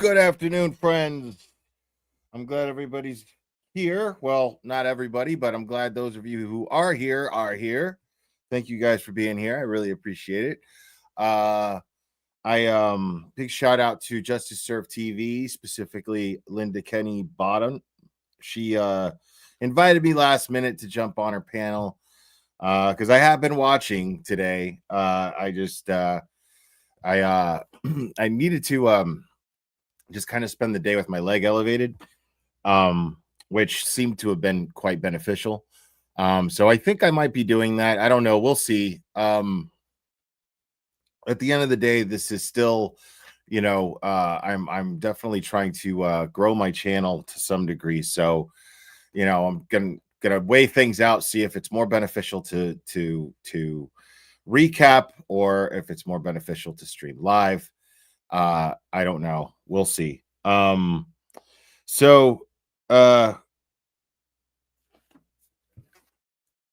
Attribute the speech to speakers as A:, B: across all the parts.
A: Good afternoon, friends. I'm glad everybody's here. Well, not everybody, but I'm glad those of you who are here are here. Thank you guys for being here. I really appreciate it. I big shout out to Justice Serve TV, specifically Linda Kenny Bottom. She invited me last minute to jump on her panel because I have been watching today. I I needed to just kind of spend the day with my leg elevated, which seemed to have been quite beneficial. So I think I might be doing that. I don't know. We'll see. At the end of the day, this is still, I'm definitely trying to grow my channel to some degree. So, I'm gonna weigh things out, see if it's more beneficial to recap or if it's more beneficial to stream live. I don't know. We'll see. So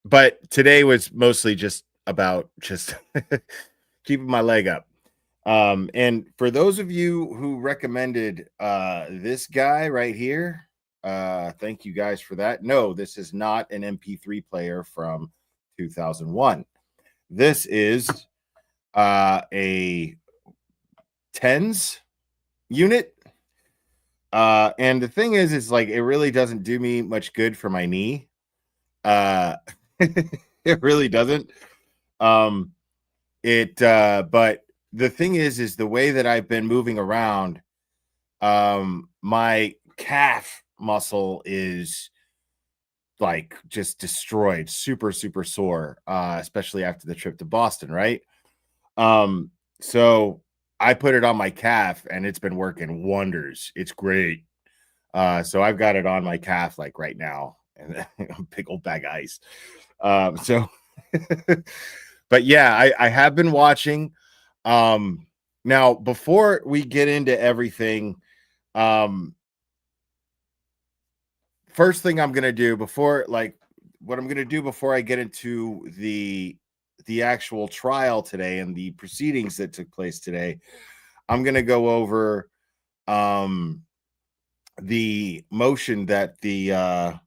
A: but today was mostly just about keeping my leg up. And for those of you who recommended this guy right here, thank you guys for that. No, this is not an MP3 player from 2001. This is a tens unit. And the thing is like it really doesn't do me much good for my knee. It really doesn't. But the thing is the way that I've been moving around, my calf muscle is like just destroyed, super sore, especially after the trip to Boston, right? So I put it on my calf and it's been working wonders. It's great. So I've got it on my calf like right now, and a big old bag of ice. But yeah, I have been watching. Now before we get into everything, first thing I'm gonna do before I get into the actual trial today and the proceedings that took place today, I'm gonna go over the motion that the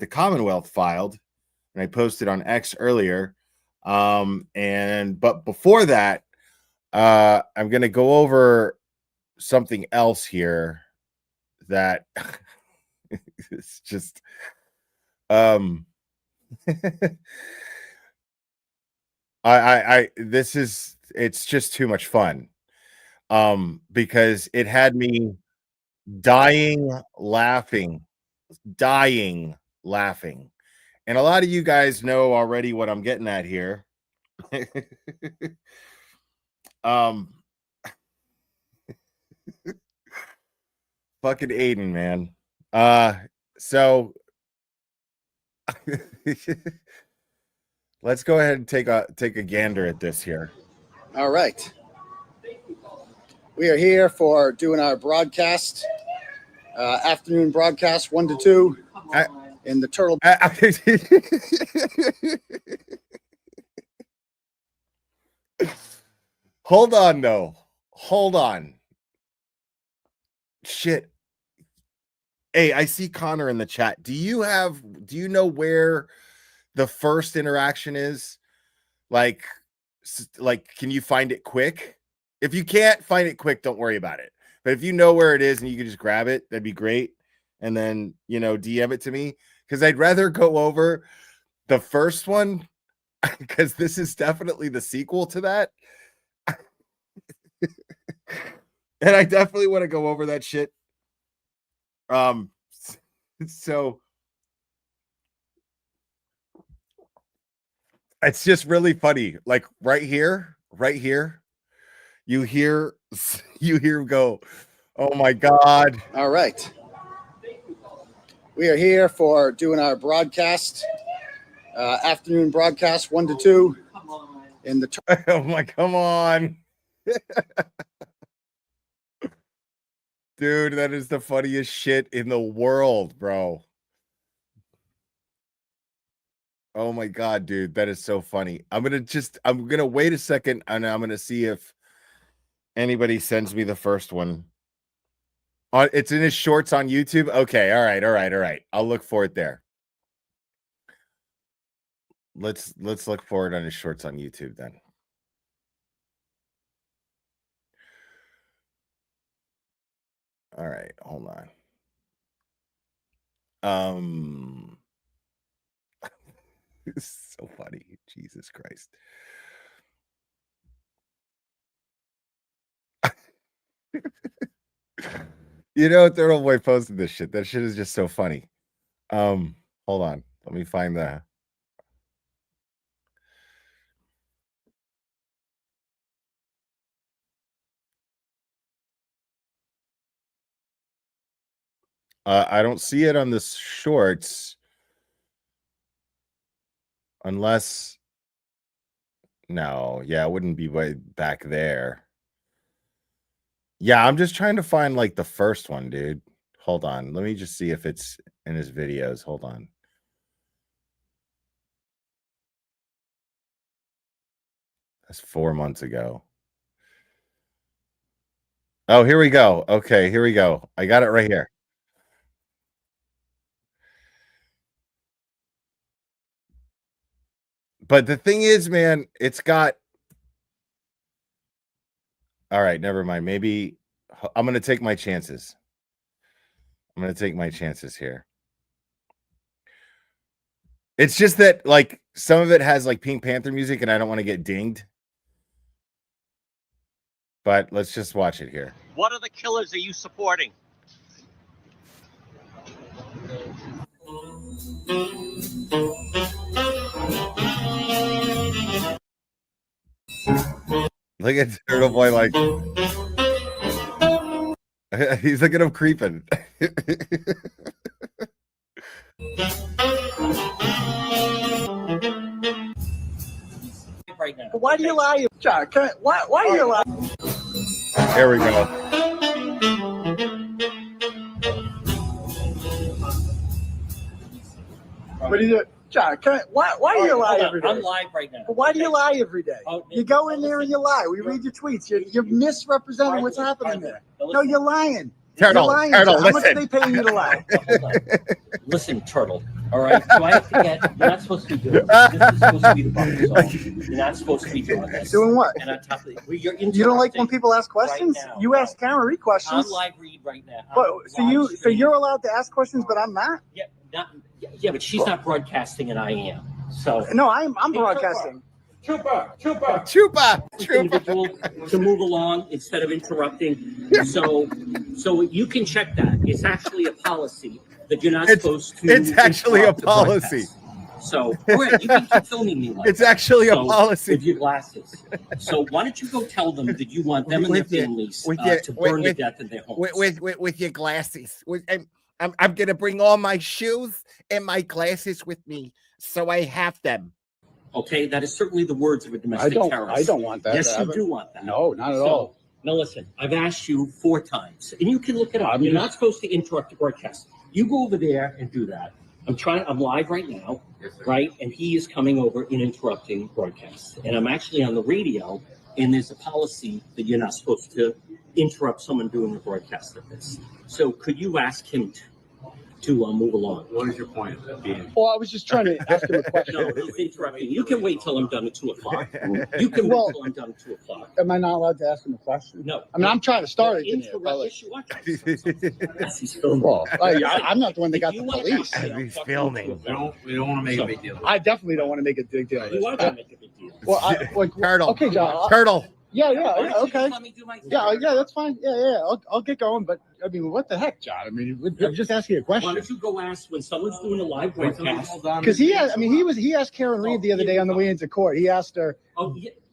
A: Commonwealth filed, and I posted on X earlier. But before that, I'm gonna go over something else here that it's just it's just too much fun. Because it had me dying laughing. And a lot of you guys know already what I'm getting at here. Fucking Aiden, man. So let's go ahead and take a gander at this here.
B: All right. We are here for doing our broadcast, afternoon broadcast, 1 to 2 in the Turtle.
A: Hold on, though. Hold on. Shit. Hey, I see Connor in the chat. Do you know where the first interaction is? Like, can you find it quick? If you can't find it quick, don't worry about it. But if you know where it is and you can just grab it, that'd be great. And then, DM it to me, because I'd rather go over the first one, because this is definitely the sequel to that. And I definitely want to go over that shit. So it's just really funny. Like right here, you hear go, oh my God.
B: All right. We are here for doing our broadcast, afternoon broadcast, 1 to 2 in the.
A: Oh my, come on. Dude, that is the funniest shit in the world, bro. Oh my God, dude, that is so funny. I'm gonna wait a second and I'm gonna see if anybody sends me the first one. It's in his shorts on YouTube. Okay, all right. I'll look for it there. Let's look for it on his shorts on YouTube then. All right, hold on. It's so funny. Jesus Christ. You know, Turtle Boy posted this shit. That shit is just so funny. Hold on. Let me find the I don't see it on the shorts unless no, yeah, it wouldn't be way back there. Yeah, I'm just trying to find like the first one, dude. Hold on. Let me just see if it's in his videos. Hold on. That's 4 months ago. Oh, here we go. Okay, here we go. I got it right here. But the thing is, man, it's got all right, never mind. Maybe I'm going to take my chances. I'm going to take my chances here. It's just that like some of it has like Pink Panther music and I don't want to get dinged. But let's just watch it here.
C: What other killers are you supporting?
A: Look at Turtle Boy like he's looking at him creeping.
D: Right now.
B: Why do you lie, John? Why do you lie?
A: Here we go.
B: What do you do? John, why do you lie every day?
D: I'm live right now.
B: Why do you lie every day? You go in there and you lie. We read your tweets. You're misrepresenting what's happening there. No, you're lying.
A: Turtle,
B: you're lying,
A: Turtle,
B: John. How much
A: listen.
B: are they paying you to lie?
D: Hold on. Listen, Turtle. All right. So I have to get. You're not supposed to be doing this. This is supposed to be the buffer zone. You're not supposed to be doing this.
B: Doing what?
D: And on top of it, you're
B: You don't like when people ask questions?
D: Right now.
B: You ask Karen Reed questions.
D: I'm live read right now.
B: So you're allowed to ask questions, but I'm not?
D: Yeah, but she's not broadcasting and I am. So
B: no, I'm broadcasting.
D: Chupa.
A: Individual
D: to move along instead of interrupting. So you can check that. It's actually a policy that you're not supposed to.
A: It's actually a policy.
D: So you can keep filming me like
A: it's actually a policy
D: with your glasses. So why don't you go tell them that you want them and their families to burn to death in their homes
A: with your glasses. I'm gonna bring all my shoes and my glasses with me, so I have them.
D: Okay, that is certainly the words of a domestic terrorist.
B: I don't want that.
D: Yes, you do want that.
B: No, not at all.
D: Now listen, I've asked you 4 times, and you can look it up. You're not supposed to interrupt the broadcast. You go over there and do that. I'm live right now, right? And he is coming over and interrupting broadcasts. And I'm actually on the radio, and there's a policy that you're not supposed to interrupt someone doing a broadcast of this. So could you ask him to move along?
C: What is your point?
B: Well, I was just trying to ask him a question.
D: No, he's interrupting. You can wait till I'm done at 2 o'clock. You can wait till I'm done at 2 o'clock.
B: Am I not allowed to ask him a question?
D: No.
B: I mean, I'm trying to start it.
D: Yes, he's filming.
B: Well, I'm not the one that got the police.
A: He's filming.
C: We don't want to make a big deal.
B: I definitely don't want to make a big deal.
D: You are going to make a big deal.
B: Well,
A: Turtle.
B: Okay, John.
A: Turtle.
B: Yeah, okay.
D: Let me do my thing.
B: Yeah, that's fine. Yeah. I'll get going. But I mean, what the heck, John? I mean, I'm just asking a
D: Why
B: question.
D: don't you go ask when someone's doing a live broadcast?
B: Because he asked Karen Reed the other day on the way into court. He asked her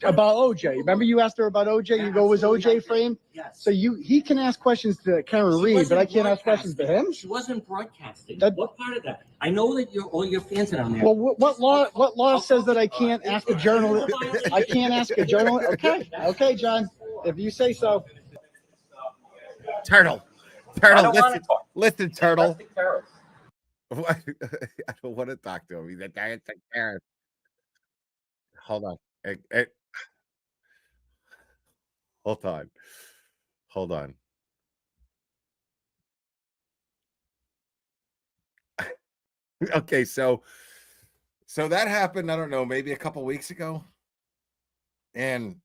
B: about OJ. Remember, you asked her about OJ. You go, was OJ framed?
D: Yes.
B: So he can ask questions to Karen Reed, but I can't ask questions to him.
D: She wasn't broadcasting. What part of that? I know that all your fans are down there.
B: Well, what law says that I can't ask a journalist? I can't ask a journalist. Okay, John, if you say so.
A: Turtle, listen, Turtle. I don't want to talk to him. He's a guy. It's a carrot. Hold on. Hold on. Okay, so that happened, I don't know, maybe a couple weeks ago. And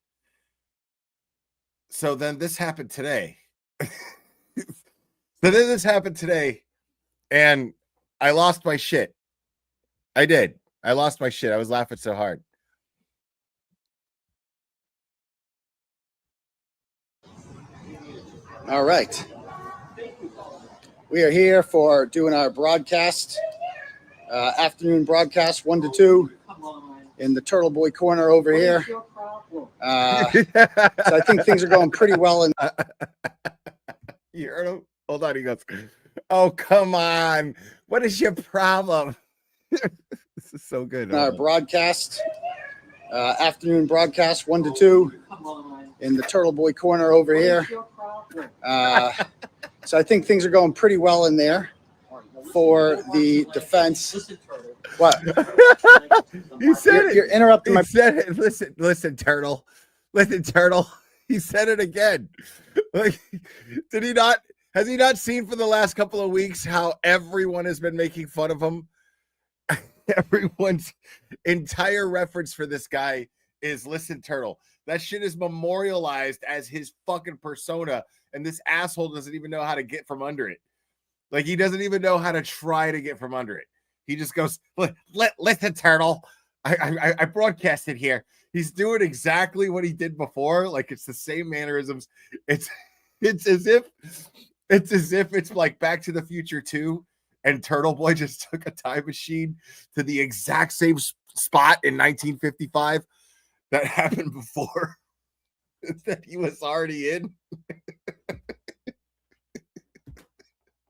A: so then this happened today. So then this happened today, and I lost my shit. I did. I lost my shit. I was laughing so hard.
B: All right. We are here for doing our broadcast, afternoon broadcast, 1 to 2, in the Turtle Boy corner over here. So I think things are going pretty well.
A: You heard him? Hold on. He goes, "Oh, come on. What is your problem?" This is so good.
B: Our broadcast, afternoon broadcast, 1 to 2, in the Turtle Boy corner over here. So I think things are going pretty well in there for the defense. What?
A: He said it.
B: You're interrupting
A: He
B: my.
A: said it. Listen, Turtle. Listen, Turtle. He said it again. Like, did he not? Has he not seen for the last couple of weeks how everyone has been making fun of him? Everyone's entire reference for this guy is "Listen, Turtle." That shit is memorialized as his fucking persona, and this asshole doesn't even know how to get from under it. Like, he doesn't even know how to try to get from under it. He just goes, "Listen, Turtle. I broadcasted here." He's doing exactly what he did before. Like, it's the same mannerisms. It's as if it's like Back to the Future 2, and Turtle Boy just took a time machine to the exact same spot in 1955 that happened before that he was already in.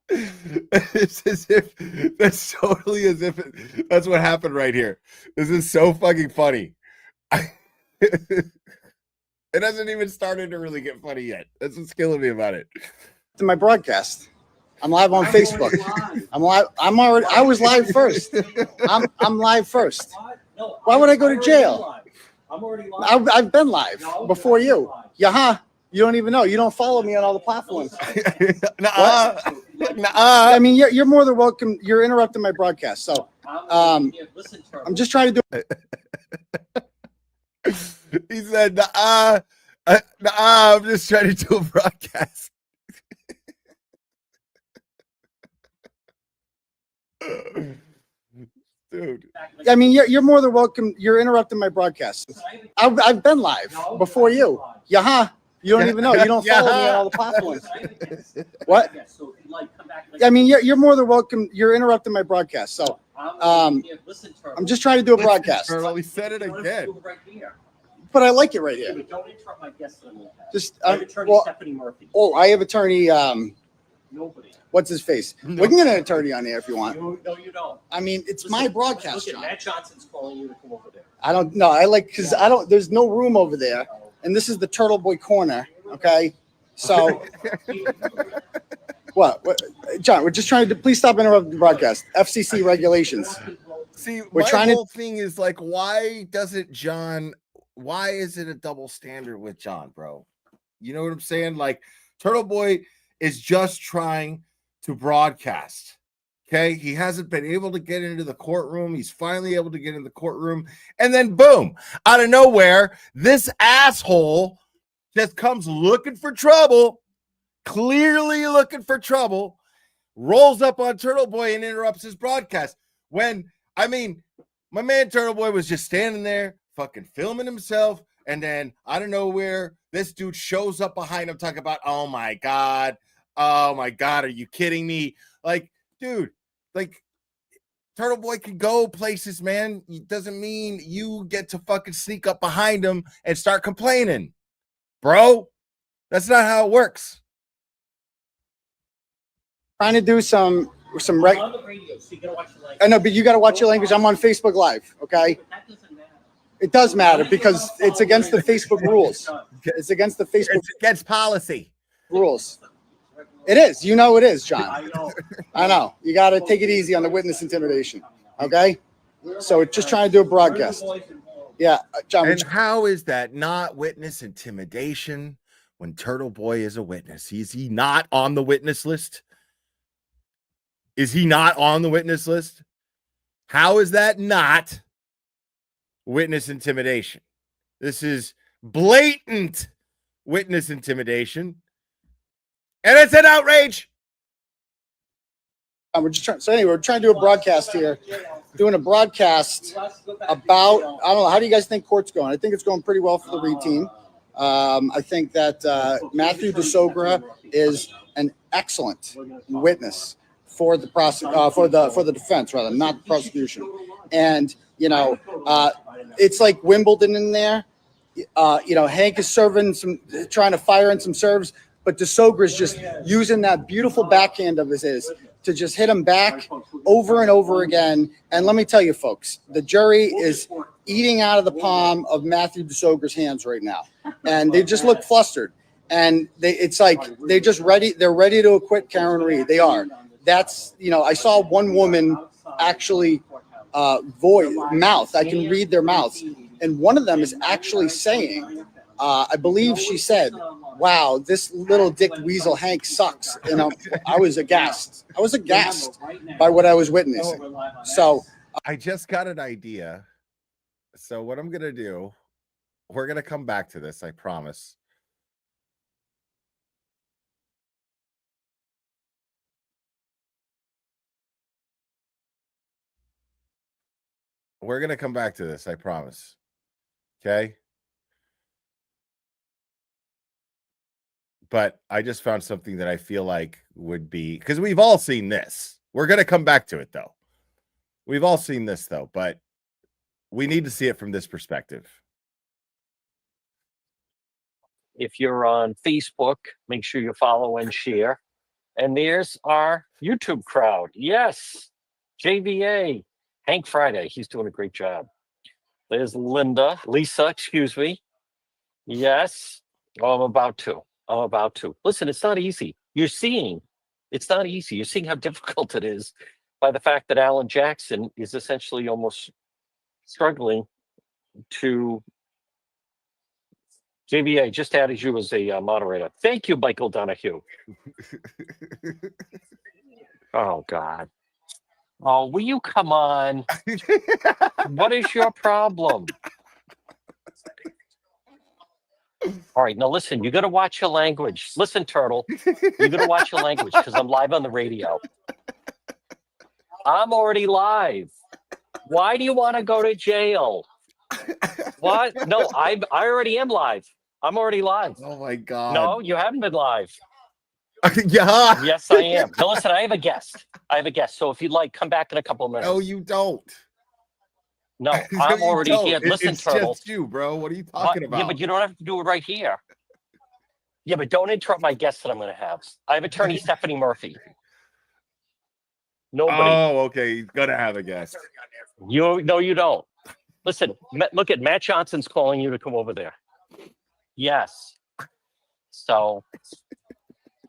A: It's as if that's totally as if that's what happened right here. This is so fucking funny. It hasn't even started to really get funny yet. That's what's killing me about it.
B: To my broadcast. I'm live on Facebook. I'm live. I was live first. I'm live first. Why would I go to jail?
D: I'm already live.
B: I've been live before you. Yeah, you don't even know. You don't follow me on all the platforms.
A: Nuh-uh.
B: I mean, you're more than welcome. You're interrupting my broadcast. So I'm just trying to do.
A: He said, "Nuh-uh. Nuh-uh, I'm just trying to do a broadcast." Dude.
B: I mean, you're more than welcome. You're interrupting my broadcast. I've been live before you. Yeah, you don't even know. You don't follow me on all the platforms. What? I mean, you're more than welcome. You're interrupting my broadcast. So I'm just trying to do a broadcast.
A: Turtle, he said it again.
B: But I like it right here.
D: Don't interrupt my guests anymore.
B: Just
D: Attorney Stephanie Murphy.
B: Oh, I have attorney.
D: Nobody.
B: What's his face? No. We can get an attorney on there if you want.
D: No, you don't.
B: I mean, it's my broadcast.
D: Look, Matt Johnson's calling you to come over there.
B: I don't know. Because I don't. There's no room over there, and this is the Turtle Boy corner. Okay, so what, John? We're just trying to please stop interrupting the broadcast. FCC regulations.
A: See,
B: we're
A: my
B: trying
A: whole thing is like, why doesn't John? Why is it a double standard with John, bro? You know what I'm saying? Like, Turtle Boy is just trying to broadcast. Okay, he hasn't been able to get into the courtroom. He's finally able to get in the courtroom, and then boom, out of nowhere, this asshole just comes looking for trouble, clearly looking for trouble, rolls up on Turtle Boy and interrupts his broadcast. When, I mean, my man Turtle Boy was just standing there fucking filming himself, and then out of nowhere, this dude shows up behind him talking about, oh my God, are you kidding me? Like, dude, like, Turtle Boy can go places, man. It doesn't mean you get to fucking sneak up behind him and start complaining, bro. That's not how it works.
B: Trying to do some
D: I'm on the radio, so you gotta watch the language.
B: I know, but you got to watch your language. I'm on Facebook Live. Okay.
D: But that doesn't matter.
B: It does matter because it's against the Facebook rules. It's against the Facebook
A: It's against policy.
B: rules. It is. You know it is, John.
D: I know.
B: I know. You got to take it easy on the witness intimidation. Okay? So it's just trying to do a broadcast. Yeah, John.
A: And how is that not witness intimidation when Turtle Boy is a witness? Is he not on the witness list? Is he not on the witness list? How is that not witness intimidation? This is blatant witness intimidation. And it's an outrage.
B: We're just trying. So anyway, we're trying to do a broadcast here. Doing a broadcast about. I don't know. How do you guys think court's going? I think it's going pretty well for the Reed team. I think that Matthew DeSogra is an excellent witness for the for the defense, rather, not the prosecution. And you know, it's like Wimbledon in there. You know, Hank is trying to fire in some serves, but DeSogra is just using that beautiful backhand of his to just hit him back over and over again. And let me tell you, folks, the jury is eating out of the palm of Matthew DeSogra's hands right now, and they just look flustered. And it's like they're just ready. They're ready to acquit Karen Reed. They are. That's, you know, I saw one woman actually mouth. I can read their mouths, and one of them is actually saying, I believe she said, "Wow, this little dick weasel Hank sucks." And I was aghast. I was aghast by what I was witnessing. So
A: I just got an idea. So what I'm gonna do, we're gonna come back to this, I promise. We're gonna come back to this, I promise. Okay. But I just found something that I feel like would be, because we've all seen this. We're going to come back to it, though. We've all seen this, though, but we need to see it from this perspective.
E: If you're on Facebook, make sure you follow and share. And there's our YouTube crowd. Yes, JVA, Hank Friday. He's doing a great job. There's Lisa, excuse me. Yes. Oh, I'm about to. Listen, it's not easy. It's not easy. You're seeing how difficult it is by the fact that Alan Jackson is essentially almost struggling to. JVA just added you as a moderator. Thank you, Michael Donahue. Oh, God. Oh, will you come on? What is your problem? All right, now listen, you got to watch your language. Listen, Turtle, you got to watch your language because I'm live on the radio. I'm already live. Why do you want to go to jail? What? No, I already am live. I'm already live.
A: Oh, my God.
E: No, you haven't been live.
A: Yeah.
E: Yes, I am. No, listen, I have a guest. So if you'd like, come back in a couple of minutes.
A: No, you don't.
E: No, I'm already here. Listen,
A: it's
E: Turtle.
A: just you, bro. What are you talking about?
E: Yeah, but you don't have to do it right here. Yeah, but don't interrupt my guest that I'm going to have. I have attorney Stephanie Murphy. Nobody.
A: Oh, okay. He's going to have a guest.
E: No, you don't. Listen, look at Matt Johnson's calling you to come over there. Yes. So,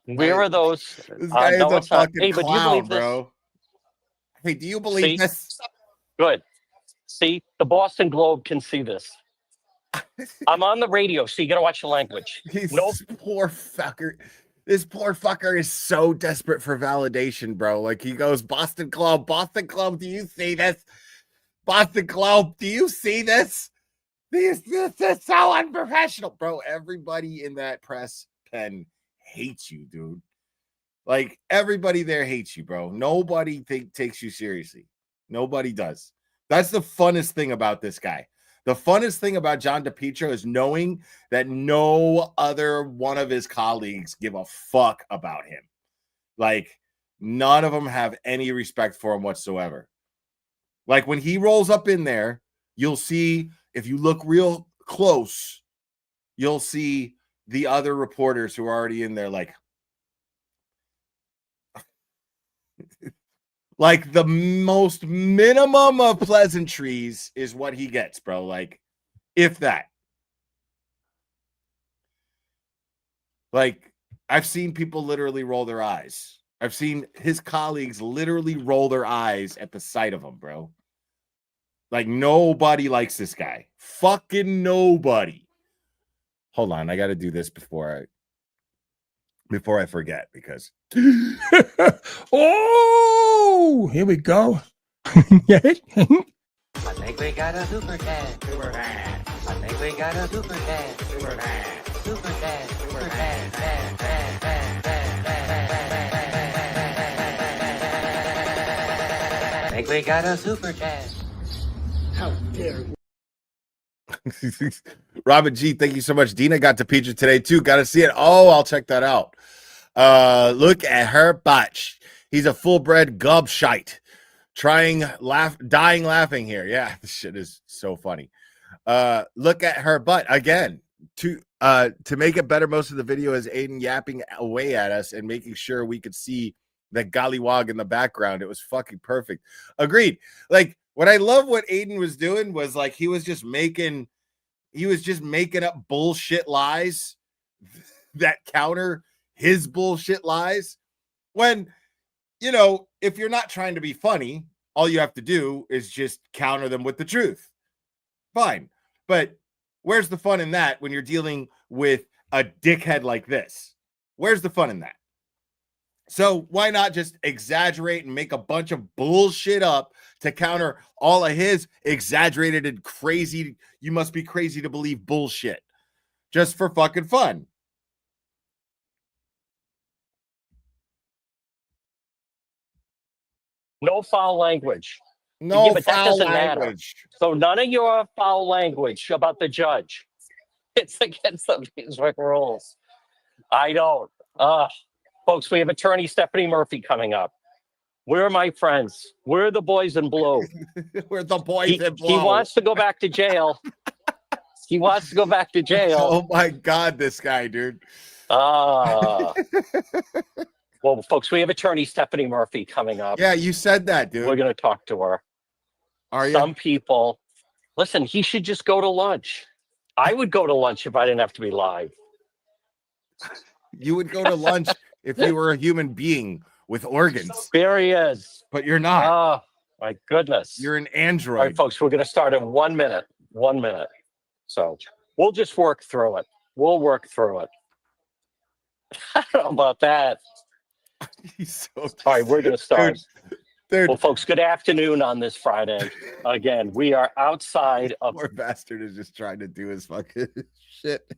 E: where are those?
A: This guy is a fucking clown,
E: but do you believe
A: bro. Hey, do you believe this?
E: Good. See, the Boston Globe can see this. I'm on the radio, so you got to watch the language.
A: This poor fucker is so desperate for validation, bro. Like he goes, Boston Globe, do you see this? Boston Globe, do you see this? This is so unprofessional, bro. Everybody in that press pen hates you, dude. Like everybody there hates you, bro. Nobody takes you seriously. Nobody does. That's the funnest thing about this guy. The funnest thing about John DePietro is knowing that no other one of his colleagues give a fuck about him. Like none of them have any respect for him whatsoever. Like when he rolls up in there, you'll see, if you look real close, you'll see the other reporters who are already in there like the most minimum of pleasantries is what he gets, bro. Like, if that. Like, I've seen people literally roll their eyes. I've seen his colleagues literally roll their eyes at the sight of him, bro. Like, nobody likes this guy. Fucking nobody. Hold on, I got to do this before I forget, because
F: oh, here we go. Yeah.
G: I think we got a super cat. Super cat. I think we got a super cat. Super cat. Super cat. Super cat. I think we got a super cat.
B: How dare you?
A: Robin G, thank you so much. Dina got to Peach today too. Got to see it. Oh, I'll check that out. Look at her butt. He's a full-bred gobshite. Dying laughing here. Yeah, this shit is so funny. Look at her butt again. To make it better, most of the video is Aiden yapping away at us and making sure we could see the gollywog in the background. It was fucking perfect. Agreed. Like, what I love what Aiden was doing was like he was just making up bullshit lies that counter his bullshit lies. When, you know, if you're not trying to be funny, all you have to do is just counter them with the truth. Fine. But where's the fun in that when you're dealing with a dickhead like this? Where's the fun in that? So why not just exaggerate and make a bunch of bullshit up to counter all of his exaggerated and crazy, you must be crazy to believe bullshit, just for fucking fun?
E: No foul language.
A: No,
E: Yeah, but that
A: foul
E: doesn't matter.
A: language.
E: So none of your foul language about the judge. It's against the music rules. I don't. Folks, we have attorney Stephanie Murphy coming up. Where are my friends? Where are the boys in blue?
A: We're the boys in blue.
E: He wants to go back to jail. He wants to go back to jail.
A: Oh my God, this guy, dude.
E: Well, folks, we have attorney Stephanie Murphy coming up.
A: Yeah, you said that, dude.
E: We're going to talk to her.
A: Are you?
E: Some people, listen, he should just go to lunch. I would go to lunch if I didn't have to be live.
A: You would go to lunch if you were a human being with organs.
E: There he is.
A: But you're not.
E: Oh, my goodness.
A: You're an android.
E: All right, folks, we're going to start in 1 minute. 1 minute. So we'll just work through it. We'll work through it. I don't know about that.
A: He's so...
E: All right, we're going to start.
A: Dude.
E: Well, folks, good afternoon on this Friday. Again, we are outside of...
A: Poor bastard is just trying to do his fucking shit.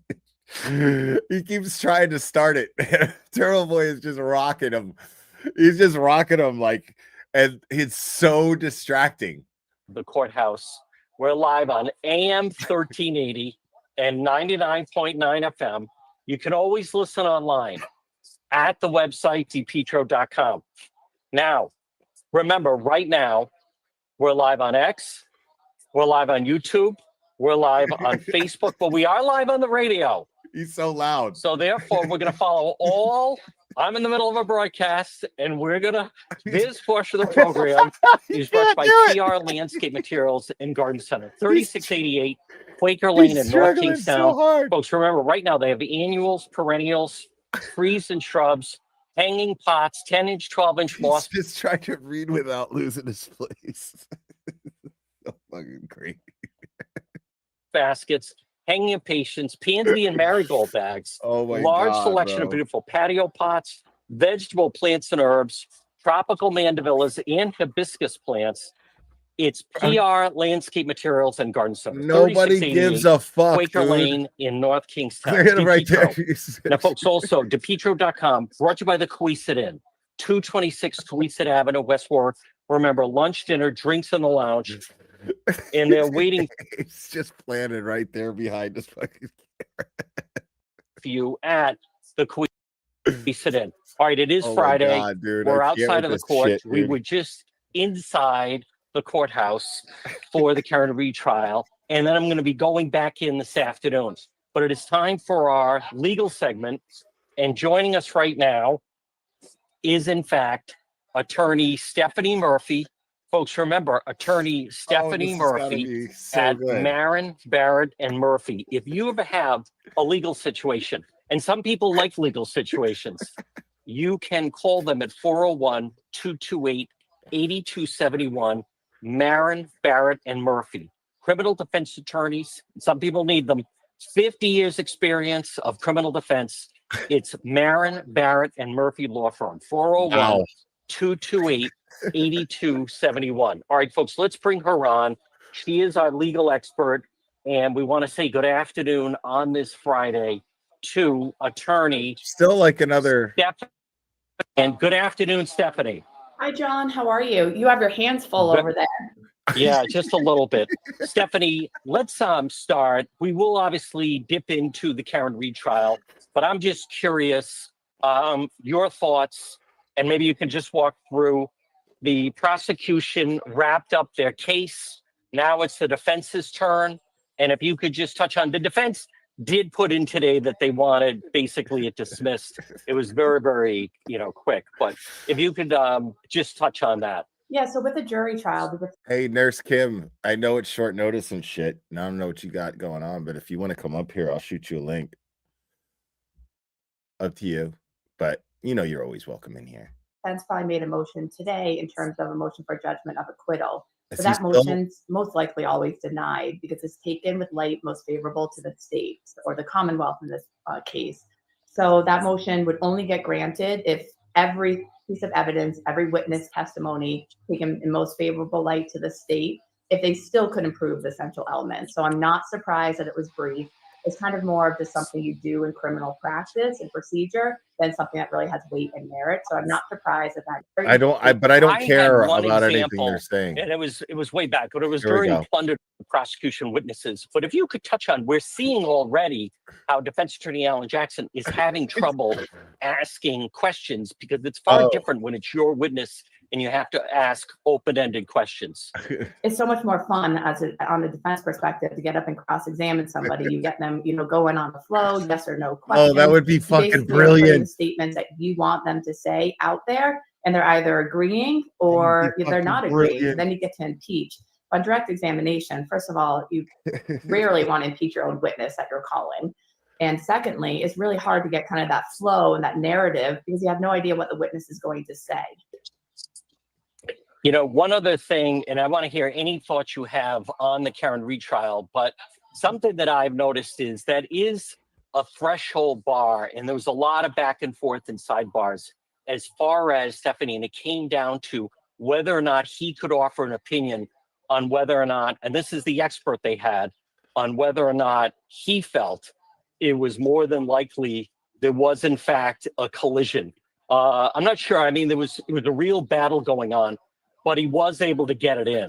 A: He keeps trying to start it. Turtle Boy is just rocking him. He's just rocking him like, and it's so distracting.
E: The courthouse. We're live on AM 1380 and 99.9 FM. You can always listen online at the website, dpetro.com. Now, remember, right now, we're live on X, we're live on YouTube, we're live on Facebook, but we are live on the radio.
A: He's so loud.
E: So therefore, we're going to follow all. I'm in the middle of a broadcast, and we're going to, this portion of the program is brought by PR Landscape Materials and Garden Center, 3688 Quaker Lane in North Kingstown.
A: So
E: Folks, remember, right now they have annuals, perennials, trees and shrubs, hanging pots, 10-inch, 12-inch moss.
A: He's just trying to read without losing his place. So fucking great.
E: Baskets, hanging impatiens, pansy and marigold bags.
A: Oh my
E: large
A: God,
E: selection
A: bro.
E: of beautiful patio pots, vegetable plants and herbs, tropical mandevillas, and hibiscus plants. It's PR Landscape Materials and Garden Center.
A: Nobody gives a fuck,
E: Quaker
A: dude.
E: Lane in North Kingstown.
A: Look at him right there.
E: Now, folks, also, depetro.com, brought to you by the Queesit Inn, 226 Queesit Avenue, West Warwick. Remember, lunch, dinner, drinks in the lounge, and they're waiting
A: It's just planted right there behind us. Fucking
E: for you at the Queesit Inn. All right, it is
A: Oh my
E: Friday.
A: God, dude.
E: We're
A: I can't
E: outside
A: with
E: of the
A: this
E: court.
A: shit,
E: We
A: dude.
E: were just inside the courthouse for the Karen Reed trial. And then I'm going to be going back in this afternoon. But it is time for our legal segment. And joining us right now is, in fact, attorney Stephanie Murphy. Folks, remember, attorney Stephanie
A: this has gotta
E: Murphy
A: be so
E: at
A: good.
E: Marin, Barrett, and Murphy. If you ever have a legal situation, and some people like legal situations, you can call them at 401-228-8271, Marin, Barrett, and Murphy. Criminal defense attorneys, some people need them. 50 years experience of criminal defense. It's Marin, Barrett, and Murphy Law Firm. 401 228-8271. All right, folks, let's bring her on. She is our legal expert, and we want to say good afternoon on this Friday to attorney
A: Still like another.
E: Stephanie. And good afternoon, Stephanie.
F: Hi, John. How are you? You have your hands full
E: Good.
F: over there.
E: Yeah, just a little bit. Stephanie, let's start. We will obviously dip into the Karen Reed trial, but I'm just curious, your thoughts, and maybe you can just walk through the prosecution wrapped up their case. Now it's the defense's turn. And if you could just touch on the defense did put in today that they wanted basically it dismissed. It was very, very, quick. But if you could just touch on that.
F: Yeah, so with the jury trial,
A: Hey, Nurse Kim, I know it's short notice and shit, and I don't know what you got going on, but if you want to come up here, I'll shoot you a link. Up to you, but you're always welcome in here.
F: defense probably made a motion today in terms of a motion for judgment of acquittal. But that motion's most likely always denied because it's taken with light most favorable to the state or the Commonwealth in this case. So that motion would only get granted if every piece of evidence, every witness testimony taken in most favorable light to the state, if they still couldn't prove the central element. So I'm not surprised that it was brief. It's kind of more of just something you do in criminal practice and procedure than something that really has weight and merit. So I'm not surprised at that.
A: I don't care about anything they're saying.
E: And it was way back, but it was during plundered prosecution witnesses. But if you could touch on, we're seeing already how Defense Attorney Alan Jackson is having trouble asking questions because it's far different when it's your witness and you have to ask open-ended questions.
F: It's so much more fun on the defense perspective to get up and cross-examine somebody. You get them, going on the flow, yes or no questions.
A: Oh, that would be fucking brilliant.
F: Statements that you want them to say out there, and they're either agreeing or they're not agreeing. So then you get to impeach. On direct examination, first of all, you rarely want to impeach your own witness that you're calling. And secondly, it's really hard to get kind of that flow and that narrative because you have no idea what the witness is going to say.
E: One other thing, and I want to hear any thoughts you have on the Karen Reed trial, but something that I've noticed is that is a threshold bar, and there was a lot of back and forth in sidebars as far as Stephanie, and it came down to whether or not he could offer an opinion on whether or not, and this is the expert they had, on whether or not he felt it was more than likely there was in fact a collision. I'm not sure. I mean, it was a real battle going on, but he was able to get it in.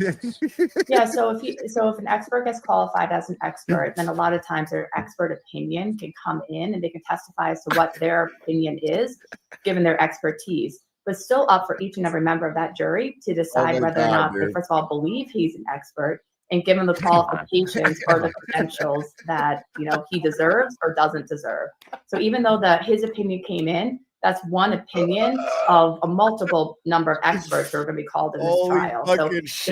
F: Yeah, so if an expert gets qualified as an expert, then a lot of times their expert opinion can come in and they can testify as to what their opinion is, given their expertise. But it's still up for each and every member of that jury to decide whether or not they first of all believe he's an expert and give him the qualifications or the credentials that he deserves or doesn't deserve. So even though his opinion came in, that's one opinion of a multiple number of experts who are going to be called in this trial. So each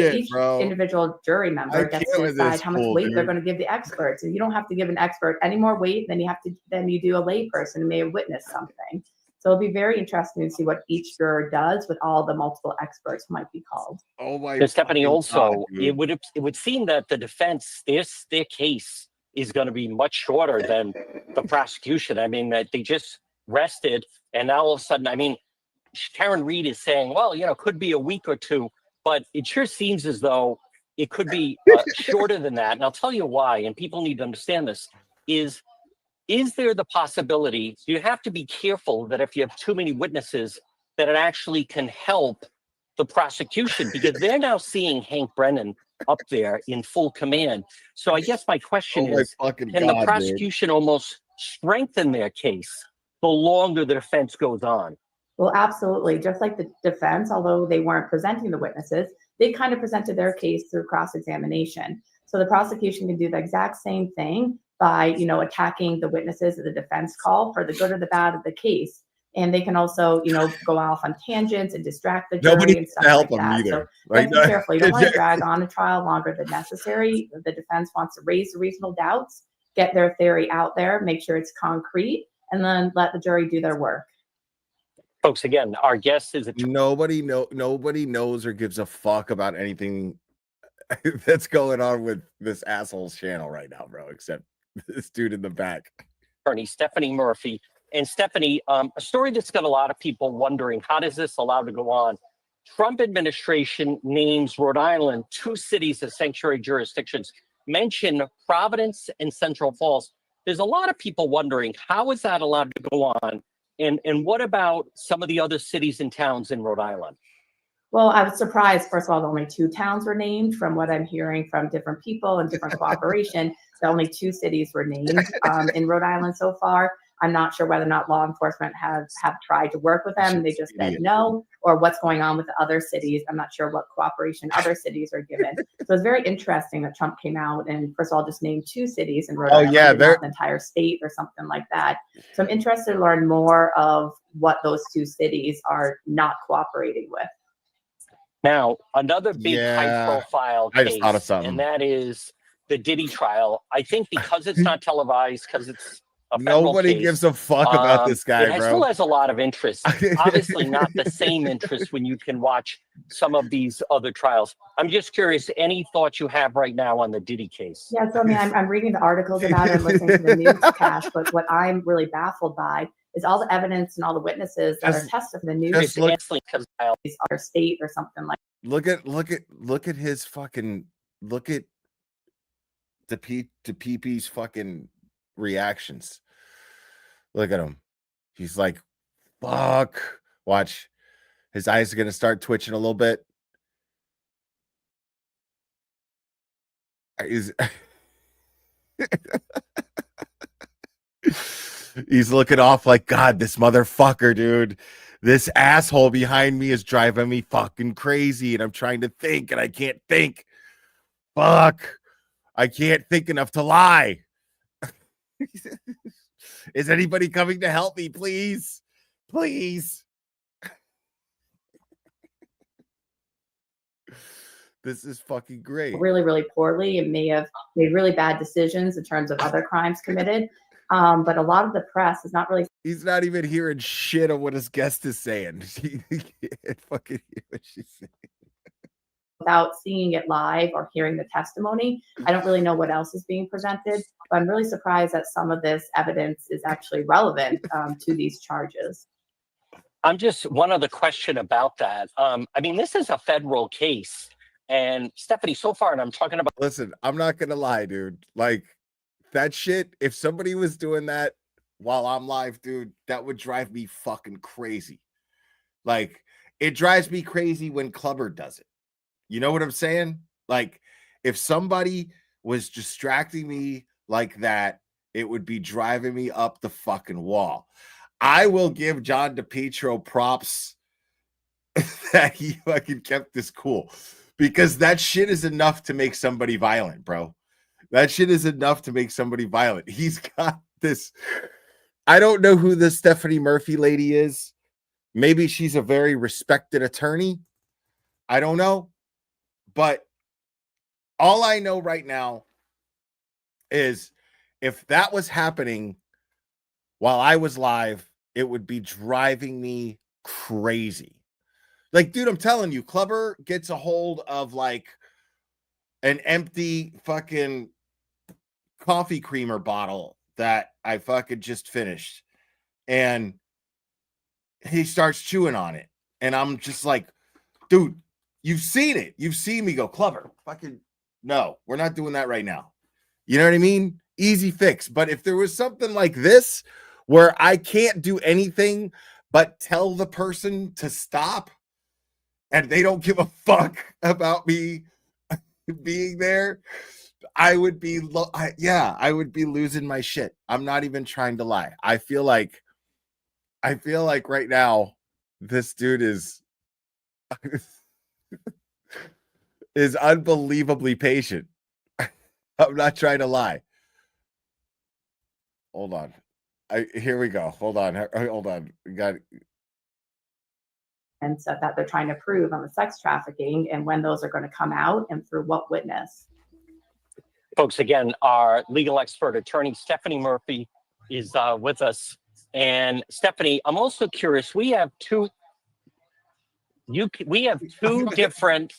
F: individual jury member gets to decide how much weight they're going to give the experts. And you don't have to give an expert any more weight than you do a layperson who may have witnessed something. So it'll be very interesting to see what each juror does with all the multiple experts who might be called.
A: Oh my!
E: Stephanie, also, it would seem that the defense, their case is going to be much shorter than the prosecution. I mean, that they just rested, and now all of a sudden, I mean, Karen Reed is saying, well, could be a week or two, but it sure seems as though it could be shorter than that. And I'll tell you why, and people need to understand this, is there the possibility, you have to be careful that if you have too many witnesses, that it actually can help the prosecution, because they're now seeing Hank Brennan up there in full command. So I guess my question is, can the prosecution almost strengthen their case the longer the defense goes on?
F: Well, absolutely. Just like the defense, although they weren't presenting the witnesses, they kind of presented their case through cross-examination. So the prosecution can do the exact same thing by, attacking the witnesses of the defense call for the good or the bad of the case. And they can also, go off on tangents and distract the jury and stuff like that. So let's be careful. You don't want to drag on a trial longer than necessary. The defense wants to raise the reasonable doubts, get their theory out there, make sure it's concrete, and then let the jury do their work.
E: Folks, again, our guest is
A: nobody knows or gives a fuck about anything that's going on with this asshole's channel right now, bro, except this dude in the back.
E: Attorney Stephanie Murphy. And Stephanie, a story that's got a lot of people wondering, how does this allow to go on? Trump administration names Rhode Island 2 cities as sanctuary jurisdictions, mention Providence and Central Falls. There's a lot of people wondering, how is that allowed to go on? And what about some of the other cities and towns in Rhode Island?
F: Well, I was surprised, first of all, that only 2 towns were named. From what I'm hearing from different people and different cooperation, that only 2 cities were named in Rhode Island so far. I'm not sure whether or not law enforcement have tried to work with them. They just said no, or what's going on with the other cities. I'm not sure what cooperation other cities are given. So it's very interesting that Trump came out and first of all just named 2 cities in Rhode Island,
A: yeah,
F: and not the entire state or something like that. So I'm interested to learn more of what those 2 cities are not cooperating with.
E: Now, another big high-profile
A: I just thought of
E: case,
A: something.
E: and that is the Diddy trial. I think because it's not televised, because it's a federal
A: Nobody
E: case,
A: gives a fuck about this guy,
E: it
A: bro.
E: still has a lot of interest. Obviously, not the same interest when you can watch some of these other trials. I'm just curious, any thoughts you have right now on the Diddy case?
F: Yeah, so I mean, I'm reading the articles about it and listening to the newscast, but what I'm really baffled by is all the evidence and all the witnesses that are testifying in the news.
A: Just look,
E: Because
F: our state or something like.
A: look at his fucking, look at the PP's fucking reactions. Look at him. He's like, fuck. Watch. His eyes are gonna start twitching a little bit. He's looking off like, God, this motherfucker, dude. This asshole behind me is driving me fucking crazy, and I'm trying to think, and I can't think. Fuck. I can't think enough to lie. Is anybody coming to help me, please? Please. This is fucking great.
F: Really, really poorly and may have made really bad decisions in terms of other crimes committed. But a lot of the press is not really.
A: He's not even hearing shit of what his guest is saying. He can't fucking hear what she's saying.
F: Without seeing it live or hearing the testimony, I don't really know what else is being presented. But I'm really surprised that some of this evidence is actually relevant to these charges.
E: I'm just one other question about that. I mean, this is a federal case. And Stephanie, so far, and I'm talking about.
A: Listen, I'm not gonna lie, dude. Like that shit, if somebody was doing that while I'm live, dude, that would drive me fucking crazy. Like, it drives me crazy when Clubber does it. You know what I'm saying? Like, if somebody was distracting me like that, it would be driving me up the fucking wall. I will give John DePietro props that he fucking kept this cool, because that shit is enough to make somebody violent, bro. That shit is enough to make somebody violent. He's got this. I don't know who this Stephanie Murphy lady is. Maybe she's a very respected attorney. I don't know. But all I know right now is if that was happening while I was live, it would be driving me crazy. Like, dude, I'm telling you, Clubber gets a hold of like an empty fucking coffee creamer bottle that I fucking just finished, and he starts chewing on it. And I'm just like, dude, you've seen it. You've seen me go, Clubber, fucking no, we're not doing that right now. You know what I mean? Easy fix. But if there was something like this where I can't do anything but tell the person to stop, and they don't give a fuck about me being there, I would be, I would be losing my shit. I'm not even trying to lie. I feel like right now, this dude is unbelievably patient. I'm not trying to lie. Hold on. Here we go. Hold on. We got.
F: And so that they're trying to prove on the sex trafficking, and when those are going to come out and through what witness.
E: Folks, again, our legal expert attorney, Stephanie Murphy, is with us. And Stephanie, I'm also curious. We have two different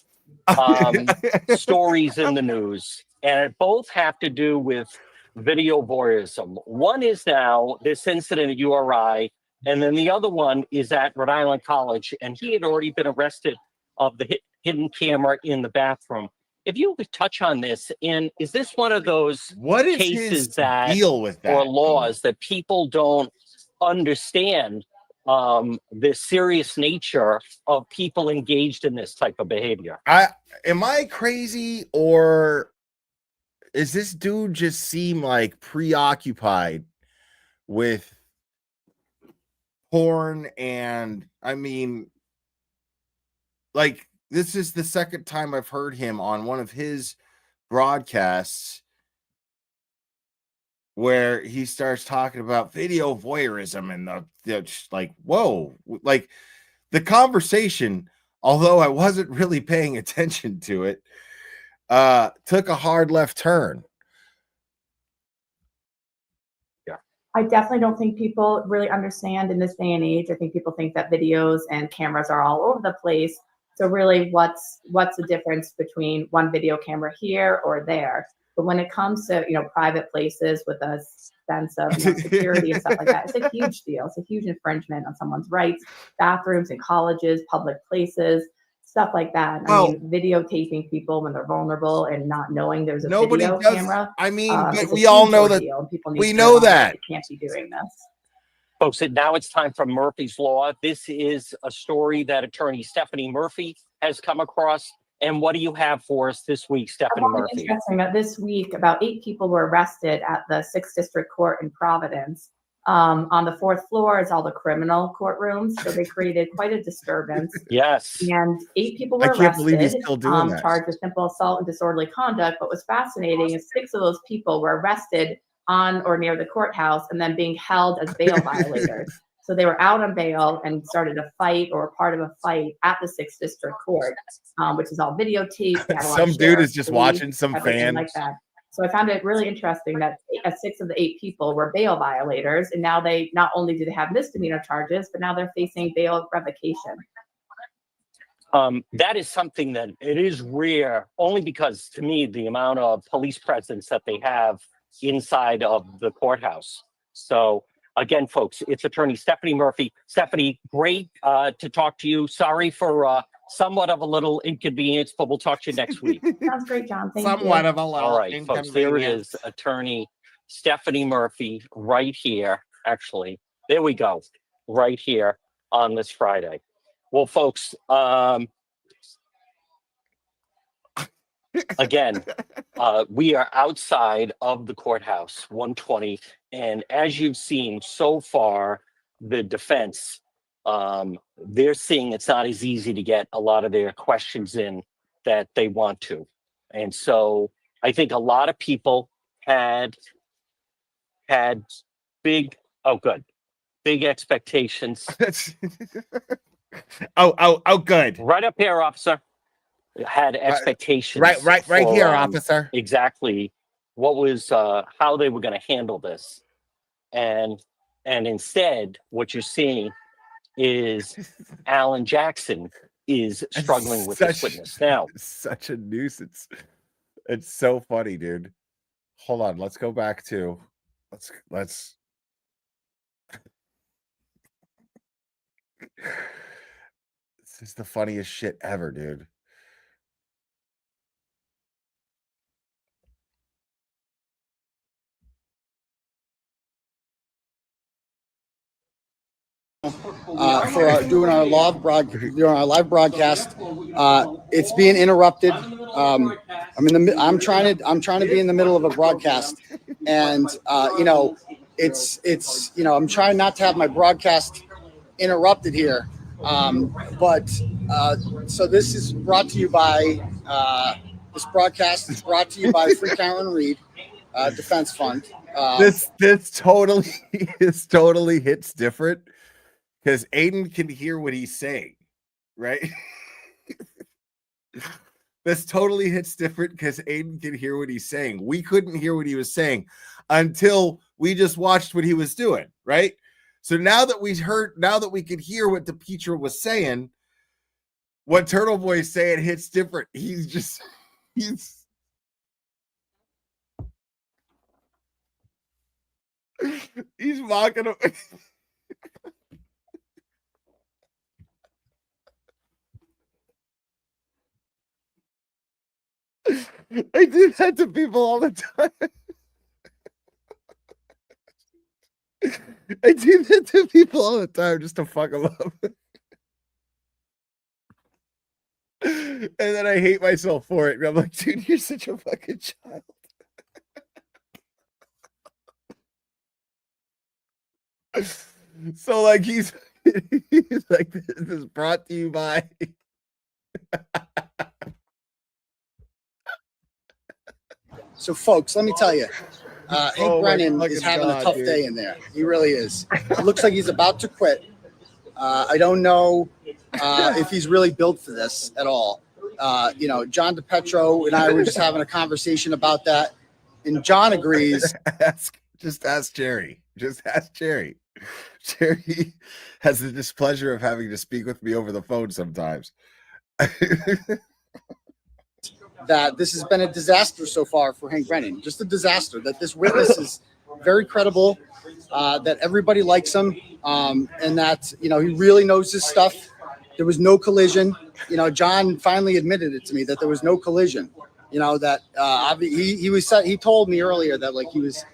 E: stories in the news, and it both have to do with video voyeurism. One is now this incident at URI, and then the other one is at Rhode Island College, and he had already been arrested of the hidden camera in the bathroom. If you could touch on this, and is this one of those
A: What is
E: cases
A: his
E: that
A: deal with that?
E: or laws that people don't understand the serious nature of people engaged in this type of behavior?
A: Am I crazy, or is this dude just seem like preoccupied with porn? And I mean, like, this is the second time I've heard him on one of his broadcasts where he starts talking about video voyeurism and the like, whoa, like the conversation, although I wasn't really paying attention to it, took a hard left turn.
F: I definitely don't think people really understand in this day and age. I think people think that videos and cameras are all over the place. So really, what's the difference between one video camera here or there? But when it comes to, private places with a sense of security and stuff like that, it's a huge deal. It's a huge infringement on someone's rights. Bathrooms in colleges, public places, stuff like that. I mean, videotaping people when they're vulnerable and not knowing there's a video camera.
A: I mean, but
F: it's a
A: we all
F: huge
A: know that.
F: ordeal, and people need
A: We
F: to
A: know
F: realize
A: that.
F: they can't be doing this.
E: Folks, now it's time for Murphy's Law. This is a story that attorney Stephanie Murphy has come across. And what do you have for us this week, Stephanie Murphy?
F: Interesting that this week, about 8 people were arrested at the 6th District Court in Providence. On the 4th floor is all the criminal courtrooms, so they created quite a disturbance.
E: Yes.
F: And 8 people were
A: I can't believe he's
F: arrested,
A: still doing that.
F: charged with simple assault and disorderly conduct. But what's fascinating is 6 of those people were arrested on or near the courthouse and then being held as bail violators. So they were out on bail and started a fight or part of a fight at the 6th District Court, which is all videotaped.
A: Some dude is just watching some fan.
F: Like that. So I found it really interesting that 6 of the 8 people were bail violators, and now they not only do they have misdemeanor charges, but now they're facing bail revocation.
E: That is something that it is rare, only because to me the amount of police presence that they have inside of the courthouse. So again, folks, it's attorney Stephanie Murphy. Stephanie, great to talk to you. Sorry for somewhat of a little inconvenience, but we'll talk to you next week.
F: Sounds great, John. Thank you.
A: Somewhat of a little.
E: All right, folks, there is attorney Stephanie Murphy right here. Actually, there we go, right here on this Friday. Well, folks, again, we are outside of the courthouse, 120. And as you've seen so far, the defense, they're seeing it's not as easy to get a lot of their questions in that they want to. And so I think a lot of people had big expectations.
A: Oh, good.
E: Right up here, officer. Had expectations.
A: Right
E: for,
A: here, officer.
E: Exactly what was how they were going to handle this, and instead, what you're seeing is Alan Jackson is struggling with this witness now.
A: Such a nuisance. It's so funny, dude. Hold on, let's go back to let's. This is the funniest shit ever, dude.
B: For doing our live broadcast. It's being interrupted. I'm trying to be in the middle of a broadcast, and I'm trying not to have my broadcast interrupted here. So this is brought to you by this broadcast is brought to you by Free Karen Reed Defense Fund.
A: This totally hits different because Aiden can hear what he's saying, right? This totally hits different because Aiden can hear what he's saying. We couldn't hear what he was saying until we just watched what he was doing, right? So now that we could hear what DePietro was saying, what Turtle Boy is saying hits different. He's He's mocking him. I do that to people all the time. I do that to people all the time just to fuck them up. And then I hate myself for it. I'm like, dude, you're such a fucking child. So like he's like, this is brought to you by
B: So, folks, let me tell you, Hank
A: Oh my
B: Brennan is
A: fucking
B: having a
A: God,
B: tough
A: dude.
B: day in there. He really is. It looks like he's about to quit. I don't know if he's really built for this at all. You know, John DePetro and I were just having a conversation about that, and John agrees.
A: Just ask Jerry. Just ask Jerry. Jerry has the displeasure of having to speak with me over the phone sometimes.
B: That this has been a disaster so far for Hank Brennan. Just a disaster. That this witness is very credible, that everybody likes him, and that, you know, he really knows his stuff. There was no collision. You know, John finally admitted it to me that there was no collision. You know, that he told me earlier that like he was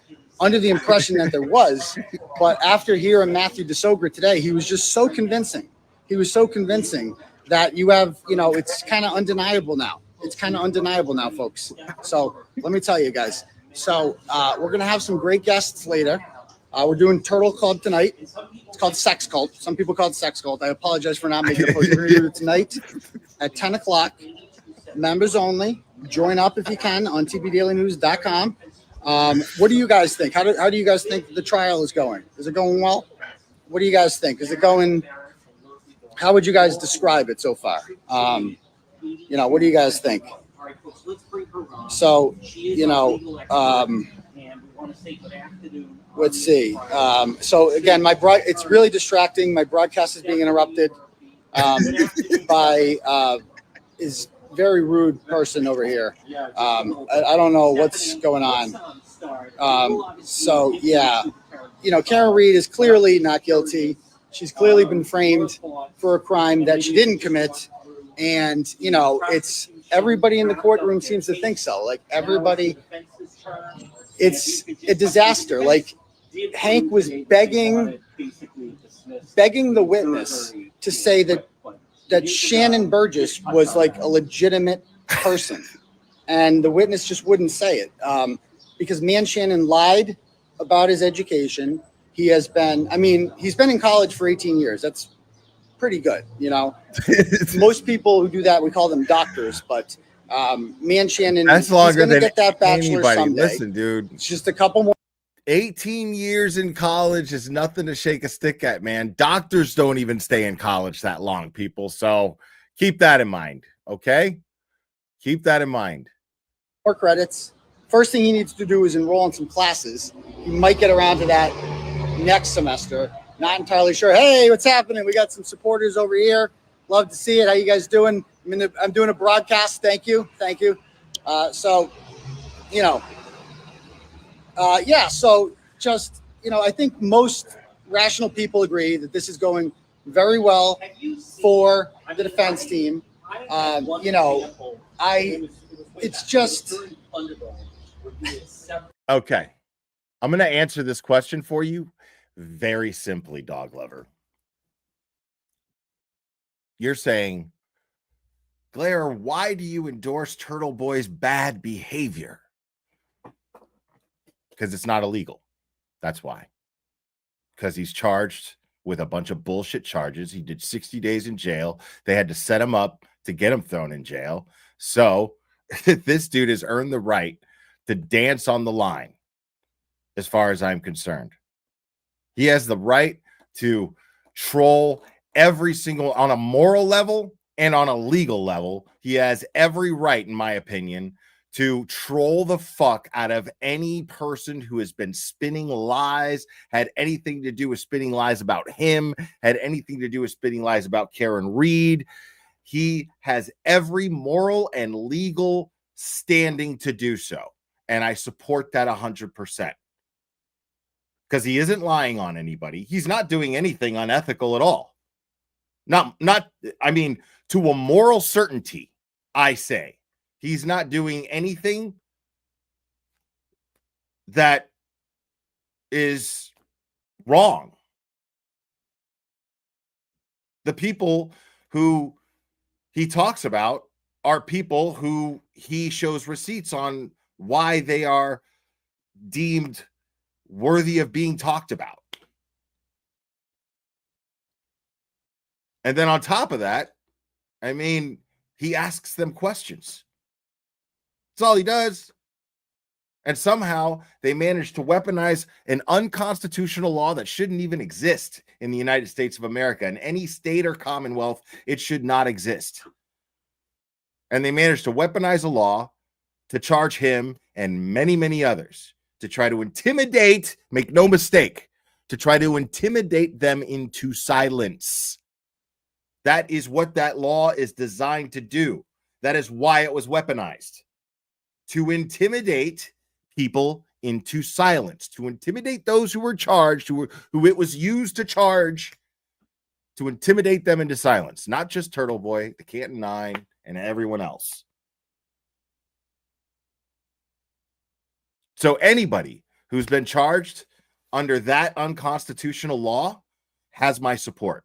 B: under the impression that there was, but after hearing Matthew DeSogra today, he was just so convincing. He was so convincing that you have, you know, it's kind of undeniable now. It's kind of undeniable now, folks. So let me tell you guys. So we're going to have some great guests later. We're doing Turtle Club tonight. It's called Sex Cult. Some people call it Sex Cult. I apologize for not making a post. We're going to do it tonight at 10 o'clock. Members only. Join up if you can on tbdailynews.com. What do you guys think? How do you guys think the trial is going? Is it going well? What do you guys think? Is it going? How would you guys describe it so far? You know, what do you guys think? So, you know, let's see. So again, it's really distracting. My broadcast is being interrupted by is very rude person over here. I don't know what's going on. So yeah, you know, Karen Reed is clearly not guilty. She's clearly been framed for a crime that she didn't commit. And, you know, it's everybody in the courtroom seems to think so. Like everybody, it's a disaster. Like Hank was begging the witness to say that Shannon Burgess was like a legitimate person. And the witness just wouldn't say it because man Shannon lied about his education. He's been in college for 18 years. That's pretty good, you know. Most people who do that, we call them doctors, but man Shannon,
A: that's longer than
B: get that bachelor's
A: anybody.
B: someday.
A: Listen, dude,
B: it's just a couple more.
A: 18 years in college is nothing to shake a stick at, man. Doctors don't even stay in college that long, people. So keep that in mind, okay? Keep that in mind.
B: More credits. First thing he needs to do is enroll in some classes. He might get around to that next semester. Not entirely sure. Hey, what's happening? We got some supporters over here. Love to see it. How you guys doing? I'm doing a broadcast. Thank you. So, you know, yeah. So just, you know, I think most rational people agree that this is going very well for the defense team. You know, it's just.
A: Okay. I'm going to answer this question for you very simply, dog lover. You're saying, Blair, why do you endorse Turtle Boy's bad behavior? Because it's not illegal. That's why. Because he's charged with a bunch of bullshit charges. He did 60 days in jail. They had to set him up to get him thrown in jail. So this dude has earned the right to dance on the line, as far as I'm concerned. He has the right to troll every single, on a moral level and on a legal level. He has every right, in my opinion, to troll the fuck out of any person who has been spinning lies, had anything to do with spinning lies about him, had anything to do with spinning lies about Karen Reed. He has every moral and legal standing to do so. And I support that 100%. because he isn't lying on anybody. He's not doing anything unethical at all. I mean, to a moral certainty, I say he's not doing anything that is wrong. The people who he talks about are people who he shows receipts on why they are deemed worthy of being talked about. And then on top of that, I mean, he asks them questions. That's all he does. And somehow they managed to weaponize an unconstitutional law that shouldn't even exist in the United States of America. In any state or commonwealth, it should not exist. And they managed to weaponize a law to charge him and many, many others, to try to intimidate, make no mistake, to try to intimidate them into silence. That is what that law is designed to do. That is why it was weaponized. To intimidate people into silence, to intimidate those who were charged, who it was used to charge, to intimidate them into silence. Not just Turtle Boy, the Canton Nine, and everyone else. So anybody who's been charged under that unconstitutional law has my support.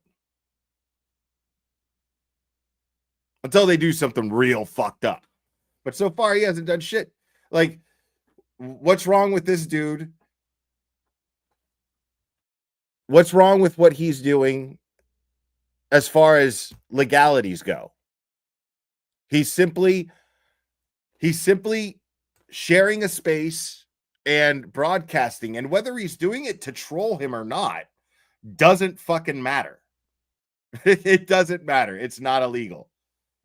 A: Until they do something real fucked up. But so far, he hasn't done shit. Like, what's wrong with this dude? What's wrong with what he's doing as far as legalities go? He's simply sharing a space and broadcasting. And whether he's doing it to troll him or not doesn't fucking matter. It doesn't matter. It's not illegal.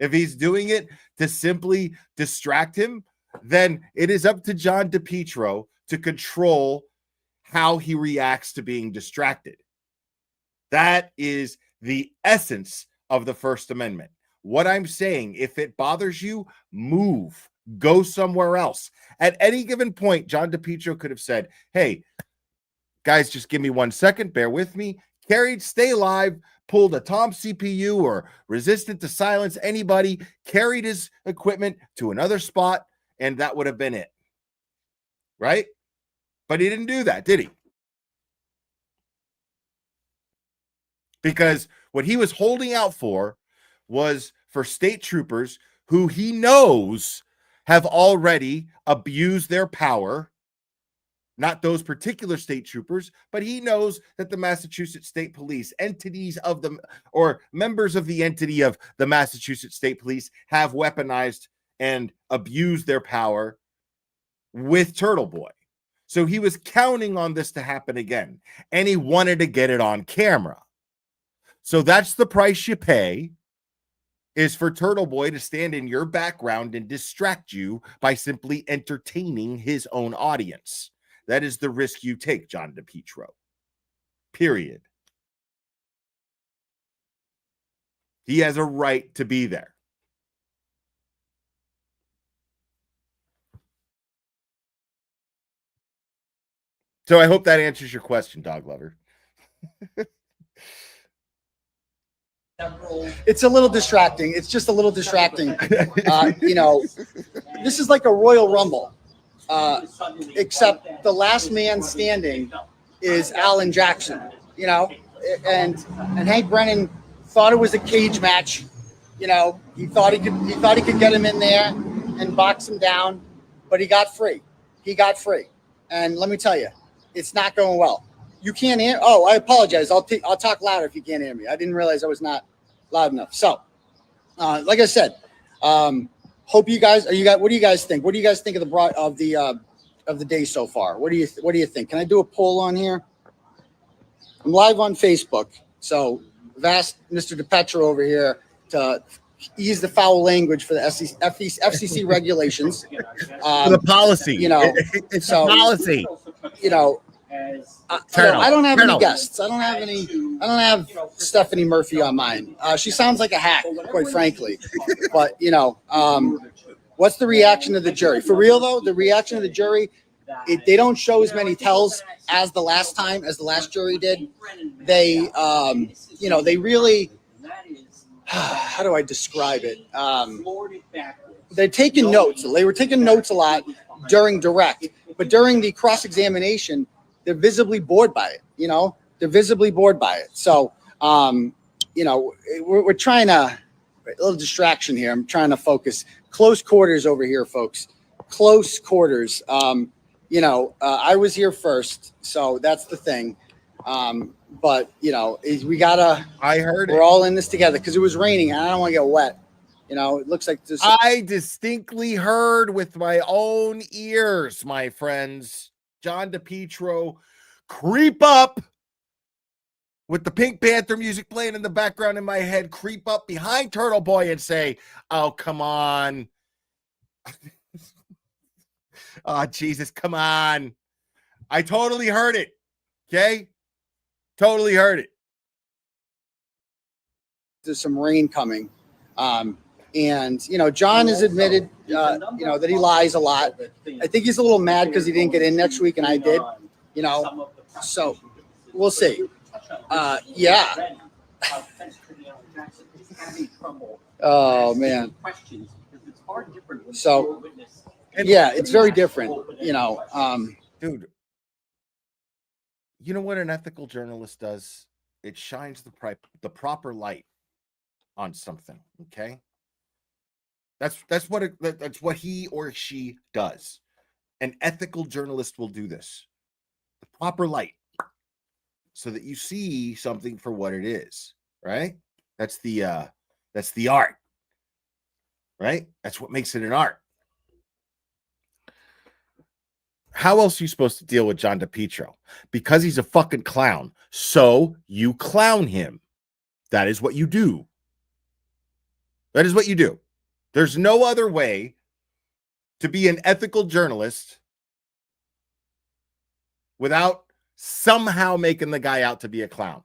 A: If he's doing it to simply distract him, then it is up to John DePietro to control how he reacts to being distracted. That is the essence of the First Amendment. What I'm saying, if it bothers you, move, go somewhere else. At any given point, John DePietro could have said, hey, guys, just give me 1 second, bear with me. Carried, stay live, pulled a Tom CPU or resisted to silence anybody, carried his equipment to another spot, and that would have been it. Right? But he didn't do that, did he? Because what he was holding out for was for state troopers who he knows have already abused their power. Not those particular state troopers, but he knows that the Massachusetts State Police, entities of them, or members of the entity of the Massachusetts State Police, have weaponized and abused their power with Turtle Boy. So he was counting on this to happen again, and he wanted to get it on camera. So that's the price you pay, is for Turtle Boy to stand in your background and distract you by simply entertaining his own audience. That is the risk you take, John DePietro. Period. He has a right to be there. So I hope that answers your question, dog lover.
B: It's a little distracting. It's just a little distracting. This is like a Royal Rumble. Except the last man standing is Alan Jackson, and Hank Brennan thought it was a cage match. He thought he could get him in there and box him down, but he got free. And let me tell you, it's not going well. You can't hear. Oh, I apologize. I'll talk louder if you can't hear me. I didn't realize I was not loud enough. So, like I said, hope you guys. What do you guys think? What do you guys think of the day so far? What do you think? Can I do a poll on here? I'm live on Facebook, so I've asked Mr. DePietro over here to ease the foul language for the FCC regulations.
A: For the policy, it's a policy.
B: I don't have any guests. I don't have Stephanie Murphy on mine. She sounds like a hack, quite frankly. But what's the reaction of the jury? For real though, the reaction of the jury, they don't show as many tells as the last jury did. They, they really, how do I describe it? They're taking notes. They were taking notes a lot during direct, but during the cross-examination, they're visibly bored by it. They're visibly bored by it. So, we're trying to, a little distraction here. I'm trying to focus. Close quarters over here, folks. Close quarters. I was here first, so that's the thing. But we gotta.
A: I heard
B: we're all in this together because it was raining and I don't want to get wet. It looks like this.
A: I distinctly heard with my own ears, my friends, John DePietro creep up with the Pink Panther music playing in the background in my head, creep up behind Turtle Boy and say, "Oh, come on." Oh, Jesus, come on. I totally heard it. Okay? Totally heard it.
B: There's some rain coming. And John has admitted, that he lies a lot. I think he's a little mad because he didn't get in next week and I did, so we'll see. Yeah. Oh, man. So, yeah, it's very different,
A: Dude, you know what an ethical journalist does? It shines the proper light on something, okay? That's what he or she does. An ethical journalist will do this. The proper light, so that you see something for what it is, right? That's the art, right? That's what makes it an art. How else are you supposed to deal with John DePietro? Because he's a fucking clown. So you clown him. That is what you do. That is what you do. There's no other way to be an ethical journalist without somehow making the guy out to be a clown.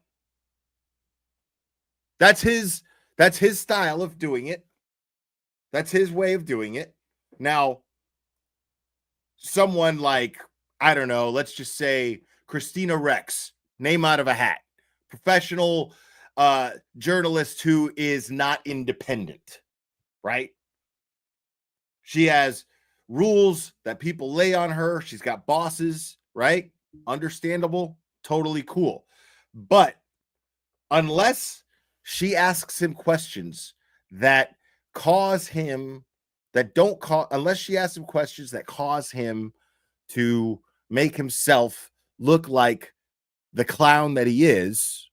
A: That's his style of doing it. That's his way of doing it. Now, someone like, I don't know, let's just say Christina Rex, name out of a hat, professional journalist who is not independent, right? She has rules that people lay on her. She's got bosses, right? Understandable, totally cool. But unless she asks him questions that cause him, unless she asks him questions that cause him to make himself look like the clown that he is,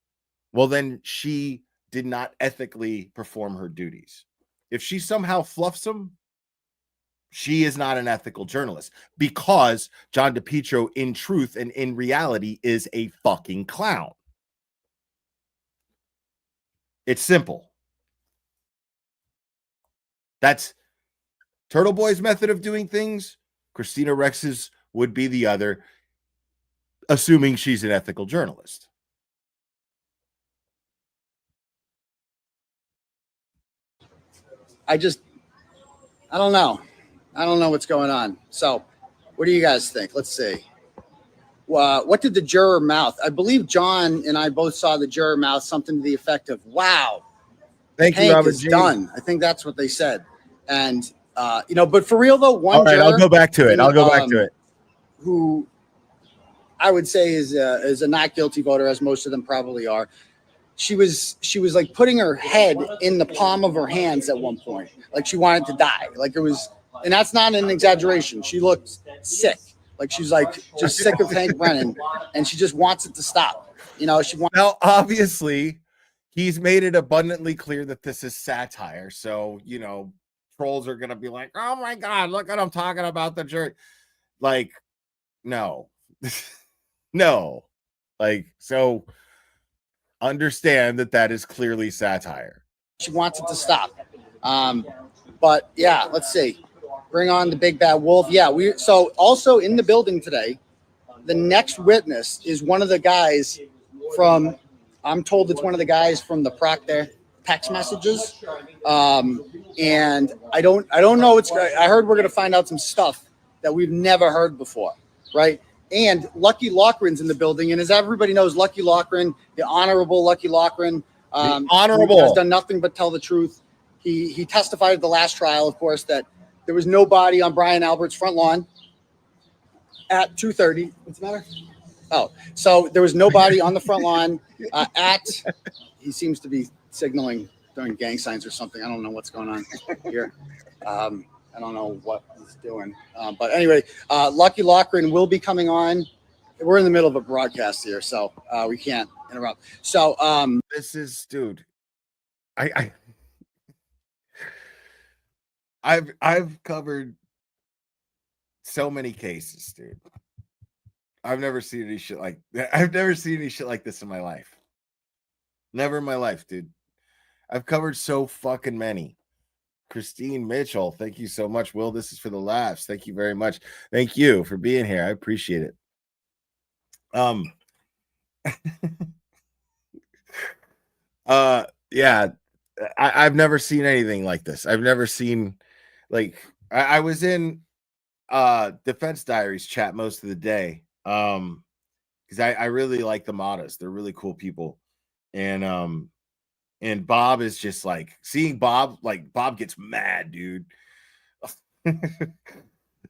A: well, then she did not ethically perform her duties. If she somehow fluffs him, she is not an ethical journalist, because John DePietro, in truth and in reality, is a fucking clown. It's simple. That's Turtle Boy's method of doing things. Christina Rex's would be the other, assuming she's an ethical journalist.
B: I don't know. I don't know what's going on. So what do you guys think? Let's see. What did the juror mouth? I believe John and I both saw the juror mouth something to the effect of, "Wow,
A: Thank
B: Hank
A: you, Robert
B: is
A: G.
B: done." I think that's what they said. And, but for real though, one
A: All right,
B: juror,
A: I'll go back to it.
B: Who I would say is a not guilty voter, as most of them probably are. She was like putting her head in the palm of her hands at one point, like she wanted to die. Like it was, and that's not an exaggeration. She looked sick, like she's like just sick of Hank Brennan, and she just wants it to stop. She wants.
A: Now, obviously, he's made it abundantly clear that this is satire. So trolls are gonna be like, "Oh my God, look what I'm talking about the jury." Like, no, no, like so. Understand that is clearly satire.
B: She wants it to stop. But yeah, let's see. Bring on the big bad wolf. Yeah, so also in the building today, the next witness is one of the guys from, I'm told it's one of the guys from the Proctor text messages. And I don't know. I heard we're going to find out some stuff that we've never heard before. right? And Lucky Loughran's in the building. And as everybody knows, Lucky Loughran, the honorable Lucky Loughran,
A: honorable,
B: has done nothing but tell the truth. He testified at the last trial, of course, that there was no body on Brian Albert's front lawn at 2:30. What's the matter? Oh, so there was nobody on the front lawn he seems to be signaling doing gang signs or something. I don't know what's going on here. I don't know what he's doing. But anyway, Lucky Loughran will be coming on. We're in the middle of a broadcast here, so we can't interrupt. So
A: this is, dude, I've covered so many cases, dude. I've never seen any shit like this in my life. Never in my life, dude. I've covered so fucking many. Christine Mitchell, thank you so much. Will, this is for the laughs. Thank you very much. Thank you for being here. I appreciate it. Yeah, I've never seen anything like this. I've never seen, like, I was in Defense Diaries chat most of the day. Because I really like the Matas. They're really cool people. And Bob is just like, seeing Bob, like, Bob gets mad, dude.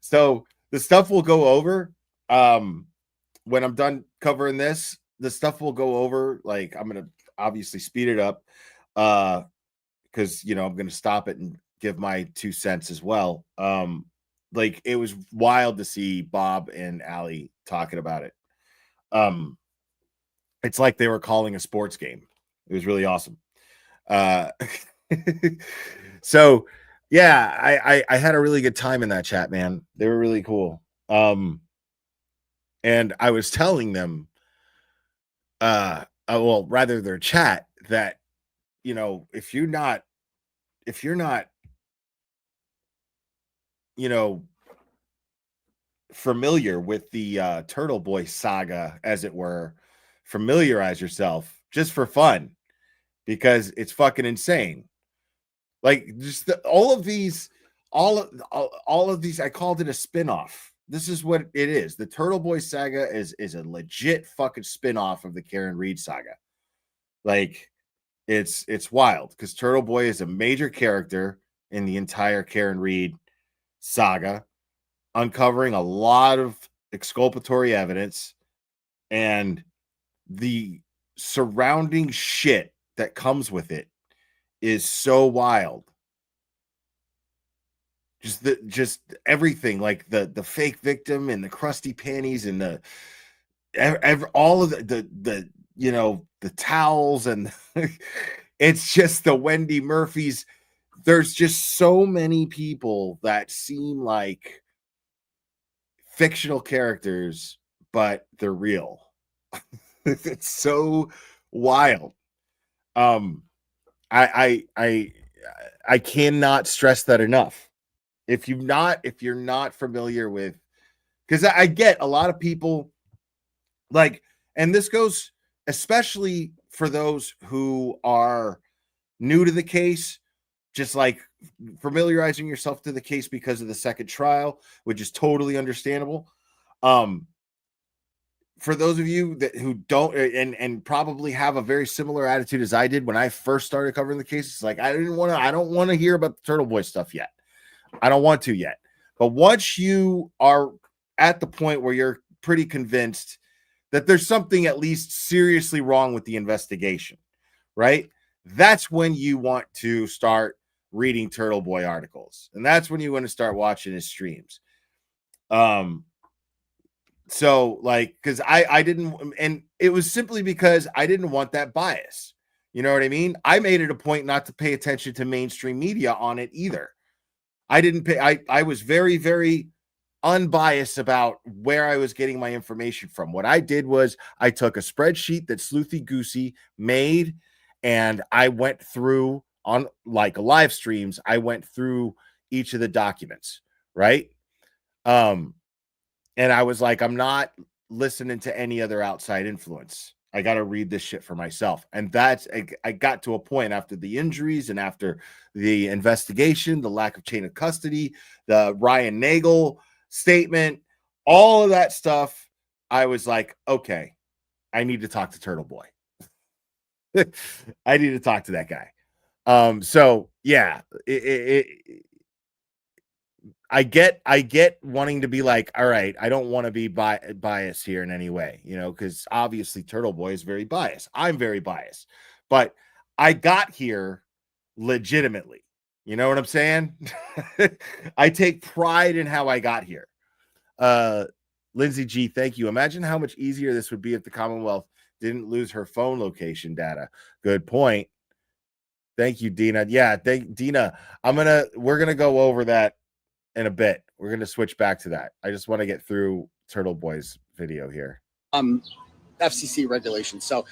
A: So the stuff will go over. When I'm done covering this, the stuff will go over. Like, I'm gonna obviously speed it up. Because I'm gonna stop it and give my 2 cents as well. Like, it was wild to see Bob and Allie talking about it. It's like they were calling a sports game. It was really awesome. So yeah, I had a really good time in that chat, man. They were really cool. And I was telling them, well, rather their chat, that if you're not familiar with the Turtle Boy saga, as it were, familiarize yourself just for fun, because it's fucking insane. Like, just all of these, I called it a spin-off. This is what it is. The Turtle Boy saga is a legit fucking spin-off of the Karen Reed saga. Like, it's wild, because Turtle Boy is a major character in the entire Karen Reed saga, uncovering a lot of exculpatory evidence, and the surrounding shit that comes with it is so wild. Just everything, like the fake victim and the crusty panties and all of the towels, and it's just the Wendy Murphys. There's just so many people that seem like fictional characters, but they're real. It's so wild. I cannot stress that enough. If you're not familiar with, because I get a lot of people, like, and this goes especially for those who are new to the case, just like familiarizing yourself to the case because of the second trial, which is totally understandable. For those of you who don't, and probably have a very similar attitude as I did when I first started covering the case, it's like, I don't want to hear about the Turtle Boy stuff yet. I don't want to yet. But once you are at the point where you're pretty convinced that there's something at least seriously wrong with the investigation, right? That's when you want to start reading Turtle Boy articles. And that's when you want to start watching his streams. So, like, because I didn't, and it was simply because I didn't want that bias. You know what I mean? I made it a point not to pay attention to mainstream media on it either. I was very, very unbiased about where I was getting my information from. What I did was I took a spreadsheet that Sleuthy Goosey made, and I went through, on like live streams, I went through each of the documents, right? And I was like, I'm not listening to any other outside influence. I got to read this shit for myself. And I got to a point after the injuries and after the investigation, the lack of chain of custody, the Ryan Nagel statement, all of that stuff, I was like, okay, I need to talk to Turtle Boy. I need to talk to that guy. So yeah, I get wanting to be like, all right, I don't want to be biased here in any way, because obviously Turtle Boy is very biased. I'm very biased, but I got here legitimately. You know what I'm saying? I take pride in how I got here. Lindsay G, thank you. Imagine how much easier this would be if the Commonwealth didn't lose her phone location data. Good point. Thank you, Dina. Yeah, Dina. We're gonna go over that in a bit. We're gonna switch back to that. I just want to get through Turtle Boy's video here.
B: FCC regulations. So,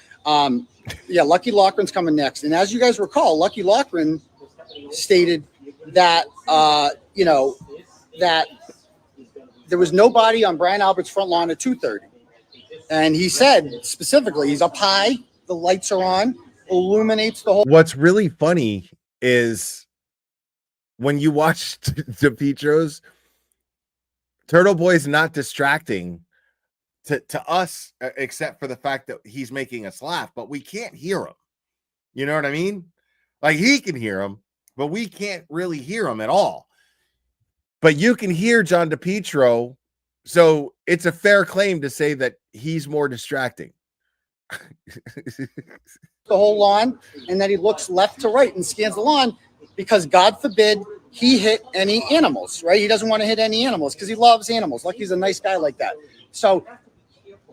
B: yeah, Lucky Loughran's coming next. And as you guys recall, Lucky Loughran stated that, that there was nobody on Brian Albert's front lawn at 2:30. And he said specifically, he's up high, the lights are on, illuminates the whole.
A: What's really funny is when you watch DePietro's, Turtle Boy's not distracting to us, except for the fact that he's making us laugh, but we can't hear him. You know what I mean? Like, he can hear him, but we can't really hear him at all. But you can hear John DePietro, so it's a fair claim to say that he's more distracting.
B: The whole lawn, and then he looks left to right and scans the lawn because, God forbid, he hit any animals, right? He doesn't want to hit any animals because he loves animals. Like, he's a nice guy like that. So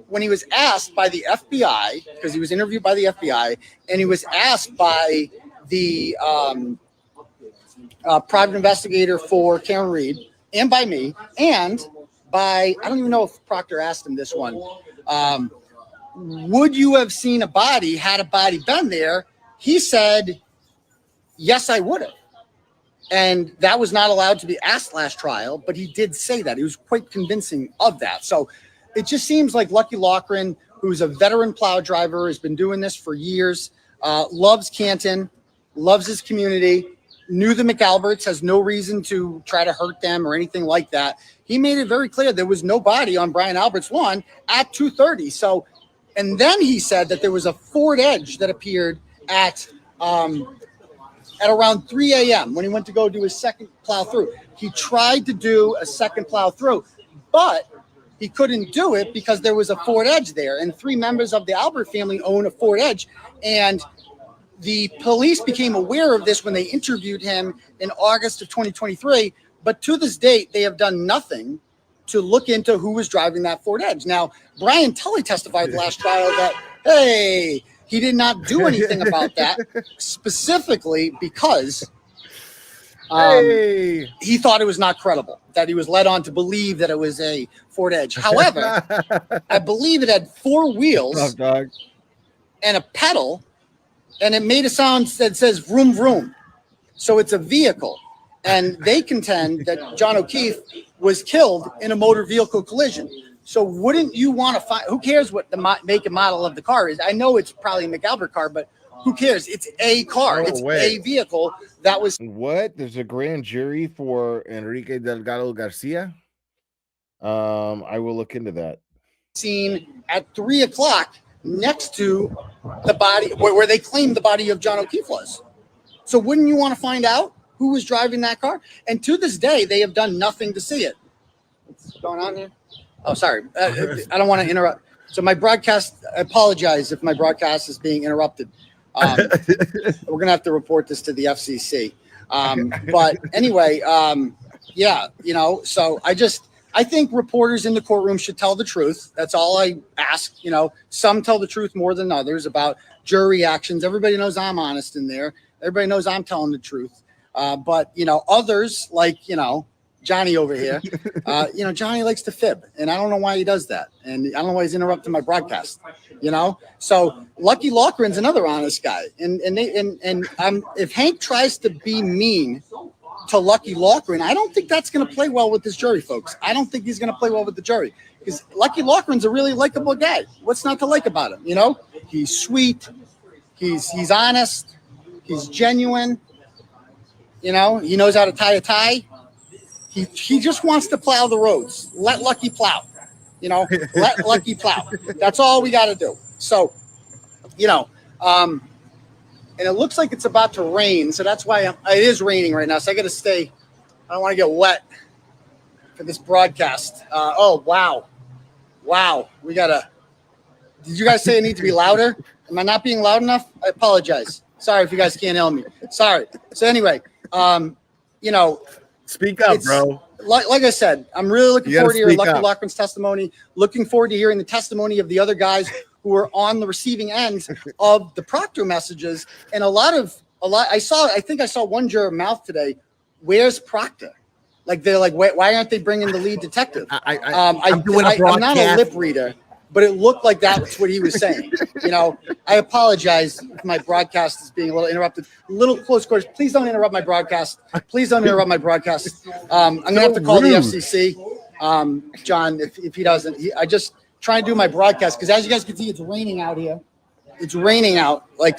B: when he was asked by the FBI, because he was interviewed by the FBI, and he was asked by the private investigator for Karen Reed, and by me, and by, I don't even know if Proctor asked him this one, would you have seen a body had a body been there? He said, yes, I would have. And that was not allowed to be asked last trial, but he did say that. He was quite convincing of that. So it just seems like Lucky Loughran, who's a veteran plow driver, has been doing this for years, loves Canton, loves his community, knew the McAlberts, has no reason to try to hurt them or anything like that. He made it very clear there was no body on Brian Albert's lawn at 2:30. So, and then he said that there was a Ford Edge that appeared at around 3 a.m. when he went to go do his second plow through. He tried to do a second plow through, but he couldn't do it because there was a Ford Edge there, and 3 members of the Albert family own a Ford Edge. And the police became aware of this when they interviewed him in August of 2023. But to this date, they have done nothing to look into who was driving that Ford Edge. Now, Brian Tully testified last trial that, hey, he did not do anything about that, specifically because he thought it was not credible, that he was led on to believe that it was a Ford Edge. However, I believe it had 4 wheels and a pedal, and it made a sound that says vroom, vroom. So it's a vehicle. And they contend that John O'Keefe was killed in a motor vehicle collision. So wouldn't you want to find, who cares what the make and model of the car is? I know it's probably a McAlbert car, but who cares? It's a car. It's a vehicle that was.
A: What? There's a grand jury for Enrique Delgado Garcia? I will look into that.
B: Seen at 3 o'clock next to the body where they claimed the body of John O'Keefe was. So wouldn't you want to find out who was driving that car? And to this day, they have done nothing to see it. What's going on here? Oh, sorry. I don't want to interrupt. So my broadcast, I apologize if my broadcast is being interrupted. We're going to have to report this to the FCC. But anyway, yeah, so I think reporters in the courtroom should tell the truth. That's all I ask. Some tell the truth more than others about jury actions. Everybody knows I'm honest in there. Everybody knows I'm telling the truth. But others like, Johnny over here, Johnny likes to fib, and I don't know why he does that. And I don't know why he's interrupting my broadcast, So Lucky Loughran's another honest guy. And if Hank tries to be mean to Lucky Loughran, I don't think that's going to play well with this jury, folks. I don't think he's going to play well with the jury because Lucky Loughran's a really likable guy. What's not to like about him? He's sweet. He's honest. He's genuine. He knows how to tie a tie. He just wants to plow the roads. Let Lucky plow. Let Lucky plow. That's all we got to do. So, and it looks like it's about to rain. So that's why it is raining right now. So I got to stay. I don't want to get wet for this broadcast. Oh, wow. We got to. Did you guys say I need to be louder? Am I not being loud enough? I apologize. Sorry if you guys can't hear me. Sorry. So anyway,
A: speak up, bro.
B: Like I said, I'm really looking forward to hearing Lucky
A: up.
B: Lochran's testimony. Looking forward to hearing the testimony of the other guys who were on the receiving end of the Proctor messages. And a lot. I think I saw one juror mouth today. Where's Proctor? Like they're like, why aren't they bringing the lead detective? I'm not a lip reader, but it looked like that's what he was saying. I apologize if my broadcast is being a little interrupted. Little close quarters. Please don't interrupt my broadcast. I'm going to have to call the FCC. John, if he doesn't. I just try and do my broadcast because as you guys can see, it's raining out here. It's raining out. I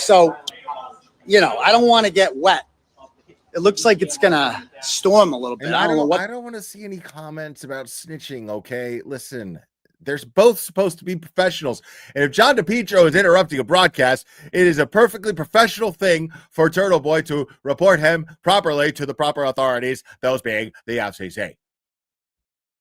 B: don't want to get wet. It looks like it's going to storm a little bit.
A: And I don't want to see any comments about snitching, okay? Listen. They're both supposed to be professionals. And if John DePietro is interrupting a broadcast, it is a perfectly professional thing for Turtle Boy to report him properly to the proper authorities, those being the FCC.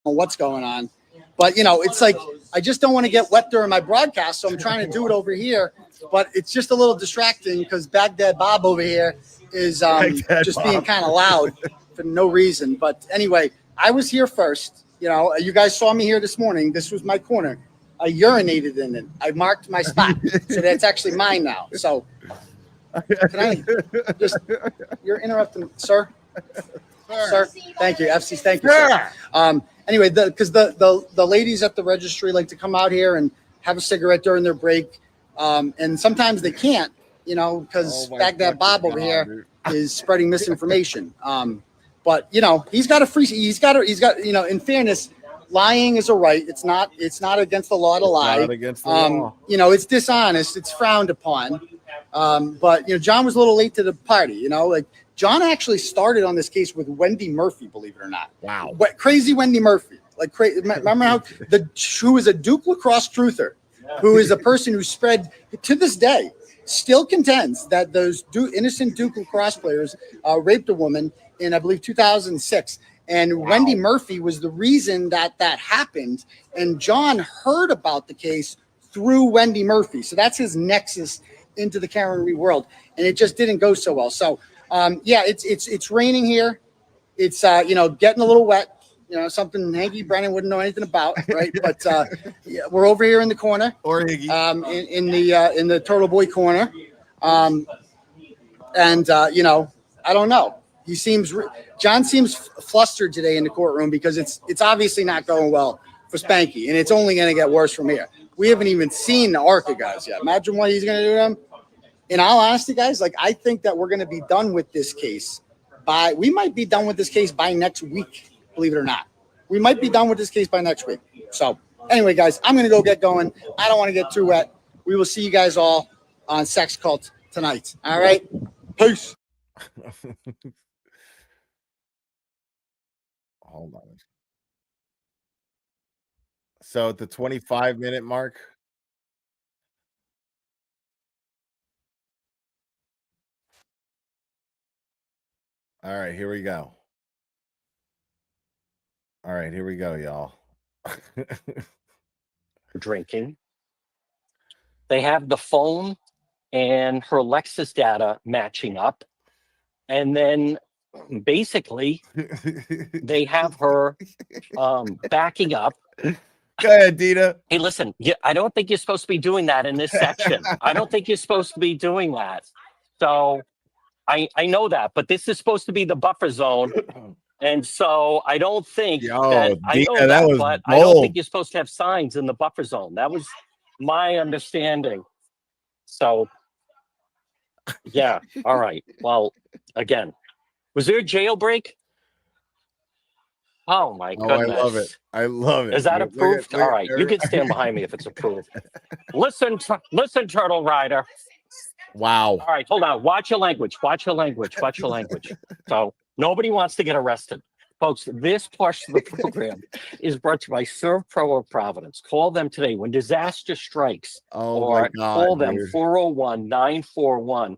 B: What's going on? But, it's like I just don't want to get wet during my broadcast, so I'm trying to do it over here. But it's just a little distracting because Baghdad Bob over here is just being kind of loud for no reason. But anyway, I was here first. You guys saw me here this morning. This was my corner. I urinated in it. I marked my spot. So that's actually mine now. So can I just, you're interrupting, sir? Sir, thank you. FC, thank you, sir. Anyway, because the ladies at the registry like to come out here and have a cigarette during their break. And sometimes they can't, because Baghdad Bob over here is spreading misinformation. But he's got, in fairness, lying is a right. It's not against the law to lie.
A: Not against the law.
B: It's dishonest. It's frowned upon. But John was a little late to the party. John actually started on this case with Wendy Murphy, believe it or not.
A: Wow.
B: Crazy Wendy Murphy. Remember how who is a Duke lacrosse truther, who is a person who spread to this day still contends that those innocent Duke lacrosse players raped a woman in, I believe, 2006. And wow. Wendy Murphy was the reason that happened. And John heard about the case through Wendy Murphy. So that's his nexus into the Karen Reed world. And it just didn't go so well. So, it's raining here. It's, getting a little wet. Something Hanky Brennan wouldn't know anything about, right? But we're over here in the corner,
A: or Higgy,
B: in the Turtle Boy corner, I don't know. John seems flustered today in the courtroom because it's obviously not going well for Spanky, and it's only going to get worse from here. We haven't even seen the ARCA guys yet. Imagine what he's going to do to them. In all honesty, guys, I think that we're going to be done with this case we might be done with this case by next week. Believe it or not, we might be done with this case by next week. So anyway, guys, I'm going to go get going. I don't want to get too wet. We will see you guys all on Sex Cult tonight. All right. Peace.
A: Hold on. So at the 25-minute mark. All right, here we go. All right, here we go, y'all.
E: Drinking. They have the phone and her Lexus data matching up. And then basically they have her backing up.
A: Go ahead, Dina.
E: Hey, listen, I don't think you're supposed to be doing that in this section. I don't think you're supposed to be doing that. So I know that, but this is supposed to be the buffer zone. And so I don't think I don't think you're supposed to have signs in the buffer zone. That was my understanding. So, yeah. All right. Well, again, was there a jailbreak? Oh, my goodness.
A: I love it. I love it.
E: Is that approved? All right. You can stand behind me if it's approved. Listen, Turtle Rider.
A: Wow.
E: All right. Hold on. Watch your language. Watch your language. Watch your language. So nobody wants to get arrested. Folks, this portion of the program is brought to you by Serve Pro of Providence. Call them today when disaster strikes,
A: Oh
E: or
A: my God,
E: call them
A: dude.
E: 401-941-5500.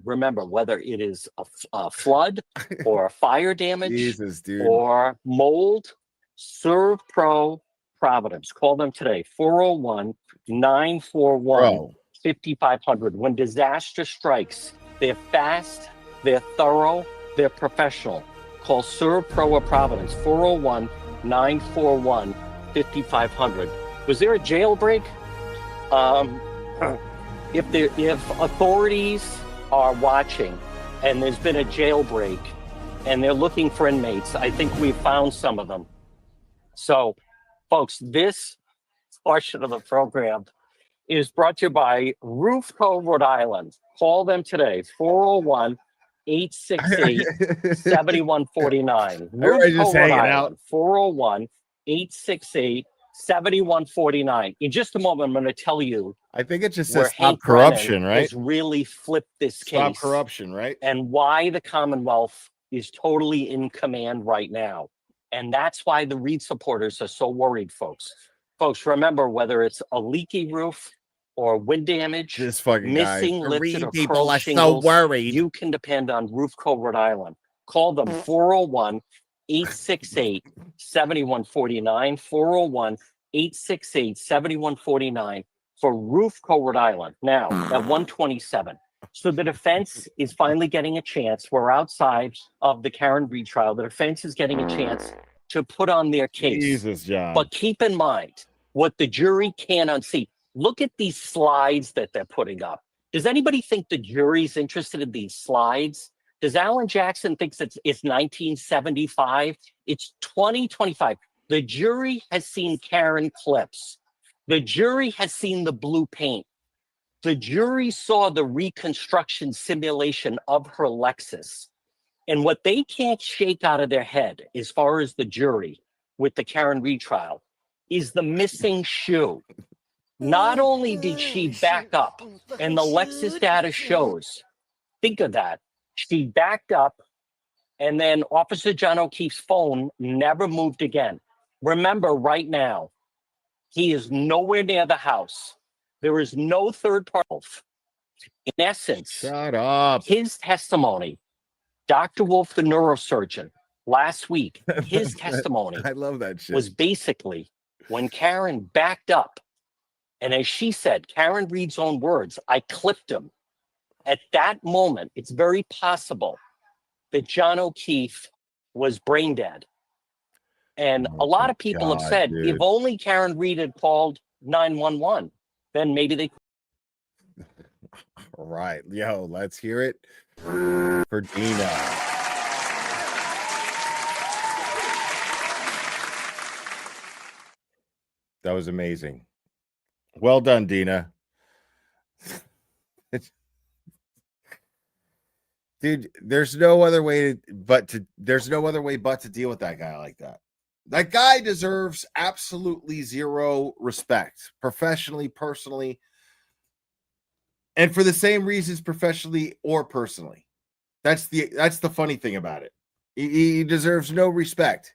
E: Remember, whether it is a flood or a fire damage
A: Jesus, dude.
E: or mold, Serve Pro Providence. Call them today, 401-941-5500. When disaster strikes, they're fast, they're thorough, they're professional. Call Serve Pro of Providence, 401-941-5500. Was there a jailbreak? If authorities are watching and there's been a jailbreak and they're looking for inmates, I think we've found some of them. So, folks, this portion of the program is brought to you by Roof Co. Rhode Island. Call them today, 401-868-7149. Roof Co. Rhode Island, 401-868-7149. In just a moment, I'm going to tell you
A: I think it just
E: where
A: says stop
E: Hank
A: corruption,
E: Brennan
A: right?
E: has really flipped this
A: Stop
E: case
A: corruption, right?
E: and why the Commonwealth is totally in command right now. And that's why the Reed supporters are so worried, folks. Folks, remember, whether it's a leaky roof or wind damage,
A: This fucking guy.
E: missing,
A: The
E: lifted,
A: Reed
E: or
A: people
E: curled
A: are
E: shingles,
A: so worried.
E: you can depend on Roof Co. Rhode Island. Call them 401-868-7149, 401-868-7149 for Roof Co. Rhode Island. Now, at 127. So the defense is finally getting a chance. We're outside of the Karen Reed trial. The defense is getting a chance to put on their case.
A: Jesus, John.
E: But keep in mind what the jury can unsee. Look at these slides that they're putting up. Does anybody think the jury's interested in these slides? Does Alan Jackson think it's 1975? It's 2025. The jury has seen Karen clips. The jury has seen the blue paint. The jury saw the reconstruction simulation of her Lexus. And what they can't shake out of their head, as far as the jury with the Karen Reed trial, is the missing shoe. Not only did she back up, and the Lexus data shows, think of that, she backed up, and then Officer John O'Keefe's phone never moved again. Remember, right now, he is nowhere near the house. There is no third party. In essence,
A: Shut up.
E: his testimony, Dr. Wolf, the neurosurgeon, last week, his testimony
A: I love that shit.
E: was basically when Karen backed up, and as she said, Karen Reed's own words, I clipped him. At that moment, it's very possible that John O'Keefe was brain dead. And
A: Oh
E: a lot
A: my
E: of people have
A: God,
E: said,
A: dude.
E: if only Karen Reed had called 911, then maybe they.
A: All right. Yo, let's hear it for Dina. That was amazing. Well done, Dina. Dude, there's no other way but to deal with that guy like that. That guy deserves absolutely zero respect, professionally, personally, and for the same reasons, professionally or personally. That's the funny thing about it. He deserves no respect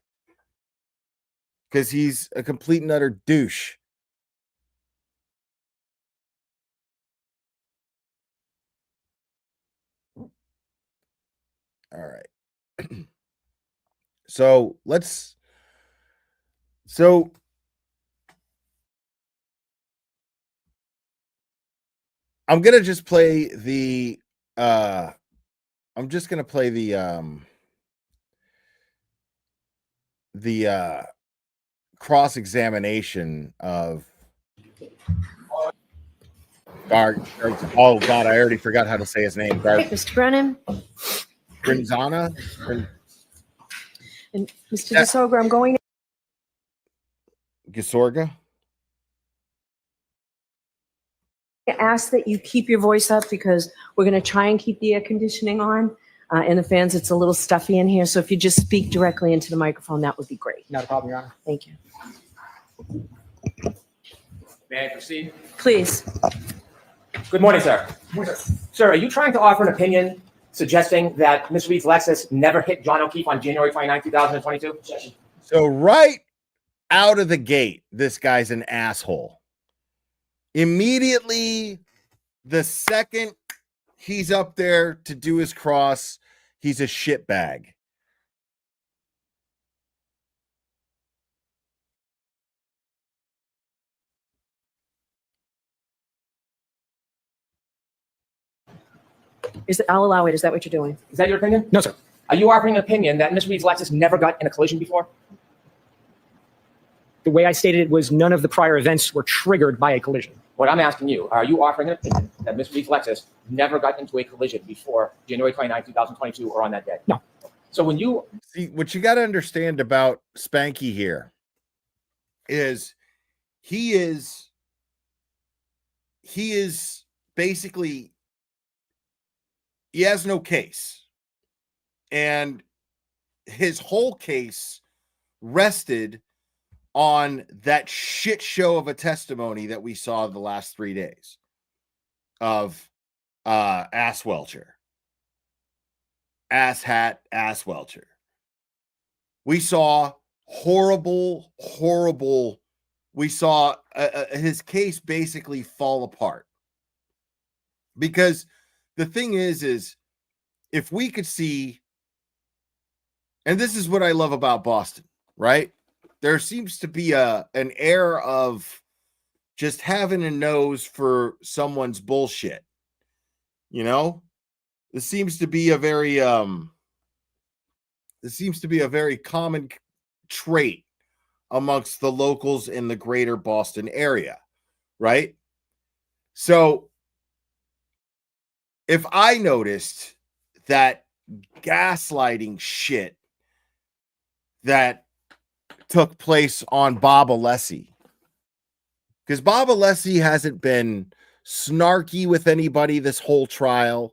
A: because he's a complete and utter douche. All right. So I'm gonna just play the cross-examination of oh God, I already forgot how to say his name.
H: Mr. Brennan
A: Grinzana?
H: and Mr. DeSogra, I'm going
A: Gisorga?
H: to ask that you keep your voice up because we're going to try and keep the air conditioning on. And the fans, it's a little stuffy in here. So if you just speak directly into the microphone, that would be great.
I: Not a problem, Your Honor.
H: Thank you.
I: May I proceed?
H: Please.
I: Good morning, sir. Sir, are you trying to offer an opinion suggesting that Ms. Reed's Lexus never hit John O'Keefe on January 29, 2022?
A: So right out of the gate, this guy's an asshole. Immediately, the second he's up there to do his cross, he's a shitbag.
H: I'll allow it. Is that what you're doing?
I: Is that your opinion?
J: No, sir.
I: Are you offering an opinion that Ms. Reed's Lexus never got in a collision before?
J: The way I stated it was none of the prior events were triggered by a collision.
I: What I'm asking you, are you offering an opinion that Ms. Reed's Lexus never got into a collision before January 29, 2022 or on that day?
J: No.
I: So when you
A: see, what you got to understand about Spanky here is he is basically, he has no case. And his whole case rested on that shit show of a testimony that we saw the last 3 days of ass welcher, ass hat, ass welcher. We saw horrible. We saw his case basically fall apart, because the thing is if we could see, and this is what I love about Boston, right? There seems to be an air of just having a nose for someone's bullshit. You know, this seems to be a very common trait amongst the locals in the greater Boston area, right? So if I noticed that gaslighting shit that took place on Bob Alessi, because Bob Alessi hasn't been snarky with anybody this whole trial.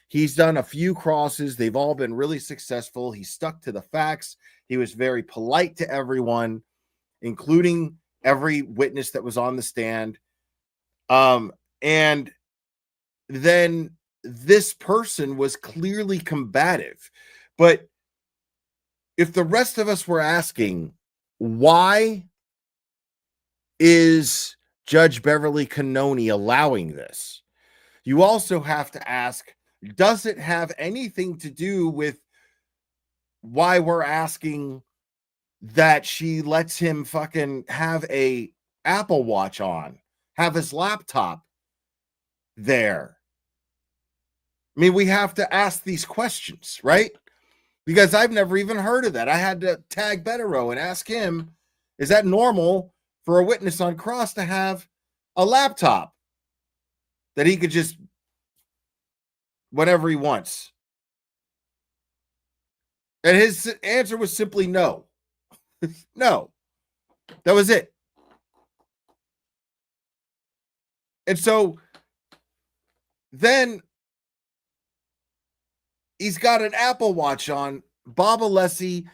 A: He's done a few crosses. They've all been really successful. He stuck to the facts. He was very polite to everyone, including every witness that was on the stand. And then this person was clearly combative. But if the rest of us were asking, why is Judge Beverly Cannoni allowing this? You also have to ask, does it have anything to do with why we're asking that she lets him fucking have a Apple Watch on, have his laptop there? I mean, we have to ask these questions, right? Because I've never even heard of that. I had to tag Bettero and ask him, is that normal for a witness on cross to have a laptop that he could just whatever he wants? And his answer was simply no. No. That was it. And so then he's got an Apple Watch on. Bob Alessi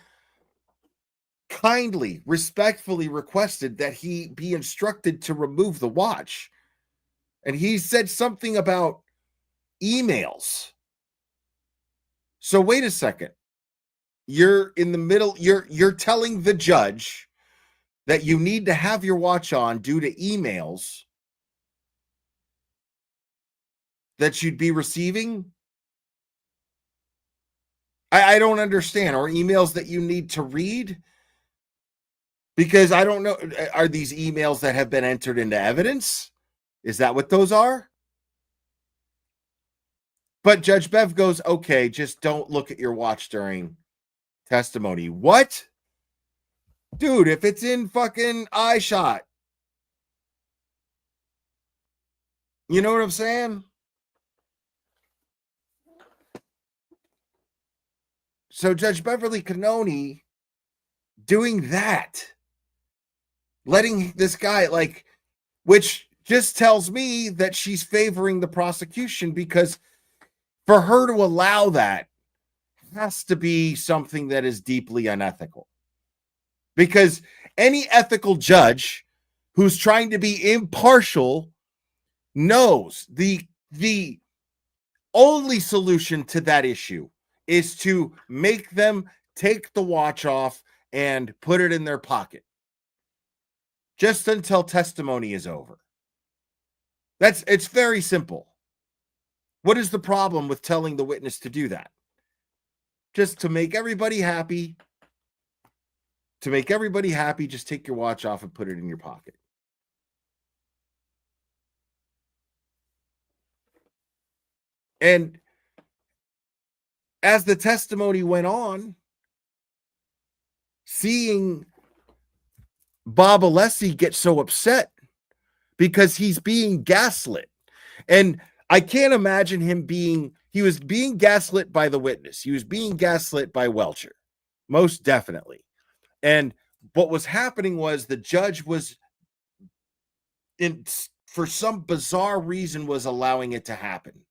A: kindly, respectfully requested that he be instructed to remove the watch. And he said something about emails. So wait a second. You're in the middle. You're telling the judge that you need to have your watch on due to emails that you'd be receiving? I don't understand. Or emails that you need to read? Because I don't know. Are these emails that have been entered into evidence? Is that what those are? But Judge Bev goes, okay, just don't look at your watch during testimony. What? Dude, if it's in fucking iShot. You know what I'm saying? So Judge Beverly Cannoni doing that, letting this guy, like, which just tells me that she's favoring the prosecution, because for her to allow that has to be something that is deeply unethical. Because any ethical judge who's trying to be impartial knows the only solution to that issue is to make them take the watch off and put it in their pocket just until testimony is over. It's very simple. What is the problem with telling the witness to do that? Just to make everybody happy. To make everybody happy, just take your watch off and put it in your pocket. And as the testimony went on, seeing Bob Alessi get so upset because he's being gaslit. And I can't imagine he was being gaslit by the witness. He was being gaslit by Welcher, most definitely. And what was happening was the judge was, for some bizarre reason, was allowing it to happen.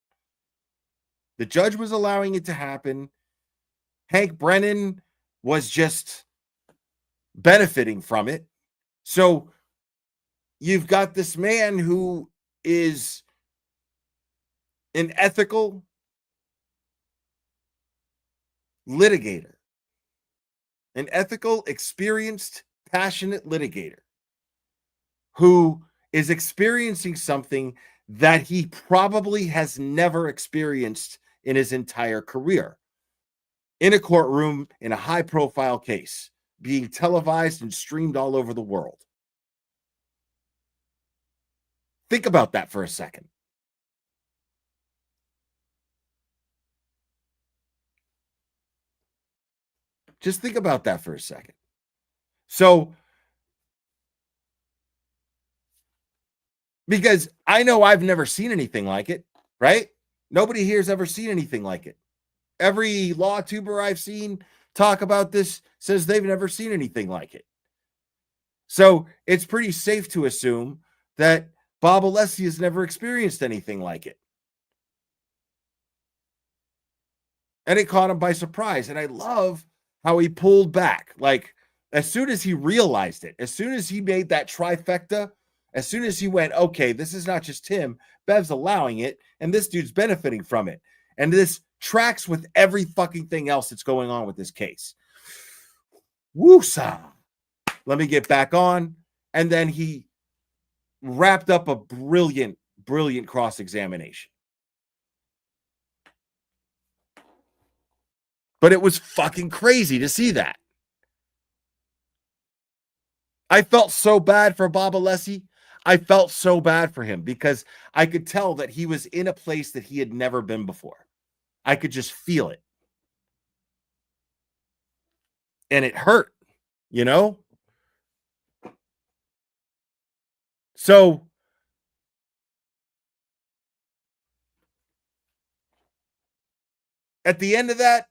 A: The judge was allowing it to happen. Hank Brennan was just benefiting from it. So you've got this man who is an ethical litigator, an ethical, experienced, passionate litigator who is experiencing something that he probably has never experienced in his entire career. In a courtroom, in a high-profile case, being televised and streamed all over the world. Think about that for a second. Just think about that for a second. So, because I know I've never seen anything like it, right? Nobody here's ever seen anything like it. Every law tuber I've seen talk about this says they've never seen anything like it. So it's pretty safe to assume that Bob Alessi has never experienced anything like it. And it caught him by surprise. And I love how he pulled back. Like, as soon as he realized it, as soon as he made that trifecta, as soon as he went, okay, this is not just him, Bev's allowing it, and this dude's benefiting from it. And this tracks with every fucking thing else that's going on with this case. Woosa. Let me get back on. And then he wrapped up a brilliant, brilliant cross-examination. But it was fucking crazy to see that. I felt so bad for Bob Alessi. I felt so bad for him because I could tell that he was in a place that he had never been before. I could just feel it. And it hurt, you know? So at the end of that,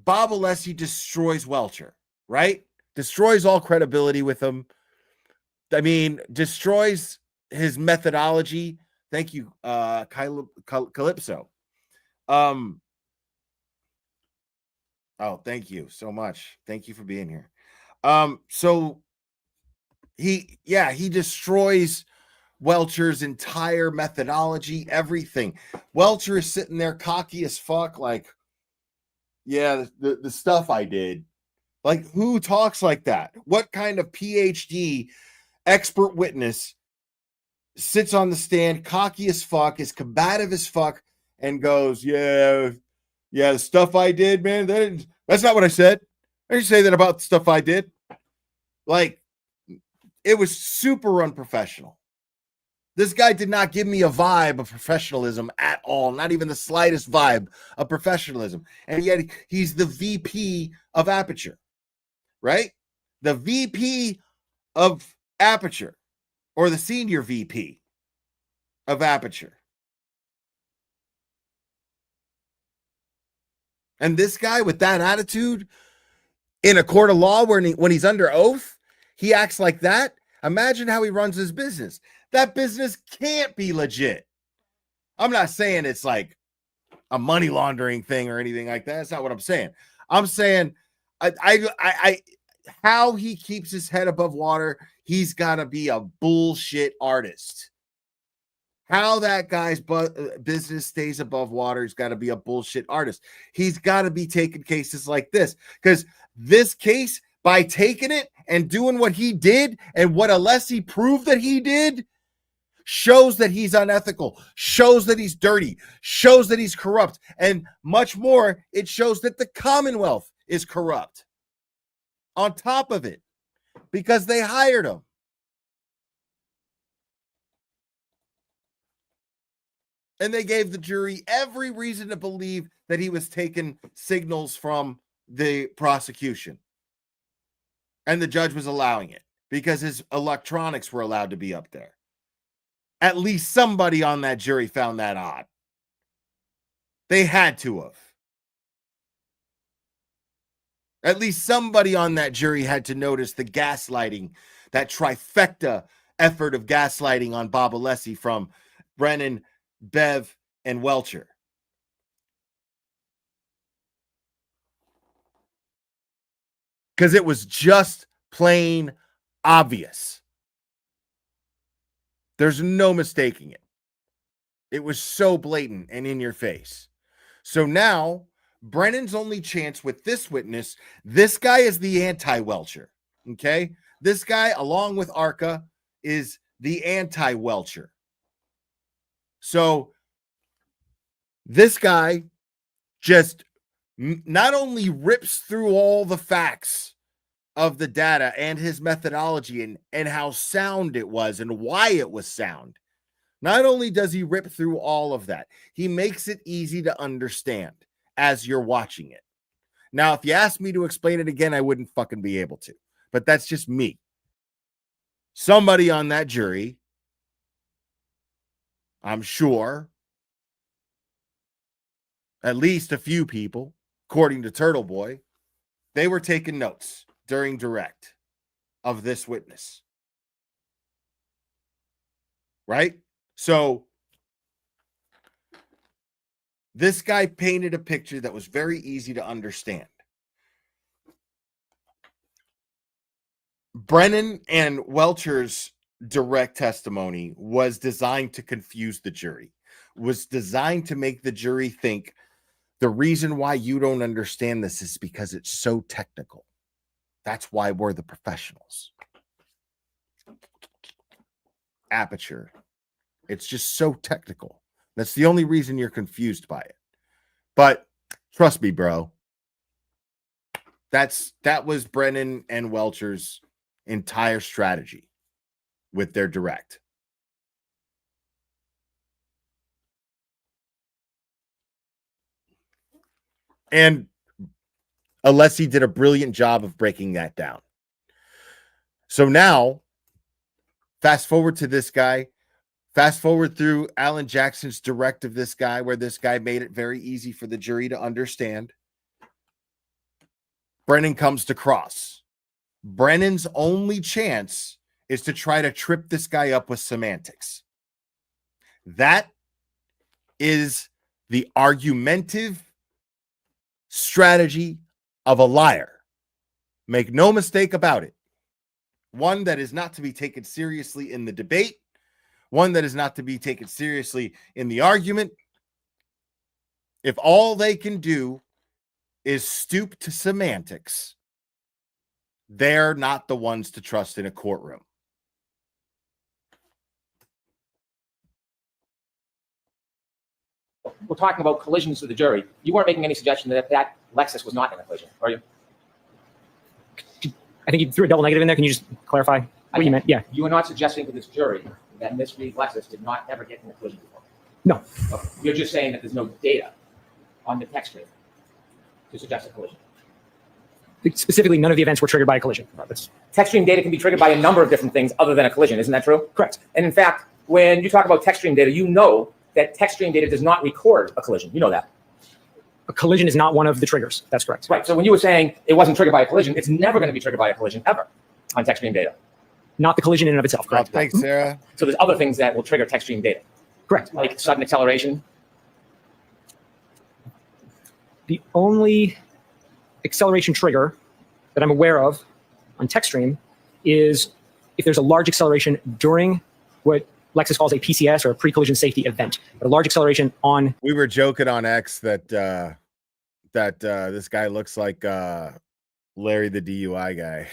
A: Bob Alessi destroys Welcher, right? Destroys all credibility with him. I mean, destroys his methodology. Thank you, Calypso. Oh, thank you so much. Thank you for being here. So he destroys Welcher's entire methodology, everything. Welcher is sitting there cocky as fuck, like, yeah, the stuff I did. Like, who talks like that? What kind of PhD expert witness sits on the stand, cocky as fuck, is combative as fuck, and goes, yeah, the stuff I did, man, that's not what I said. I didn't say that about the stuff I did. Like, it was super unprofessional. This guy did not give me a vibe of professionalism at all, not even the slightest vibe of professionalism. And yet he's the VP of Aperture, right? The VP of Aperture, or the senior VP of Aperture. And this guy with that attitude in a court of law when he's under oath, he acts like that. Imagine how he runs his business. That business can't be legit. I'm not saying it's like a money laundering thing or anything like that. That's not what I'm saying. I'm saying how he keeps his head above water, he's got to be a bullshit artist. How that guy's business stays above water, he's got to be a bullshit artist. He's got to be taking cases like this, because this case, by taking it and doing what he did and what Alessi proved that he did, shows that he's unethical, shows that he's dirty, shows that he's corrupt, and much more, it shows that the Commonwealth is corrupt on top of it because they hired him. And they gave the jury every reason to believe that he was taking signals from the prosecution. And the judge was allowing it because his electronics were allowed to be up there. At least somebody on that jury found that odd. They had to have. At least somebody on that jury had to notice the gaslighting, that trifecta effort of gaslighting on Bob Alessi from Brennan, Bev, and Welcher. Because it was just plain obvious. There's no mistaking it. It was so blatant and in your face. So now, Brennan's only chance with this witness, this guy is the anti-Welcher, okay? This guy, along with Arca, is the anti-Welcher. So this guy just not only rips through all the facts of the data and his methodology and how sound it was and why it was sound. Not only does he rip through all of that, he makes it easy to understand as you're watching it. Now, if you asked me to explain it again, I wouldn't fucking be able to, but that's just me. Somebody on that jury, I'm sure, at least a few people, according to Turtle Boy, they were taking notes during direct of this witness. Right? So this guy painted a picture that was very easy to understand. Brennan and Welcher's direct testimony was designed to confuse the jury, was designed to make the jury think the reason why you don't understand this is because it's so technical. That's why we're the professionals. Aperture. It's just so technical. That's the only reason you're confused by it. But trust me, bro. That was Brennan and Welcher's entire strategy with their direct. And Alessi did a brilliant job of breaking that down. So now, fast forward to this guy. Fast forward through Alan Jackson's direct of this guy, where this guy made it very easy for the jury to understand. Brennan comes to cross. Brennan's only chance is to try to trip this guy up with semantics. That is the argumentative strategy of a liar. Make no mistake about it. One that is not to be taken seriously in the debate. One that is not to be taken seriously in the argument. If all they can do is stoop to semantics, they're not the ones to trust in a courtroom.
I: We're talking about collisions with the jury. You weren't making any suggestion that that Lexus was not in a collision, are you?
J: I think you threw a double negative in there. Can you just clarify what you meant? Yeah.
I: You were not suggesting to this jury that Miss Reed Lexus did not ever get in a collision before.
J: No.
I: Okay. You're just saying that there's no data on the text stream to suggest a collision.
J: Specifically, none of the events were triggered by a collision.
I: Text stream data can be triggered by a number of different things other than a collision. Isn't that true?
J: Correct.
I: And in fact, when you talk about text stream data, you know that text stream data does not record a collision. You know that.
J: A collision is not one of the triggers. That's correct.
I: Right. So when you were saying it wasn't triggered by a collision, it's never going to be triggered by a collision ever on text stream data.
J: Not the collision in and of itself. Correct.
A: Thanks, Sarah.
I: So there's other things that will trigger text stream data.
J: Correct.
I: Like sudden acceleration.
J: The only acceleration trigger that I'm aware of on text stream is if there's a large acceleration during what Lexus calls a PCS, or a pre-collision safety event. But a large acceleration on...
A: We were joking on X that this guy looks like Larry the DUI guy.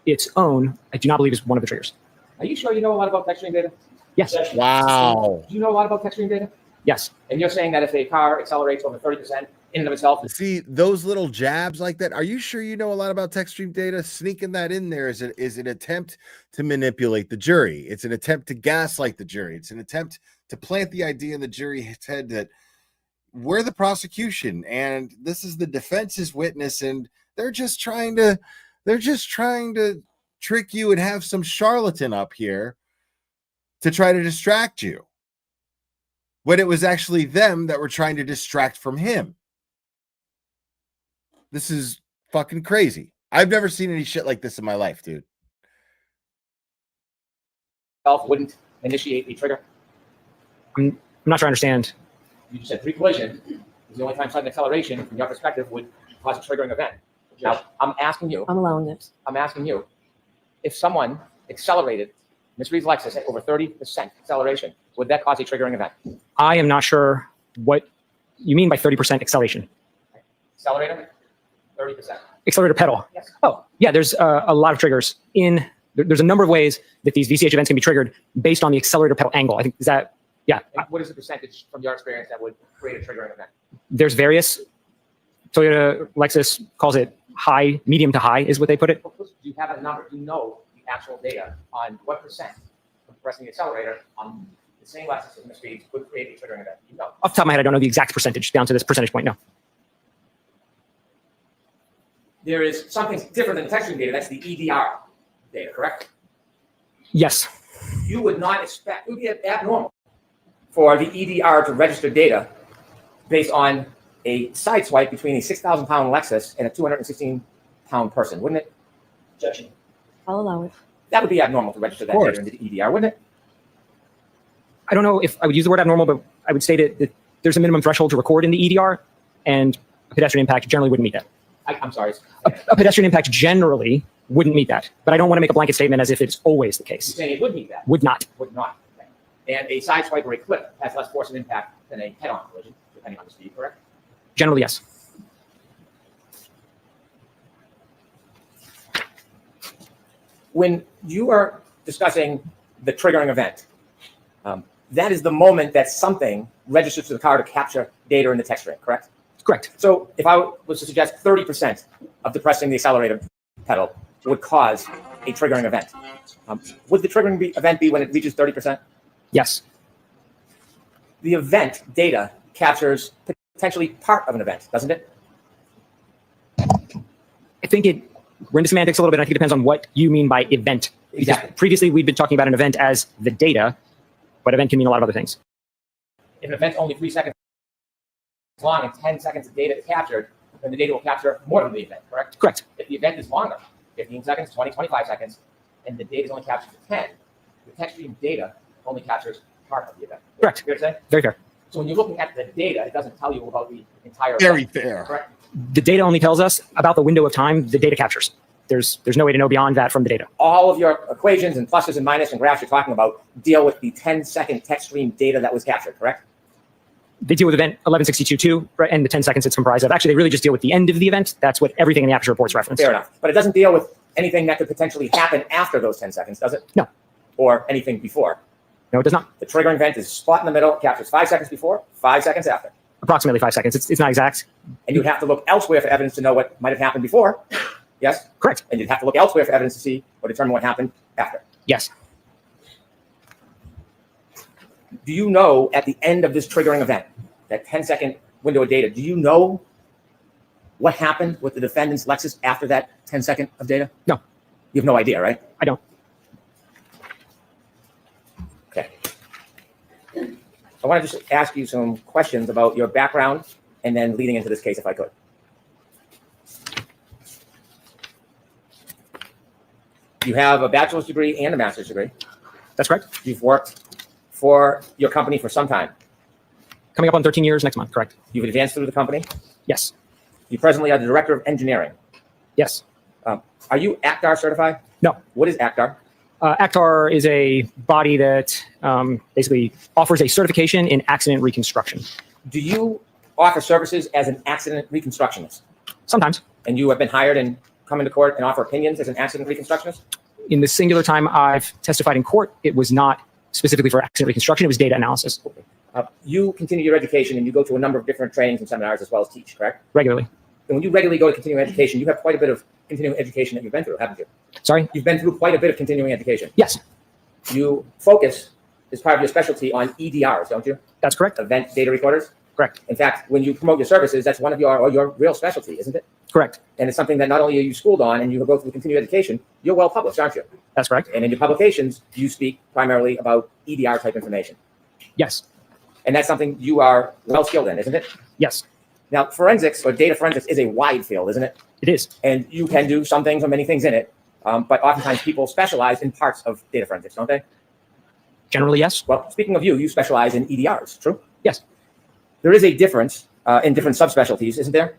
J: its own, I do not believe is one of the triggers.
I: Are you sure you know a lot about text stream data?
J: Yes.
A: Wow.
I: Do you know a lot about text stream data?
J: Yes.
I: And you're saying that if a car accelerates over 30% in and of itself...
A: See, those little jabs like that, are you sure you know a lot about text stream data? Sneaking that in there is an attempt to manipulate the jury. It's an attempt to gaslight the jury. It's an attempt to plant the idea in the jury's head that we're the prosecution and this is the defense's witness, and they're just trying to trick you and have some charlatan up here to try to distract you. When it was actually them that were trying to distract from him. This is fucking crazy. I've never seen any shit like this in my life, dude.
I: Wouldn't initiate a trigger?
J: I'm not sure I understand.
I: You just said pre-collision is the only time sudden acceleration, from your perspective, would cause a triggering event. Now, I'm asking you.
H: I'm allowing this.
I: I'm asking you, if someone accelerated Ms. Reed's Lexus at over 30% acceleration, would that cause a triggering event?
J: I am not sure what you mean by 30% acceleration.
I: Accelerator, 30%.
J: Accelerator pedal.
I: Yes.
J: Oh, yeah, there's a lot of triggers. There's a number of ways that these VCH events can be triggered based on the accelerator pedal angle. I think, is that, yeah.
I: And what is the percentage from your experience that would create a triggering event?
J: There's various. Toyota, Lexus calls it high, medium to high is what they put it.
I: Do you have a number? Do you know the actual data on what percent of pressing the accelerator on the same Lexus as Ms. Reed's would create a triggering event? You know.
J: Off the top of my head, I don't know the exact percentage down to this percentage point, no.
I: There is something different than texting data. That's the EDR data, correct?
J: Yes.
I: You would not expect, it would be abnormal for the EDR to register data based on a side swipe between a 6,000-pound Lexus and a 216-pound person, wouldn't it?
H: Objection. I'll allow it.
I: That would be abnormal to register that data into the EDR, wouldn't it?
J: I don't know if I would use the word abnormal, but I would state it that there's a minimum threshold to record in the EDR, and a pedestrian impact generally wouldn't meet that.
I: I'm sorry.
J: A pedestrian impact generally wouldn't meet that, but I don't want to make a blanket statement as if it's always the case.
I: You're saying it would meet that?
J: Would not.
I: Would not. Okay. And a side swipe or a clip has less force and impact than a head-on collision, depending on the speed, correct?
J: Generally, yes.
I: When you are discussing the triggering event, that is the moment that something registers to the car to capture data in the text string, correct?
J: Correct.
I: So if I was to suggest 30% of depressing the accelerator pedal would cause a triggering event, would the triggering event be when it reaches 30%?
J: Yes.
I: The event data captures potentially part of an event, doesn't it?
J: I think we're into semantics a little bit. I think it depends on what you mean by event.
I: Exactly.
J: Previously, we've been talking about an event as the data, but event can mean a lot of other things.
I: If an event's only 3 seconds long and 10 seconds of data is captured, then the data will capture more than the event, correct?
J: Correct.
I: If the event is longer, 15 seconds, 20, 25 seconds, and the data is only captured for 10, the text stream data only captures part of the event.
J: Correct.
I: Fair to say?
J: Very fair.
I: So when you're looking at the data, it doesn't tell you about the entire
A: Very
I: event,
A: fair.
I: correct?
J: The data only tells us about the window of time the data captures. There's no way to know beyond that from the data.
I: All of your equations and pluses and minuses and graphs you're talking about deal with the 10-second text stream data that was captured, correct?
J: They deal with event 1162.2, right, and the 10 seconds it's comprised of. Actually, they really just deal with the end of the event. That's what everything in the aperture reports reference.
I: Fair enough. But it doesn't deal with anything that could potentially happen after those 10 seconds, does it?
J: No.
I: Or anything before?
J: No, it does not.
I: The triggering event is spot in the middle, captures 5 seconds before, 5 seconds after.
J: Approximately 5 seconds. It's not exact.
I: And you'd have to look elsewhere for evidence to know what might have happened before. Yes?
J: Correct.
I: And you'd have to look elsewhere for evidence to see or determine what happened after.
J: Yes.
I: Do you know at the end of this triggering event, that 10-second window of data, do you know what happened with the defendant's Lexus after that 10-second of data?
J: No.
I: You have no idea, right?
J: I don't.
I: Okay. I want to just ask you some questions about your background and then leading into this case, if I could. You have a bachelor's degree and a master's degree.
J: That's correct.
I: You've worked for your company for some time.
J: Coming up on 13 years next month, correct?
I: You've advanced through the company.
J: Yes.
I: You presently are the director of engineering.
J: Yes.
I: Are you ACDAR certified?
J: No.
I: What is ACDAR?
J: ACTAR is a body that basically offers a certification in accident reconstruction.
I: Do you offer services as an accident reconstructionist?
J: Sometimes.
I: And you have been hired and come into court and offer opinions as an accident reconstructionist?
J: In the singular time I've testified in court, it was not specifically for accident reconstruction, it was data analysis.
I: You continue your education and you go to a number of different trainings and seminars as well as teach, correct?
J: Regularly.
I: And when you regularly go to continuing education, you have quite a bit of continuing education that you've been through, haven't you?
J: Sorry?
I: You've been through quite a bit of continuing education.
J: Yes.
I: You focus, as part of your specialty, on EDRs, don't you?
J: That's correct.
I: Event data recorders?
J: Correct.
I: In fact, when you promote your services, that's one of your real specialty, isn't it?
J: Correct.
I: And it's something that not only are you schooled on and you go through continuing education, you're well published, aren't you?
J: That's correct.
I: And in your publications, you speak primarily about EDR type information.
J: Yes.
I: And that's something you are well skilled in, isn't it?
J: Yes.
I: Now, forensics or data forensics is a wide field, isn't it?
J: It is.
I: And you can do some things or many things in it. But oftentimes people specialize in parts of data forensics, don't they?
J: Generally, yes.
I: Well, speaking of you specialize in EDRs, true?
J: Yes.
I: There is a difference in different subspecialties, isn't there?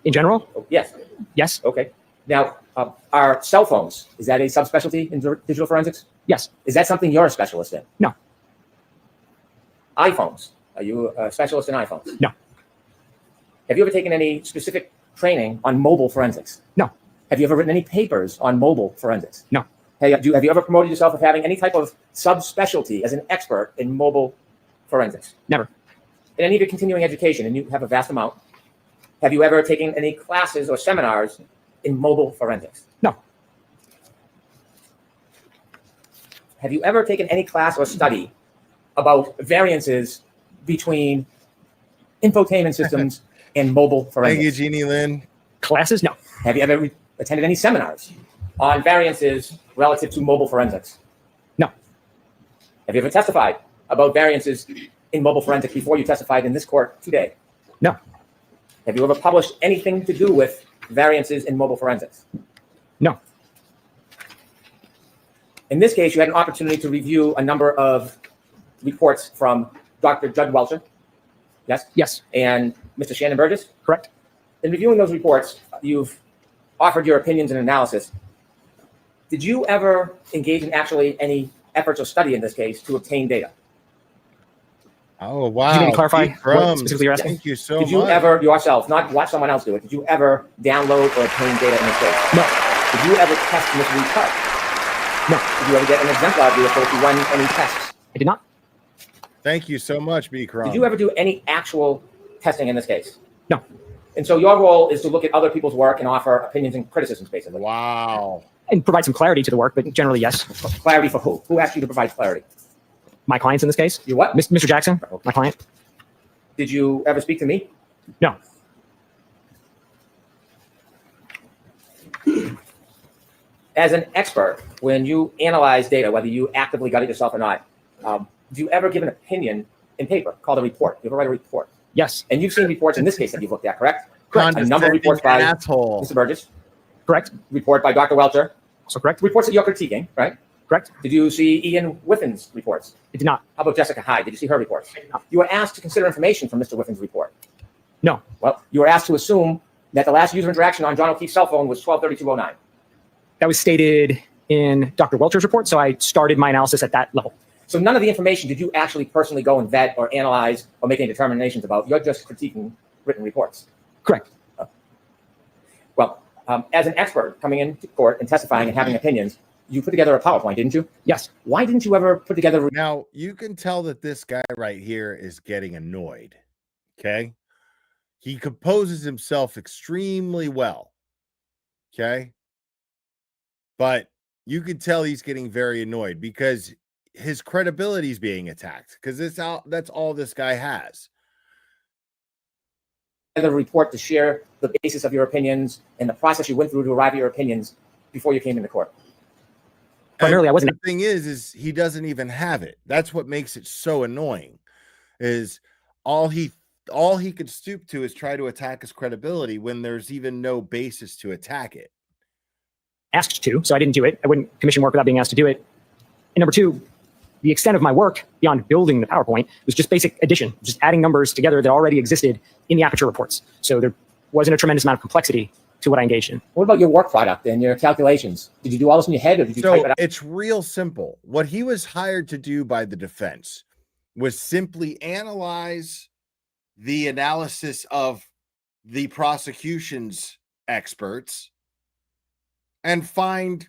J: In general?
I: Oh, yes.
J: Yes.
I: Okay. Now, are cell phones, is that a subspecialty in digital forensics?
J: Yes.
I: Is that something you're a specialist in?
J: No.
I: iPhones, are you a specialist in iPhones?
J: No.
I: Have you ever taken any specific training on mobile forensics?
J: No.
I: Have you ever written any papers on mobile forensics?
J: No.
I: Hey, have you ever promoted yourself as having any type of subspecialty as an expert in mobile forensics?
J: Never.
I: In any of your continuing education, and you have a vast amount, have you ever taken any classes or seminars in mobile forensics?
J: No.
I: Have you ever taken any class or study about variances between infotainment systems and mobile forensics?
A: Thank you, Jeannie Lynn.
J: Classes? No.
I: Have you ever attended any seminars on variances relative to mobile forensics?
J: No.
I: Have you ever testified about variances in mobile forensics before you testified in this court today?
J: No.
I: Have you ever published anything to do with variances in mobile forensics?
J: No.
I: In this case, you had an opportunity to review a number of reports from Dr. Judd Welcher, yes?
J: Yes.
I: And Mr. Shannon Burgess?
J: Correct.
I: In reviewing those reports, you've offered your opinions and analysis. Did you ever engage in actually any efforts or study in this case to obtain data?
A: Oh, wow.
J: Did you mean to clarify
A: Pete
J: what
A: Crumbs,
J: specifically you're asking?
A: Thank you so
I: Did you
A: much.
I: ever yourself, not watch someone else do it, did you ever download or obtain data in this case?
J: No.
I: Did you ever test Ms. Reed's card?
J: No.
I: Did you ever get an exemplar vehicle to run any tests?
J: I did not.
A: Thank you so much, B. Crumbs.
I: Did you ever do any actual testing in this case?
J: No.
I: And so your role is to look at other people's work and offer opinions and criticisms, basically.
A: Wow.
J: And provide some clarity to the work, but generally, yes.
I: Clarity for who? Who asked you to provide clarity?
J: My clients in this case?
I: You what?
J: Mr. Jackson, my client?
I: Did you ever speak to me?
J: No.
I: As an expert, when you analyze data, whether you actively got it yourself or not, do you ever give an opinion in paper called a report? You ever write a report?
J: Yes.
I: And you've seen reports in this case that you've looked at, correct?
J: Correct.
I: A number of reports by
A: asshole.
I: Mr. Burgess.
J: Correct.
I: Report by Dr. Welcher.
J: Also correct.
I: Reports that you're critiquing, right?
J: Correct.
I: Did you see Ian Whiffin's reports?
J: I did not.
I: How about Jessica Hyde? Did you see her reports? You were asked to consider information from Mr. Whiffin's report.
J: No.
I: Well, you were asked to assume that the last user interaction on John O'Keefe's cell phone was 12:32:09.
J: That was stated in Dr. Welcher's report, so I started my analysis at that level.
I: So none of the information did you actually personally go and vet or analyze or make any determinations about. You're just critiquing written reports.
J: Correct.
I: Well, as an expert coming into court and testifying and having opinions, you put together a PowerPoint, didn't you?
J: Yes.
I: Why didn't you ever put together?
A: Now, you can tell that this guy right here is getting annoyed. Okay. He composes himself extremely well. Okay. But you can tell he's getting very annoyed because his credibility is being attacked because that's all this guy has.
I: The report to share the basis of your opinions and the process you went through to arrive at your opinions before you came into court.
J: Primarily, I wasn't.
A: The thing is he doesn't even have it. That's what makes it so annoying. Is all he could stoop to is try to attack his credibility when there's even no basis to attack it.
J: Asked to, so I didn't do it. I wouldn't commission work without being asked to do it. And number two, the extent of my work beyond building the PowerPoint was just basic addition, just adding numbers together that already existed in the Aperture reports. So there wasn't a tremendous amount of complexity to what I engaged in.
I: What about your work product and your calculations? Did you do all this in your head, or did you type
A: So
I: it out?
A: it's real simple. What he was hired to do by the defense was simply analyze the analysis of the prosecution's experts and find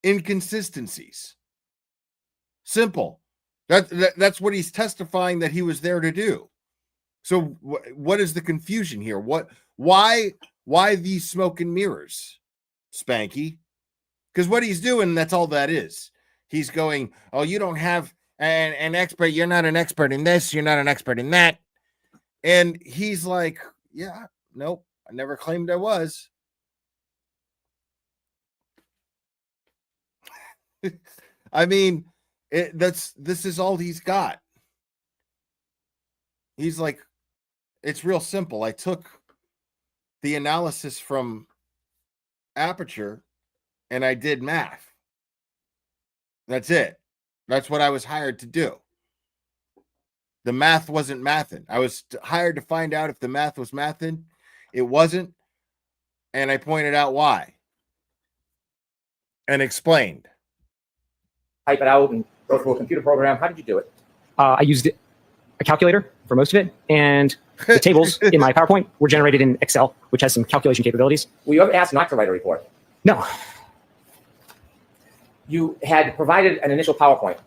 A: inconsistencies. Simple. That's what he's testifying that he was there to do. So what is the confusion here? Why these smoke and mirrors, Spanky? Because what he's doing, that's all that is. He's going, oh, you don't have an expert. You're not an expert in this. You're not an expert in that. And he's like, yeah, nope, I never claimed I was. I mean, this is all he's got. He's like, it's real simple. I took the analysis from Aperture and I did math. That's it. That's what I was hired to do. The math wasn't mathing. I was hired to find out if the math was mathing. It wasn't. And I pointed out why. And explained.
I: Type it out and go through a computer program. How did you do it?
J: I used a calculator for most of it, and the tables in my PowerPoint were generated in Excel, which has some calculation capabilities.
I: Were you ever asked not to write a report?
J: No.
I: You had provided an initial PowerPoint.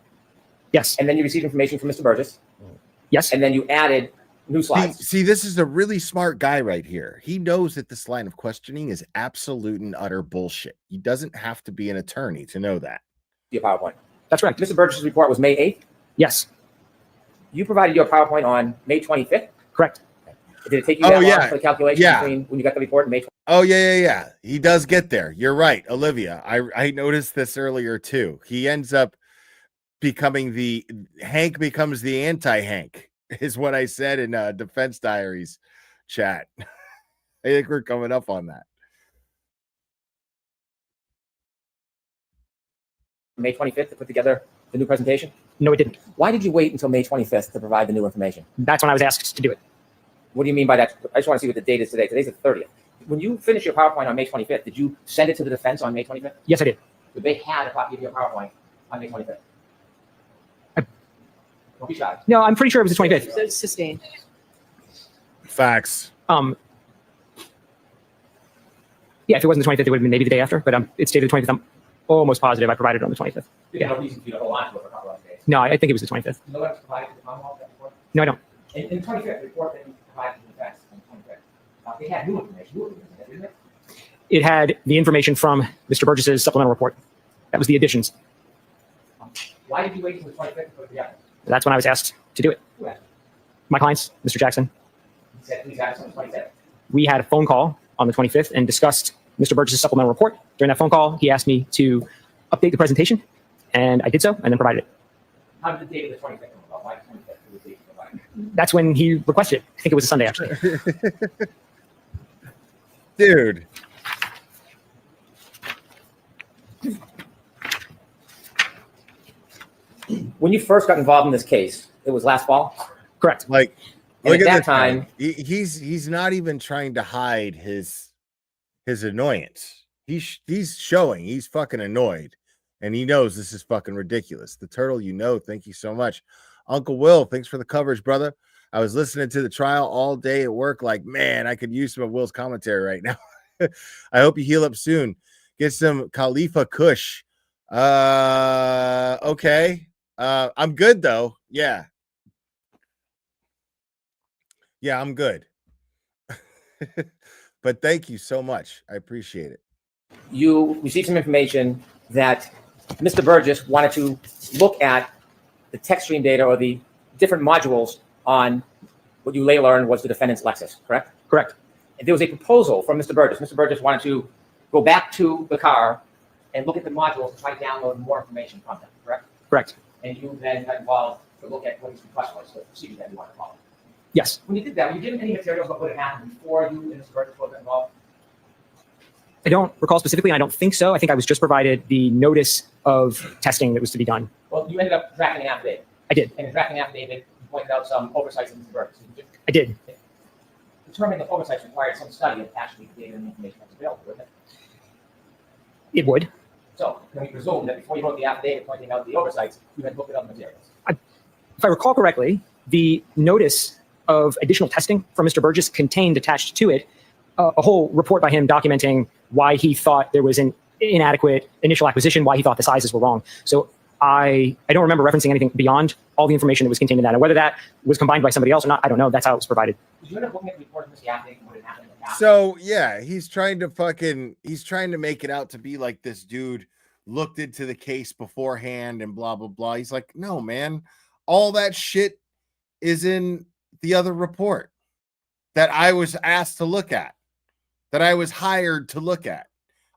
J: Yes.
I: And then you received information from Mr. Burgess.
J: Yes.
I: And then you added new slides.
A: See, this is a really smart guy right here. He knows that this line of questioning is absolute and utter bullshit. He doesn't have to be an attorney to know that.
I: Your PowerPoint.
J: That's right.
I: Mr. Burgess's report was May 8th?
J: Yes.
I: You provided your PowerPoint on May 25th?
J: Correct.
I: Did it take you that long for the calculation between when you got the report and May 25th?
A: Oh, yeah. He does get there. You're right, Olivia. I noticed this earlier, too. He ends up becoming Hank becomes the anti-Hank, is what I said in Defense Diaries chat. I think we're coming up on that.
I: May 25th to put together the new presentation?
J: No, it didn't.
I: Why did you wait until May 25th to provide the new information?
J: That's when I was asked to do it.
I: What do you mean by that? I just want to see what the date is today. Today's the 30th. When you finished your PowerPoint on May 25th, did you send it to the defense on May 25th?
J: Yes, I did.
I: Did they have a copy of your PowerPoint on May 25th? Don't be shy.
J: No, I'm pretty sure it was the 25th.
H: It's sustained.
A: Facts.
J: Yeah, if it wasn't the 25th, it would have been maybe the day after, but it's dated the 25th. I'm almost positive I provided it on the 25th.
I: There's no reason for you to hold on to it for a couple of days.
J: No, I think it was the 25th.
I: You know what was provided to the Commonwealth that report?
J: No, I don't.
I: In the 25th report that you provided to the defense on the 25th, they had new information, didn't they?
J: It had the information from Mr. Burgess's supplemental report. That was the additions.
I: Why did you wait until the 25th to put it together?
J: That's when I was asked to do it.
I: Who asked?
J: My clients, Mr. Jackson.
I: He said, please ask on the 25th.
J: We had a phone call on the 25th and discussed Mr. Burgess's supplemental report. During that phone call, he asked me to update the presentation, and I did so, and then provided it.
I: How did the date of the 25th come about? Why 25th was the date provided?
J: That's when he requested it. I think it was a Sunday, actually.
A: Dude.
I: When you first got involved in this case, it was last fall?
J: Correct.
A: Like,
I: And
A: look
I: at
A: at
I: that
A: this
I: time,
A: guy. He's not even trying to hide his annoyance. He's showing he's fucking annoyed, and he knows this is fucking ridiculous. The Turtle, thank you so much. Uncle Will, thanks for the coverage, brother. I was listening to the trial all day at work. Like, man, I could use some of Will's commentary right now. I hope you heal up soon. Get some Khalifa Kush. Okay. I'm good though. Yeah, I'm good. But thank you so much. I appreciate it.
I: you received some information that Mr. Burgess wanted to look at the text stream data or the different modules on what you later learned was the defendant's Lexus, correct?
J: Correct.
I: And there was a proposal from Mr. Burgess. Mr. Burgess wanted to go back to the car and look at the modules to try to download more information from them, correct?
J: Correct.
I: And you then got involved to look at what his request was, the procedure that you wanted to follow.
J: Yes.
I: When you did that, were you given any materials about what had happened before you and Mr. Burgess both got involved?
J: I don't recall specifically. I don't think so. I think I was just provided the notice of testing that was to be done.
I: Well, you ended up drafting an affidavit.
J: I did.
I: And in drafting an affidavit, you pointed out some oversights in Mr. Burgess.
J: I did.
I: determining the oversights required some study of actually the data and information that's available, wouldn't it?
J: It would.
I: So can we presume that before you wrote the affidavit pointing out the oversights, you had looked at other materials?
J: If I recall correctly, the notice of additional testing from Mr. Burgess contained attached to it a whole report by him documenting why he thought there was an inadequate initial acquisition, why he thought the sizes were wrong. So I don't remember referencing anything beyond all the information that was contained in that. And whether that was combined by somebody else or not, I don't know. That's how it was provided.
I: Did you end up looking at the report of Mr. Affidavit and what had happened in the past?
A: So yeah, he's trying to make it out to be like this dude looked into the case beforehand and blah blah blah. He's like, no, man, all that shit is in the other report that I was asked to look at, that I was hired to look at.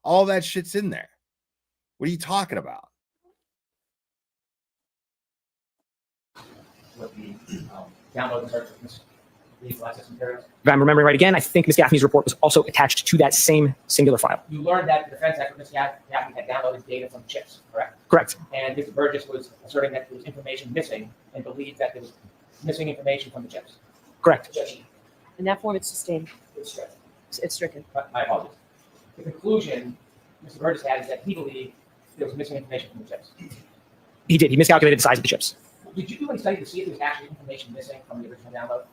A: All that shit's in there. What are you talking about?
I: With the download and search of Ms. Lee's access materials?
J: If I'm remembering right again, I think Ms. Gaffney's report was also attached to that same singular file.
I: You learned that the defense expert, Ms. Gaffney, had downloaded data from chips, correct?
J: Correct.
I: And Mr. Burgess was asserting that there was information missing and believed that there was missing information from the chips.
J: Correct.
H: In that form, it's sustained.
I: It's stricken.
H: It's stricken.
I: My apologies. The conclusion Mr. Burgess had is that he believed there was missing information from the chips.
J: He did. He miscalculated the size of the chips.
I: Did you do any study to see if there was actually information missing from the original download?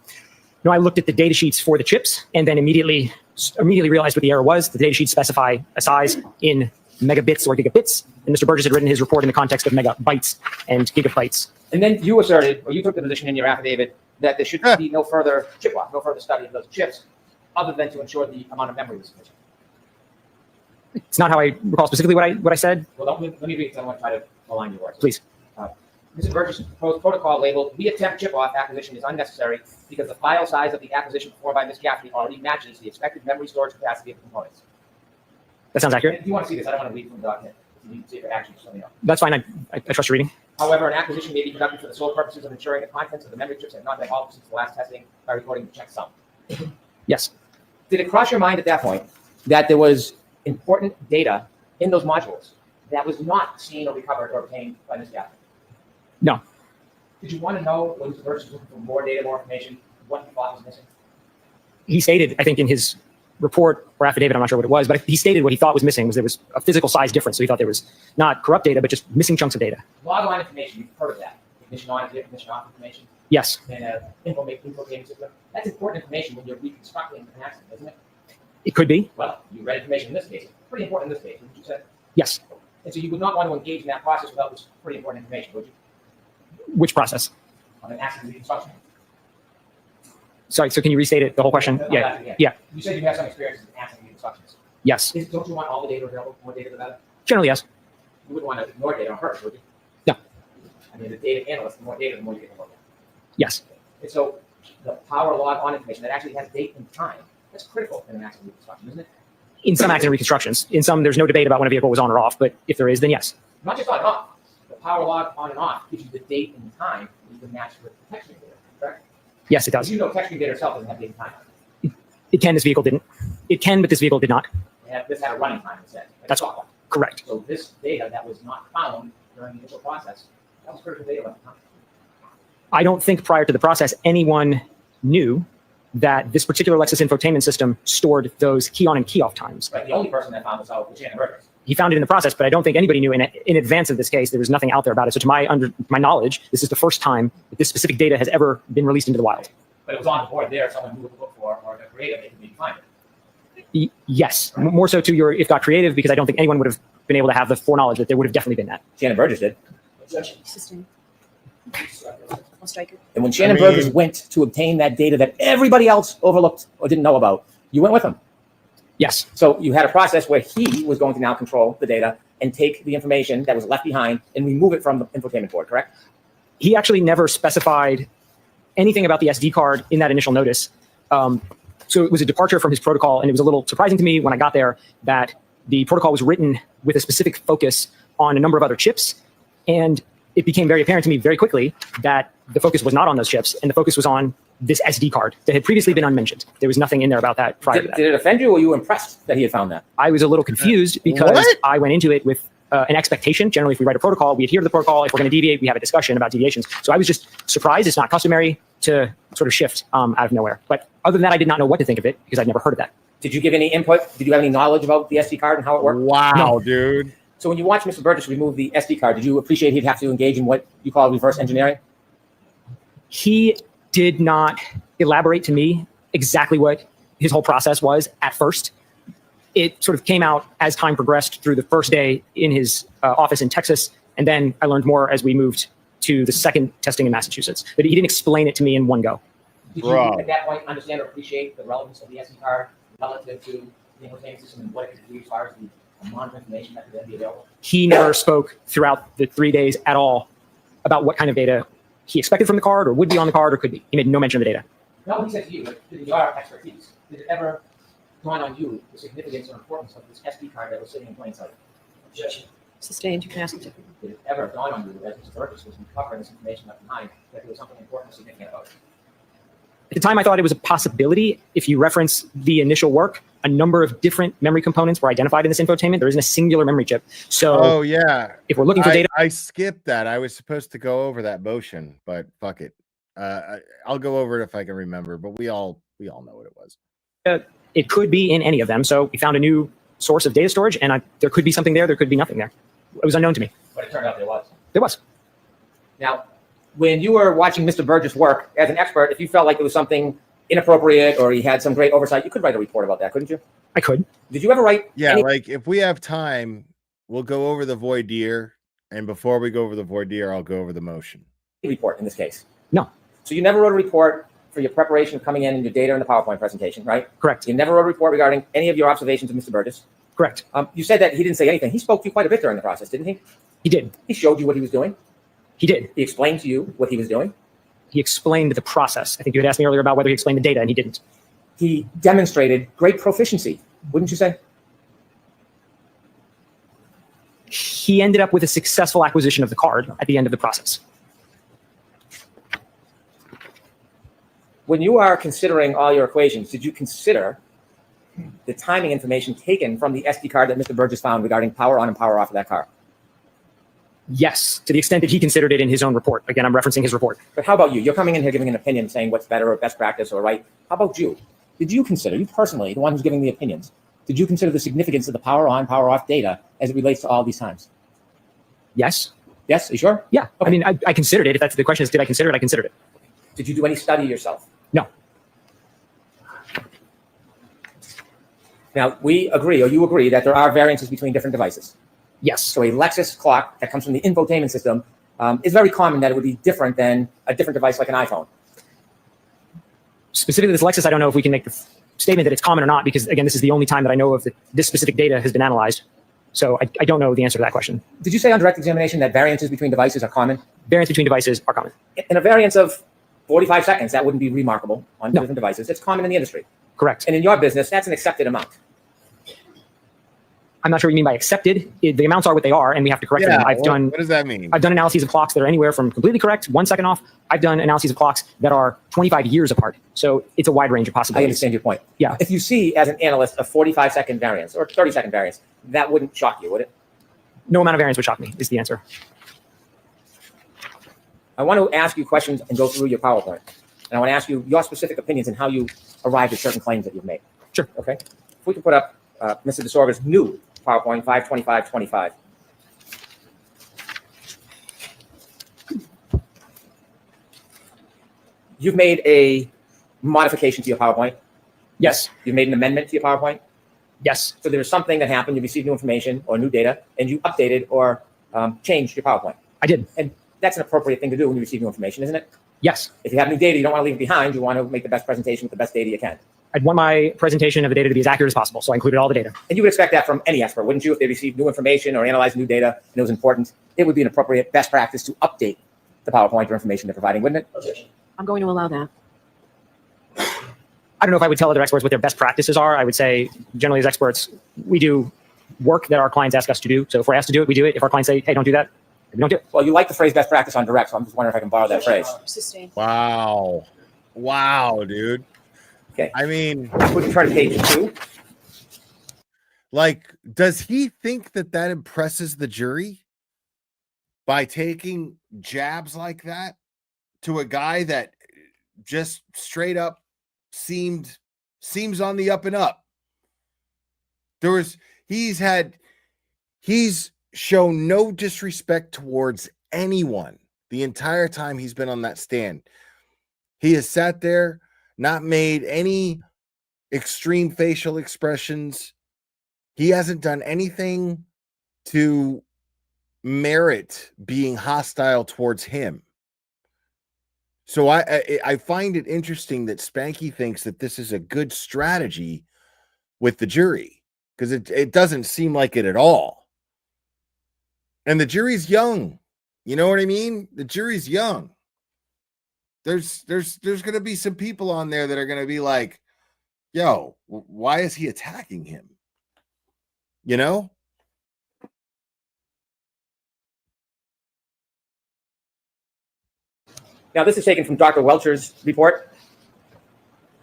J: No, I looked at the data sheets for the chips and then immediately realized what the error was. The data sheets specify a size in megabits or gigabits, and Mr. Burgess had written his report in the context of megabytes and gigabytes.
I: And then you asserted, or you took the position in your affidavit, that there should be no further chip lock, no further study of those chips, other than to ensure the amount of memory was sufficient.
J: It's not how I recall specifically what I said.
I: Well, let me read because I want to try to align your words.
J: Please.
I: Mr. Burgess' proposed protocol labeled, "We attempt chip-off acquisition is unnecessary because the file size of the acquisition performed by Ms. Gaffney already matches the expected memory storage capacity of the components."
J: That sounds accurate.
I: If you want to see this, I don't want to read from the document. If you need to see if it actually, just let me know.
J: That's fine. I trust your reading.
I: However, an acquisition may be conducted for the sole purposes of ensuring the contents of the memory chips have not been altered since the last testing by recording the checksum.
J: Yes.
I: Did it cross your mind at that point that there was important data in those modules that was not seen or recovered or obtained by Ms. Gaffney?
J: No.
I: Did you want to know when Mr. Burgess was looking for more data, more information, what he thought was missing?
J: He stated, I think in his report or affidavit, I'm not sure what it was, but he stated what he thought was missing was there was a physical size difference. So he thought there was not corrupt data, but just missing chunks of data.
I: Log line information, you've heard of that. Ignition on, ignition off information.
J: Yes.
I: And infotainment system. That's important information when you're reconstructing an accident, isn't it?
J: It could be.
I: Well, you read information in this case. Pretty important in this case, wouldn't you say?
J: Yes.
I: And so you would not want to engage in that process without this pretty important information, would you?
J: Which process?
I: On an accident reconstruction.
J: Sorry, so can you restate it, the whole question? Yeah.
I: You said you have some experience in accident reconstructions.
J: Yes.
I: Don't you want all the data available? More data the better?
J: Generally, yes.
I: You wouldn't want to ignore data on purpose, would you?
J: No.
I: I mean, the data analyst, the more data, the more you get to look at.
J: Yes.
I: And so the power log on information that actually has date and time, that's critical in an accident reconstruction, isn't it?
J: In some accident reconstructions. In some, there's no debate about when a vehicle was on or off, but if there is, then yes.
I: Not just on and off. The power log on and off gives you the date and time that you can match with the texturing data, correct?
J: Yes, it does.
I: You know texturing data itself doesn't have date and time on it.
J: It can, this vehicle didn't. It can, but this vehicle did not.
I: This had a running time instead.
J: That's correct.
I: So this data that was not found during the initial process, that was critical data at the time.
J: I don't think prior to the process, anyone knew that this particular Lexus infotainment system stored those key on and key off times.
I: Right, the only person that found this out was Shannon Burgess.
J: He found it in the process, but I don't think anybody knew in advance of this case. There was nothing out there about it. So to my knowledge, this is the first time that this specific data has ever been released into the wild.
I: But it was on the board there, someone who would look for or a creative, they could be find it.
J: Yes, right. More so to your if got creative, because I don't think anyone would have been able to have the foreknowledge that there would have definitely been that.
I: Shannon Burgess did.
H: System. I'll strike it.
I: And when Shannon Burgess went to obtain that data that everybody else overlooked or didn't know about, you went with him.
J: Yes.
I: So you had a process where he was going to now control the data and take the information that was left behind and remove it from the infotainment board, correct?
J: He actually never specified anything about the SD card in that initial notice. So it was a departure from his protocol, and it was a little surprising to me when I got there that the protocol was written with a specific focus on a number of other chips, and it became very apparent to me very quickly that the focus was not on those chips, and the focus was on this SD card that had previously been unmentioned. There was nothing in there about that prior to that.
I: Did it offend you, or were you impressed that he had found that?
J: I was a little confused because I went into it with an expectation. Generally, if we write a protocol, we adhere to the protocol. If we're going to deviate, we have a discussion about deviations. So I was just surprised. It's not customary to sort of shift out of nowhere. But Other than that, I did not know what to think of it because I'd never heard of that.
I: Did you give any input? Did you have any knowledge about the SD card and how it worked?
A: Wow,
J: No.
A: dude.
I: So when you watch Mr. Burgess remove the SD card, did you appreciate he'd have to engage in what you call reverse engineering?
J: He did not elaborate to me exactly what his whole process was at first. It sort of came out as time progressed through the first day in his office in Texas. And then I learned more as we moved to the second testing in Massachusetts. But he didn't explain it to me in one go.
I: Did you at that point understand or appreciate the relevance of the SD card relative to the infotainment system and what it could do as far as the amount of information that could then be available?
J: He never spoke throughout the 3 days at all about what kind of data he expected from the card or would be on the card or could be. He made no mention of the data.
I: No, he said to you, but in your expertise, did it ever dawn on you the significance or importance of this SD card that was sitting in plain sight? Objection.
H: Sustained, you can ask him to.
I: Did it ever dawn on you that Mr. Burgess was recovering this information left behind, that there was something important or significant about it?
J: At the time, I thought it was a possibility. If you reference the initial work, a number of different memory components were identified in this infotainment. There isn't a singular memory chip. So
A: Oh yeah.
J: if we're looking for data,
A: I skipped that. I was supposed to go over that motion, but fuck it. I'll go over it if I can remember. But we all know what it was.
J: it could be in any of them. So we found a new source of data storage, and there could be something there. There could be nothing there. It was unknown to me.
I: But it turned out there was.
J: There was.
I: Now, when you were watching Mr. Burgess work as an expert, if you felt like it was something inappropriate or he had some great oversight, you could write a report about that, couldn't you?
J: I could.
I: Did you ever write?
A: Yeah, like if we have time, we'll go over the voir dire, and before we go over the voir dire, I'll go over the motion.
I: Report in this case?
J: No.
I: So you never wrote a report for your preparation of coming in and your data in the PowerPoint presentation, right?
J: Correct.
I: You never wrote a report regarding any of your observations of Mr. Burgess?
J: Correct.
I: You said that he didn't say anything. He spoke to you quite a bit during the process, didn't he?
J: He did.
I: He showed you what he was doing?
J: He did.
I: He explained to you what he was doing?
J: He explained the process. I think you had asked me earlier about whether he explained the data, and he didn't.
I: He demonstrated great proficiency, wouldn't you say?
J: He ended up with a successful acquisition of the card at the end of the process.
I: When you are considering all your equations, did you consider the timing information taken from the SD card that Mr. Burgess found regarding power on and power off of that car?
J: Yes, to the extent that he considered it in his own report. Again, I'm referencing his report.
I: But how about you? You're coming in here giving an opinion saying what's better or best practice or right. How about you? Did you consider, you personally, the one who's giving the opinions, did you consider the significance of the power on, power off data as it relates to all these times?
J: Yes.
I: Yes? Are you sure?
J: Yeah.
I: Okay.
J: I mean, I considered it. If that's the question is, did I consider it? I considered it.
I: Did you do any study yourself?
J: No.
I: Now, we agree, or you agree, that there are variances between different devices.
J: Yes.
I: So a Lexus clock that comes from the infotainment system is very common that it would be different than a different device like an iPhone.
J: Specifically this Lexus, I don't know if we can make the statement that it's common or not, because again, this is the only time that I know of that this specific data has been analyzed. So I don't know the answer to that question.
I: Did you say on direct examination that variances between devices are common?
J: Variance between devices are common.
I: In a variance of 45 seconds, that wouldn't be remarkable on different devices. It's common in the industry.
J: Correct.
I: And in your business, that's an accepted amount.
J: I'm not sure what you mean by accepted. The amounts are what they are, and we have to correct them.
A: What does that mean?
J: I've done analyses of clocks that are anywhere from completely correct, 1 second off. I've done analyses of clocks that are 25 years apart. So it's a wide range of
I: I
J: possibilities.
I: understand your point.
J: Yeah.
I: If you see, as an analyst, a 45-second variance or 30-second variance, that wouldn't shock you, would it?
J: No amount of variance would shock me, is the answer.
I: I want to ask you questions and go through your PowerPoint. And I want to ask you your specific opinions and how you arrived at certain claims that you've made.
J: Sure.
I: Okay. If we could put up Mr. DeSorga's new PowerPoint 52525. You've made a modification to your PowerPoint.
J: Yes.
I: You've made an amendment to your PowerPoint.
J: Yes.
I: So there's something that happened. You received new information or new data, and you updated or changed your PowerPoint.
J: I did.
I: And that's an appropriate thing to do when you receive new information, isn't it?
J: Yes.
I: If you have new data, you don't want to leave it behind. You want to make the best presentation with the best data you can.
J: I'd want my presentation of the data to be as accurate as possible, so I included all the data.
I: And you would expect that from any expert, wouldn't you? If they received new information or analyzed new data and it was important, it would be an appropriate best practice to update the PowerPoint or information they're providing, wouldn't it?
H: I'm going to allow that.
J: I don't know if I would tell other experts what their best practices are. I would say, generally as experts, we do work that our clients ask us to do. So if we're asked to do it, we do it. If our clients say, hey, don't do that, we don't do it.
I: Well, you like the phrase best practice on direct, so I'm just wondering if I can borrow that phrase.
H: Sustained.
A: Wow, dude.
I: Okay.
A: I mean,
I: Would you turn to page 2?
A: like, does he think that impresses the jury by taking jabs like that to a guy that just straight up seems on the up and up. He's shown no disrespect towards anyone the entire time he's been on that stand. He has sat there, not made any extreme facial expressions. He hasn't done anything to merit being hostile towards him. So I find it interesting that Spanky thinks that this is a good strategy with the jury, because it doesn't seem like it at all. And the jury's young. You know what I mean? The jury's young. There's going to be some people on there that are going to be like, yo, why is he attacking him? You know?
I: Now, this is taken from Dr. Welcher's report.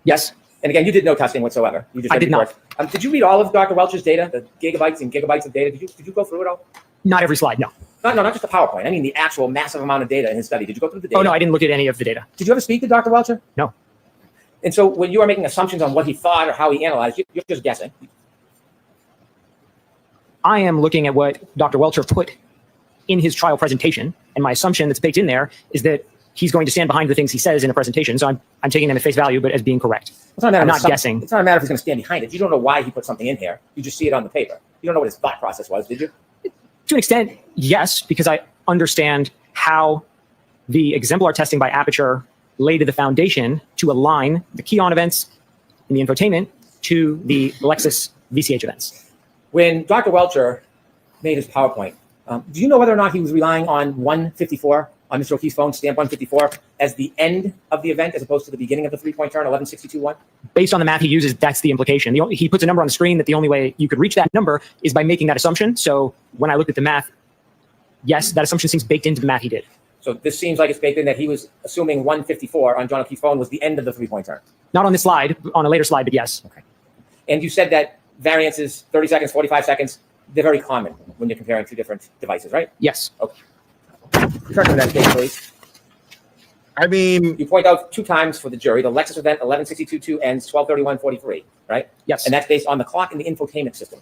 J: Yes.
I: And again, you did no testing whatsoever. You just
J: I did not.
I: Did you read all of Dr. Welcher's data, the gigabytes and gigabytes of data? Did you go through it all?
J: Not every slide, no.
I: No, not just the PowerPoint. I mean the actual massive amount of data in his study. Did you go through the data?
J: Oh, no, I didn't look at any of the data.
I: Did you ever speak to Dr. Welcher?
J: No.
I: And so when you are making assumptions on what he thought or how he analyzed, you're just guessing.
J: I am looking at what Dr. Welcher put in his trial presentation, and my assumption that's baked in there is that he's going to stand behind the things he says in a presentation. So I'm taking them at face value, but as being correct.
I: I'm not
J: guessing.
I: It's not a matter if he's going to stand behind it. You don't know why he put something in here. You just see it on the paper. You don't know what his thought process was, did you?
J: To an extent, yes, because I understand how the exemplar testing by Aperture laid the foundation to align the key-on events in the infotainment to the Lexus VCH events.
I: When Dr. Welcher made his PowerPoint, do you know whether or not he was relying on 154 on Mr. O'Keefe's phone, stamp 154, as the end of the event as opposed to the beginning of the three-point turn, 1162.1?
J: Based on the math he uses, that's the implication. He puts a number on the screen that the only way you could reach that number is by making that assumption. So when I looked at the math, yes, that assumption seems baked into the math he did.
I: So this seems like it's baked in that he was assuming 154 on John O'Keefe's phone was the end of the three-point turn.
J: Not on this slide, on a later slide, but yes.
I: Okay. And you said that variances, 30 seconds, 45 seconds, they're very common when you're comparing two different devices, right?
J: Yes.
I: Okay. Turn to that page, please.
A: I mean,
I: you point out two times for the jury. The Lexus event 1162.2 ends 12:31:43, right?
J: Yes.
I: And that's based on the clock in the infotainment system.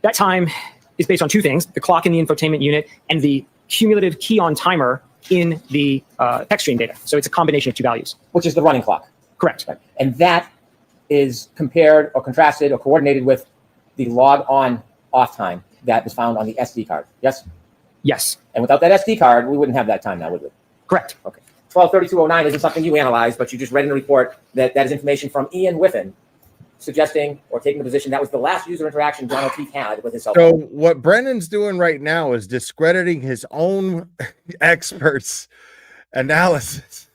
J: That time is based on two things: the clock in the infotainment unit and the cumulative key-on timer in the text stream data. So it's a combination of two values.
I: Which is the running clock.
J: Correct.
I: Right. And that is compared or contrasted or coordinated with the log on off time that was found on the SD card. Yes?
J: Yes.
I: And without that SD card, we wouldn't have that time now, would we?
J: Correct.
I: Okay. 123209 isn't something you analyzed, but you just read in the report that that is information from Ian Whiffen suggesting or taking the position that was the last user interaction John O'Keefe had with his cell phone.
A: So what Brennan's doing right now is discrediting his own experts' analysis,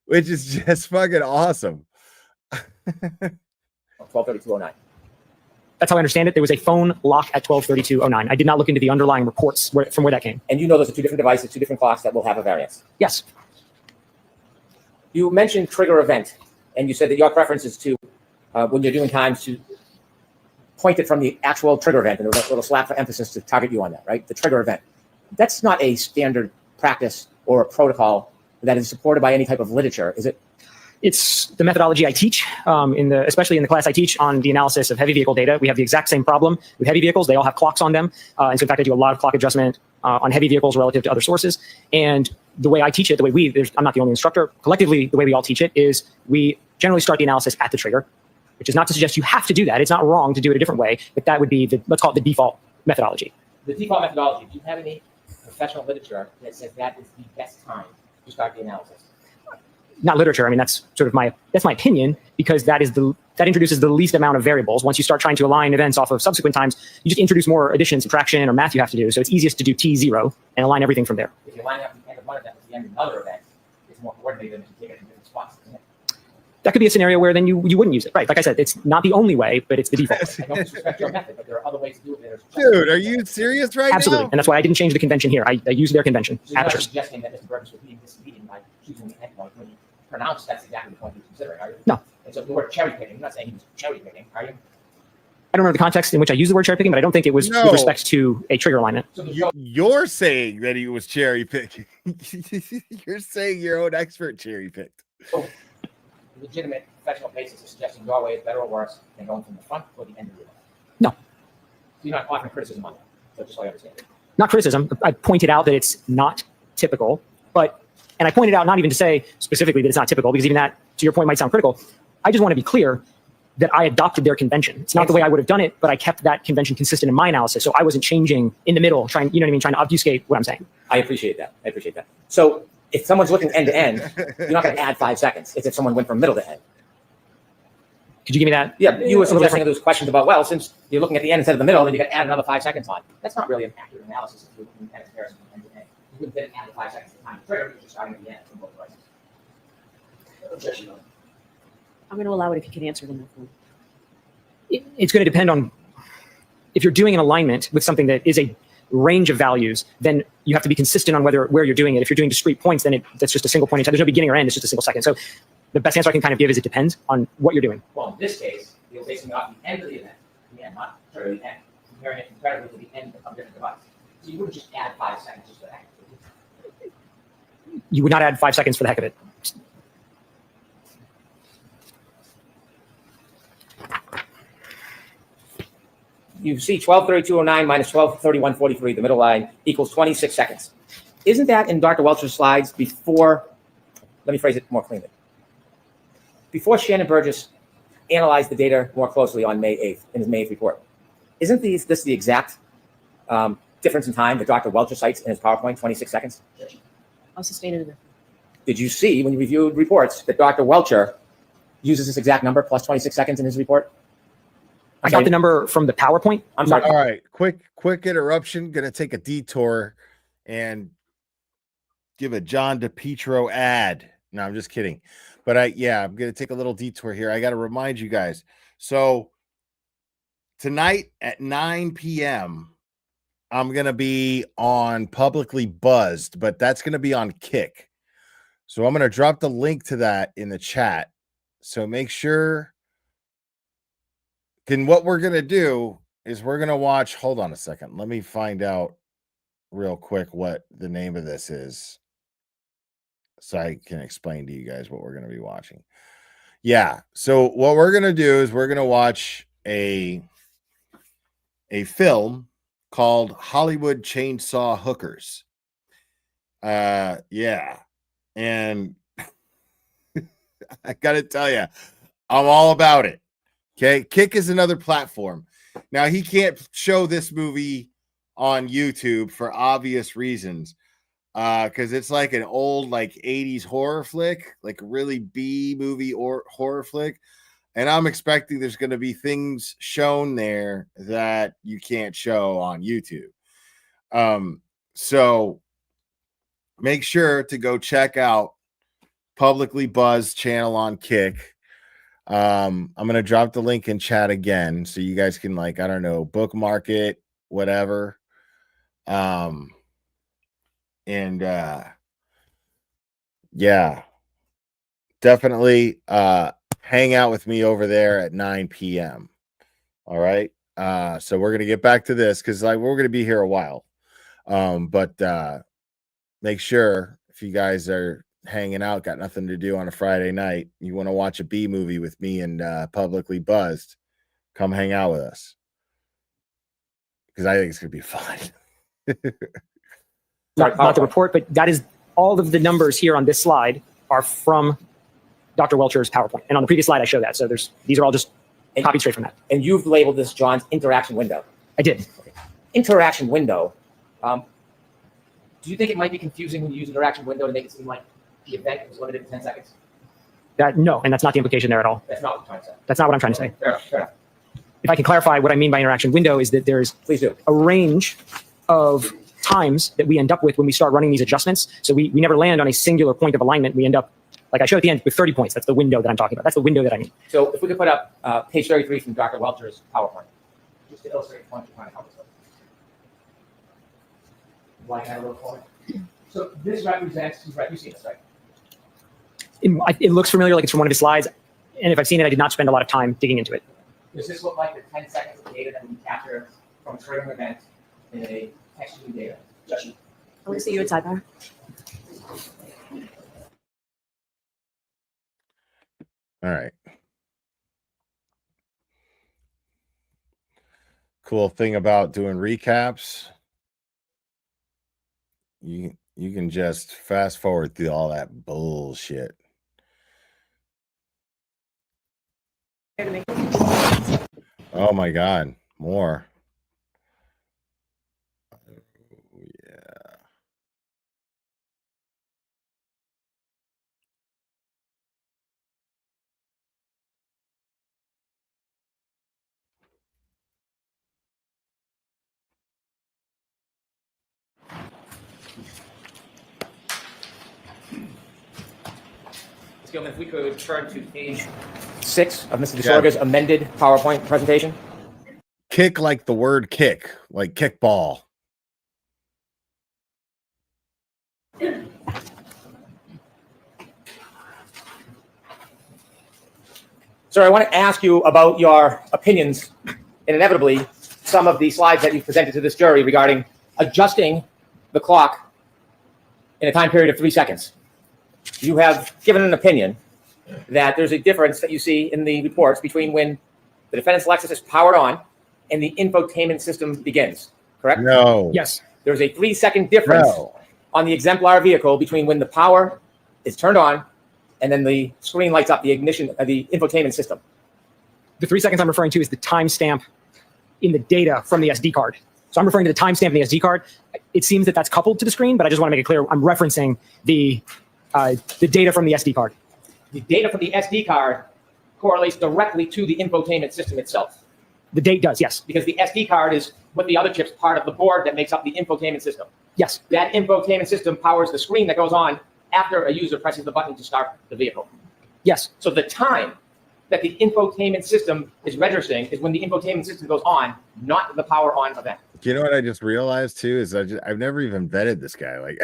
A: which is just fucking awesome.
I: 123209.
J: That's how I understand it. There was a phone lock at 12:32:09. I did not look into the underlying reports from where that came.
I: And you know those are two different devices, two different clocks that will have a variance.
J: Yes.
I: You mentioned trigger event, and you said that your preference is to, when you're doing times, to point it from the actual trigger event, and there was a little slap for emphasis to target you on that, right? The trigger event. That's not a standard practice or a protocol that is supported by any type of literature, is it?
J: It's the methodology I teach, especially in the class I teach on the analysis of heavy vehicle data. We have the exact same problem with heavy vehicles. They all have clocks on them. And so in fact, I do a lot of clock adjustment on heavy vehicles relative to other sources. And the way I teach it, I'm not the only instructor, collectively, the way we all teach it is we generally start the analysis at the trigger, which is not to suggest you have to do that. It's not wrong to do it a different way, but that would be let's call it the default methodology.
I: The default methodology, do you have any professional literature that says that is the best time to start the analysis?
J: Not literature. I mean, that's my opinion, because that introduces the least amount of variables. Once you start trying to align events off of subsequent times, you just introduce more addition, subtraction, or math you have to do. So it's easiest to do T0 and align everything from there.
I: If you line up the end of one event with the end of another event, it's more coordinated than if you take it in different spots, isn't it?
J: That could be a scenario where then you wouldn't use it. Right. Like I said, it's not the only way, but it's the default.
I: I don't disrespect your method, but there are other ways to do it.
A: Dude, are you serious right
J: Absolutely.
A: now?
J: And that's why I didn't change the convention here. I used their convention.
I: So you're not suggesting that Mr. Burgess would be misleading by choosing the endpoint when he pronounced that's exactly the point he's considering, are you?
J: No.
I: And so the word cherry picking, I'm not saying he was cherry picking, are you?
J: I don't know the context in which I used the word cherry picking, but I don't think it was
A: No.
J: with respect to a trigger alignment.
A: You're saying that he was cherry picking. You're saying your own expert cherry picked.
I: Legitimate professional basis of suggesting your way is better or worse than going from the front or the end of the event.
J: No.
I: So you're not offering criticism on that. So just so I understand it.
J: Not criticism. I pointed out that it's not typical, and I pointed out not even to say specifically that it's not typical, because even that, to your point, might sound critical. I just want to be clear that I adopted their convention. It's not the way I would have done it, but I kept that convention consistent in my analysis. So I wasn't changing in the middle, trying to obfuscate what I'm saying.
I: I appreciate that. So if someone's looking end to end, you're not going to add 5 seconds. It's if someone went from middle to end.
J: Could you give me that?
I: Yeah, you were suggesting those questions about, well, since you're looking at the end instead of the middle, then you got to add another 5 seconds on. That's not really an accurate analysis if you're looking at comparison from end to end. You wouldn't then add the 5 seconds to the time of trigger because you're starting at the end from both places.
H: I'm going to allow it if you can answer them.
J: It's going to depend on if you're doing an alignment with something that is a range of values, then you have to be consistent on where you're doing it. If you're doing discrete points, then that's just a single point in time. There's no beginning or end. It's just a single second. So the best answer I can kind of give is it depends on what you're doing.
I: Well, in this case, you're basing it off the end of the event, not trigger the end, comparing it comparatively to the end of a different device. So you wouldn't just add 5 seconds just for that.
J: You would not add 5 seconds for the heck of it.
I: You see 12:32:09 minus 12:31:43, the middle line, equals 26 seconds. Isn't that in Dr. Welcher's slides before, let me phrase it more cleanly, before Shannon Burgess analyzed the data more closely on May 8th, in his May 8th report? Isn't this the exact difference in time that Dr. Welcher cites in his PowerPoint, 26 seconds?
H: I'll sustain it.
I: Did you see, when you reviewed reports, that Dr. Welcher uses this exact number plus 26 seconds in his report?
J: I got the number from the PowerPoint.
I: I'm sorry.
A: All right, quick interruption. Gonna take a detour and give a John DePietro ad. No, I'm just kidding. But I'm gonna take a little detour here. I gotta remind you guys. So tonight at 9 p.m., I'm gonna be on Publicly Buzzed, but that's gonna be on Kick. So I'm gonna drop the link to that in the chat. So make sure. Then what we're going to do is we're going to watch. Hold on a second. Let me find out real quick what the name of this is so I can explain to you guys what we're going to be watching. Yeah. So what we're going to do is we're going to watch a film called Hollywood Chainsaw Hookers. Yeah. And I got to tell you, I'm all about it. Okay, Kick is another platform. Now, he can't show this movie on YouTube for obvious reasons, because it's like an old 80s horror flick, like a really B movie or horror flick. And I'm expecting there's going to be things shown there that you can't show on YouTube. So make sure to go check out Publicly Buzzed channel on Kick. I'm gonna drop the link in chat again so you guys can bookmark it, whatever. Definitely hang out with me over there at 9 p.m. All right. So we're gonna get back to this because we're gonna be here a while. But make sure if you guys are hanging out, got nothing to do on a Friday night, you want to watch a B movie with me and Publicly Buzzed, come hang out with us because I think it's gonna be fun.
J: Not the report, but that is all of the numbers here on this slide are from Dr. Welcher's PowerPoint, and on the previous slide I showed that. So these are all just copied straight from that.
I: And you've labeled this John's interaction window.
J: I did.
I: Okay. Interaction window. Do you think it might be confusing when you use interaction window to make it seem like the event was limited to 10 seconds?
J: No, and that's not the implication there at all.
I: That's not what I'm trying to say.
J: That's not what I'm trying to say.
I: Fair enough.
J: If I can clarify what I mean by interaction window is that there's
I: Please do.
J: a range of times that we end up with when we start running these adjustments. So we never land on a singular point of alignment. We end up, like I showed at the end, with 30 points. That's the window that I'm talking about. That's the window that I mean.
I: So if we could put up page 33 from Dr. Welcher's PowerPoint, just to illustrate the point you're trying to help us with. Like that a little forward. So this represents, you've seen this, right?
J: It looks familiar, like it's from one of his slides. And if I've seen it, I did not spend a lot of time digging into it.
I: Does this look like the 10 seconds of data that we capture from a triggering event in a text stream data?
H: I want to see you inside there.
A: All right. Cool thing about doing recaps, you can just fast forward through all that bullshit. Oh my God, more. Oh, yeah.
I: Gilman, if we could turn to page 6 of Mr. DeSorga's amended PowerPoint presentation.
A: Kick like the word kick, like kickball.
I: Sir, I want to ask you about your opinions, and inevitably, some of the slides that you've presented to this jury regarding adjusting the clock in a time period of 3 seconds. You have given an opinion that there's a difference that you see in the reports between when the defendant's Lexus is powered on and the infotainment system begins, correct?
A: No.
J: Yes.
I: There's a 3 second difference on the exemplar vehicle between when the power is turned on and then the screen lights up, the ignition of the infotainment system.
J: The 3 seconds I'm referring to is the timestamp in the data from the SD card. So I'm referring to the timestamp in the SD card. It seems that that's coupled to the screen, but I just want to make it clear I'm referencing the data from the SD card.
I: The data from the SD card correlates directly to the infotainment system itself.
J: The date does, yes.
I: Because the SD card is what the other chip's part of the board that makes up the infotainment system.
J: Yes.
I: That infotainment system powers the screen that goes on after a user presses the button to start the vehicle.
J: Yes.
I: So the time that the infotainment system is registering is when the infotainment system goes on, not the power on event.
A: Do you know what I just realized too? Is I've never even vetted this guy. Like,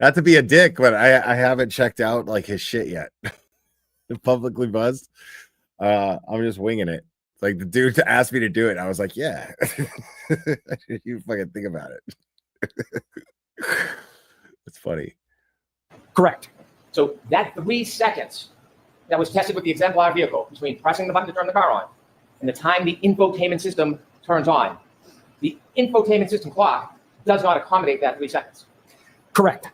A: not to be a dick, but I haven't checked out like his shit yet. Publicly buzzed. I'm just winging it. Like the dude asked me to do it. I was like, yeah. You fucking think about it. It's funny.
J: Correct.
I: So that 3 seconds that was tested with the exemplar vehicle between pressing the button to turn the car on and the time the infotainment system turns on, the infotainment system clock does not accommodate that 3 seconds.
J: Correct.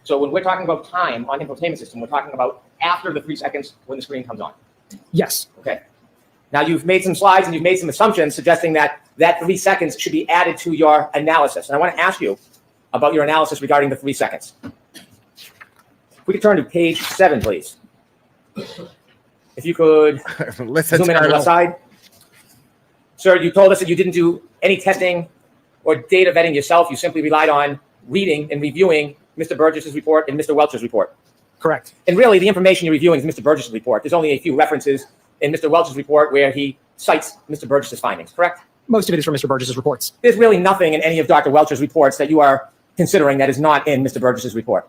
I: So when we're talking about time on infotainment system, we're talking about after the 3 seconds when the screen comes on.
J: Yes.
I: Okay. Now you've made some slides and you've made some assumptions suggesting that that 3 seconds should be added to your analysis. And I want to ask you about your analysis regarding the 3 seconds. If we could turn to page 7, please. If you could
A: Listen,
I: zoom in on the left side. Sir, you told us that you didn't do any testing or data vetting yourself. You simply relied on reading and reviewing Mr. Burgess's report and Mr. Welch's report.
J: Correct.
I: And really, the information you're reviewing is Mr. Burgess's report. There's only a few references in Mr. Welch's report where he cites Mr. Burgess's findings, correct?
J: Most of it is from Mr. Burgess's reports.
I: There's really nothing in any of Dr. Welch's reports that you are considering that is not in Mr. Burgess's report.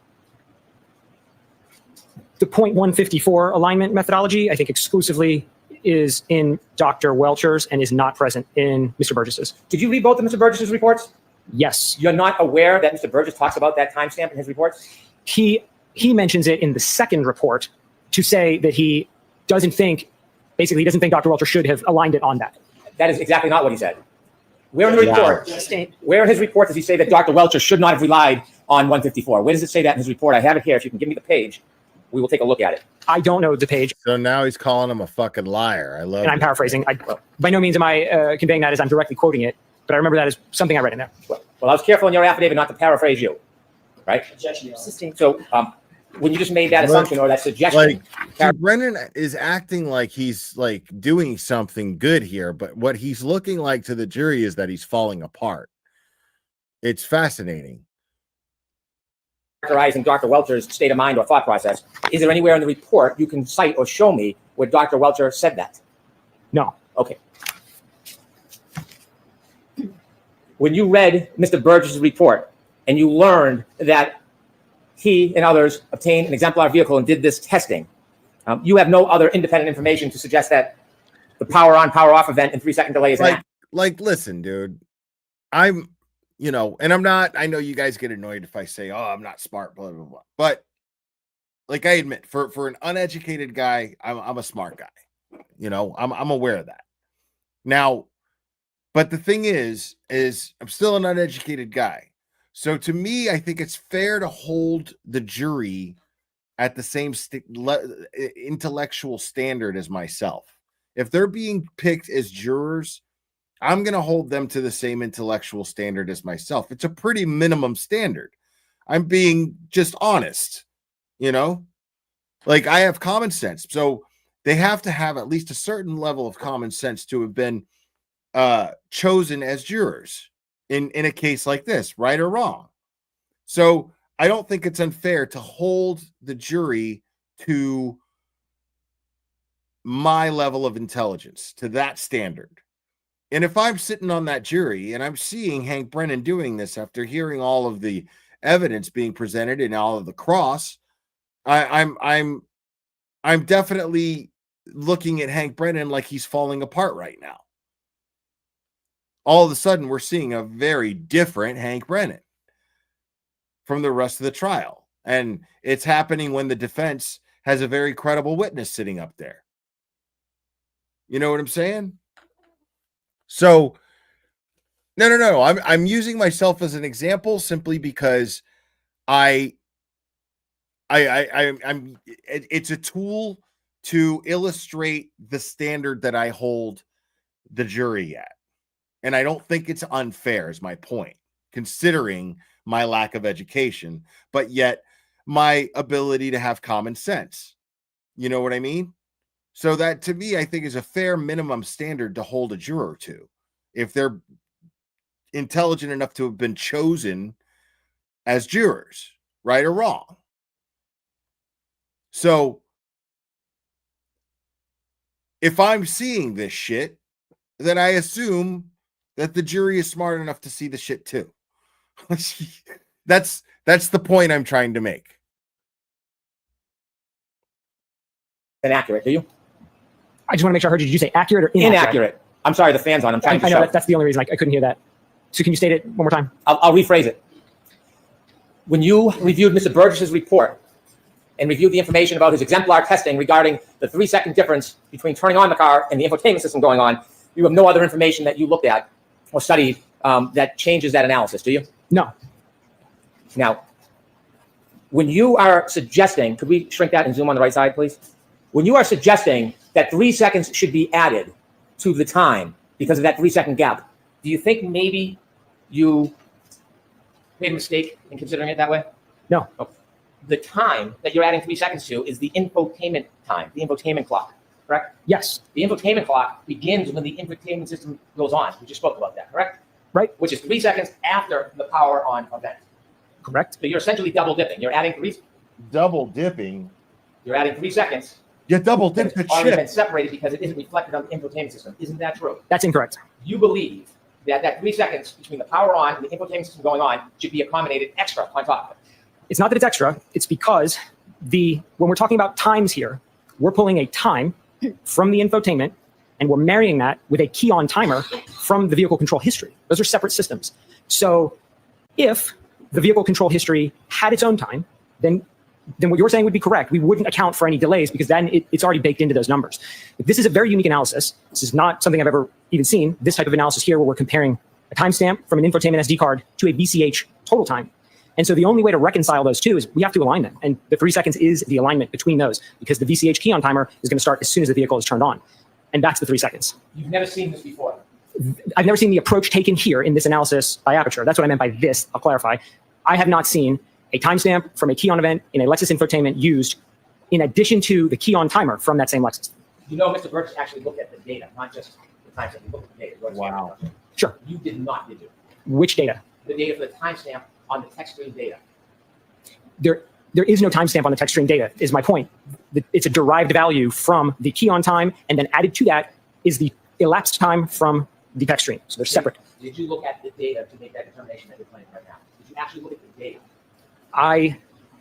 J: The .154 alignment methodology, I think exclusively is in Dr. Welcher's and is not present in Mr. Burgess's.
I: Did you read both of Mr. Burgess's reports?
J: Yes.
I: You're not aware that Mr. Burgess talks about that timestamp in his reports?
J: He mentions it in the second report to say that he doesn't think, basically he doesn't think Dr. Welcher should have aligned it on that.
I: That is exactly not what he said. Where in the report?
H: State.
I: Where in his report does he say that Dr. Welcher should not have relied on 154? Where does it say that in his report? I have it here. If you can give me the page, we will take a look at it.
J: I don't know the page.
A: So now he's calling him a fucking liar. I love
J: And I'm
A: it.
J: paraphrasing. By no means am I conveying that as I'm directly quoting it, but I remember that as something I read in there.
I: Well, I was careful in your affidavit not to paraphrase you, right?
H: Sustained.
I: So when you just made that assumption or that suggestion,
A: Like, Brennan is acting like he's like doing something good here, but what he's looking like to the jury is that he's falling apart. It's fascinating.
I: characterizing Dr. Welcher's state of mind or thought process, is there anywhere in the report you can cite or show me where Dr. Welcher said that?
J: No.
I: Okay. When you read Mr. Burgess's report and you learned that he and others obtained an exemplar vehicle and did this testing, you have no other independent information to suggest that the power on, power off event and 3-second delay is an act.
A: Like, listen, dude, I'm, you know, and I'm not, I know you guys get annoyed if I say, oh, I'm not smart, blah, blah, blah. But like, I admit, for an uneducated guy, I'm a smart guy. You know, I'm aware of that. Now, but the thing is I'm still an uneducated guy. So to me, I think it's fair to hold the jury at the same intellectual standard as myself. If they're being picked as jurors, I'm going to hold them to the same intellectual standard as myself. It's a pretty minimum standard. I'm being just honest, you know? Like, I have common sense. So they have to have at least a certain level of common sense to have been chosen as jurors in a case like this, right or wrong. So I don't think it's unfair to hold the jury to my level of intelligence, to that standard. And if I'm sitting on that jury and I'm seeing Hank Brennan doing this after hearing all of the evidence being presented and all of the cross, I'm definitely looking at Hank Brennan like he's falling apart right now. All of a sudden, we're seeing a very different Hank Brennan from the rest of the trial. And it's happening when the defense has a very credible witness sitting up there. You know what I'm saying? So, no. I'm using myself as an example simply because it's a tool to illustrate the standard that I hold the jury at. And I don't think it's unfair, is my point, considering my lack of education, but yet my ability to have common sense. You know what I mean? So that, to me, I think is a fair minimum standard to hold a juror to, if they're intelligent enough to have been chosen as jurors, right or wrong. So if I'm seeing this shit, then I assume that the jury is smart enough to see the shit too. That's the point I'm trying to make.
I: Inaccurate, do you?
J: I just want to make sure I heard you. Did you say accurate or
I: Inaccurate. I'm sorry, the fan's on. I'm trying to
J: I know
I: show.
J: that's the only reason I couldn't hear that. So can you state it one more time?
I: I'll rephrase it. When you reviewed Mr. Burgess's report and reviewed the information about his exemplar testing regarding the 3-second difference between turning on the car and the infotainment system going on, you have no other information that you looked at or studied that changes that analysis, do you?
J: No.
I: Now, when you are suggesting, could we shrink that and zoom on the right side, please? When you are suggesting that 3 seconds should be added to the time because of that 3-second gap, do you think maybe you made a mistake in considering it that way?
J: No.
I: Okay. The time that you're adding 3 seconds to is the infotainment time, the infotainment clock, correct?
J: Yes.
I: The infotainment clock begins when the infotainment system goes on. We just spoke about that, correct?
J: Right.
I: Which is 3 seconds after the power on event.
J: Correct.
I: So you're essentially double dipping. You're adding
A: Double dipping?
I: You're adding 3 seconds.
A: You double dip the
I: It's already
A: shit.
I: been separated because it isn't reflected on the infotainment system. Isn't that true?
J: That's incorrect.
I: You believe that 3 seconds between the power on and the infotainment system going on should be accommodated extra on top of it.
J: It's not that it's extra. It's because when we're talking about times here, we're pulling a time from the infotainment and we're marrying that with a key on timer from the vehicle control history. Those are separate systems. So if the vehicle control history had its own time, then what you're saying would be correct. We wouldn't account for any delays because then it's already baked into those numbers. This is a very unique analysis. This is not something I've ever even seen. This type of analysis here where we're comparing a timestamp from an infotainment SD card to a VCH total time. And so the only way to reconcile those two is we have to align them. And the 3 seconds is the alignment between those because the VCH key on timer is going to start as soon as the vehicle is turned on. And that's the 3 seconds.
I: You've never seen this before.
J: I've never seen the approach taken here in this analysis by Aperture. That's what I meant by this. I'll clarify. I have not seen a timestamp from a key on event in a Lexus infotainment used in addition to the key on timer from that same Lexus.
I: You know, Mr. Burgess actually looked at the data, not just the timestamp. He looked at the data.
A: Wow.
J: Sure.
I: You did not, did you?
J: Which data?
I: The data for the timestamp on the text stream data.
J: There is no timestamp on the text stream data, is my point. It's a derived value from the key on time, and then added to that is the elapsed time from the text stream. So they're separate.
I: Did you look at the data to make that determination that you're playing right now? Did you actually look at the data?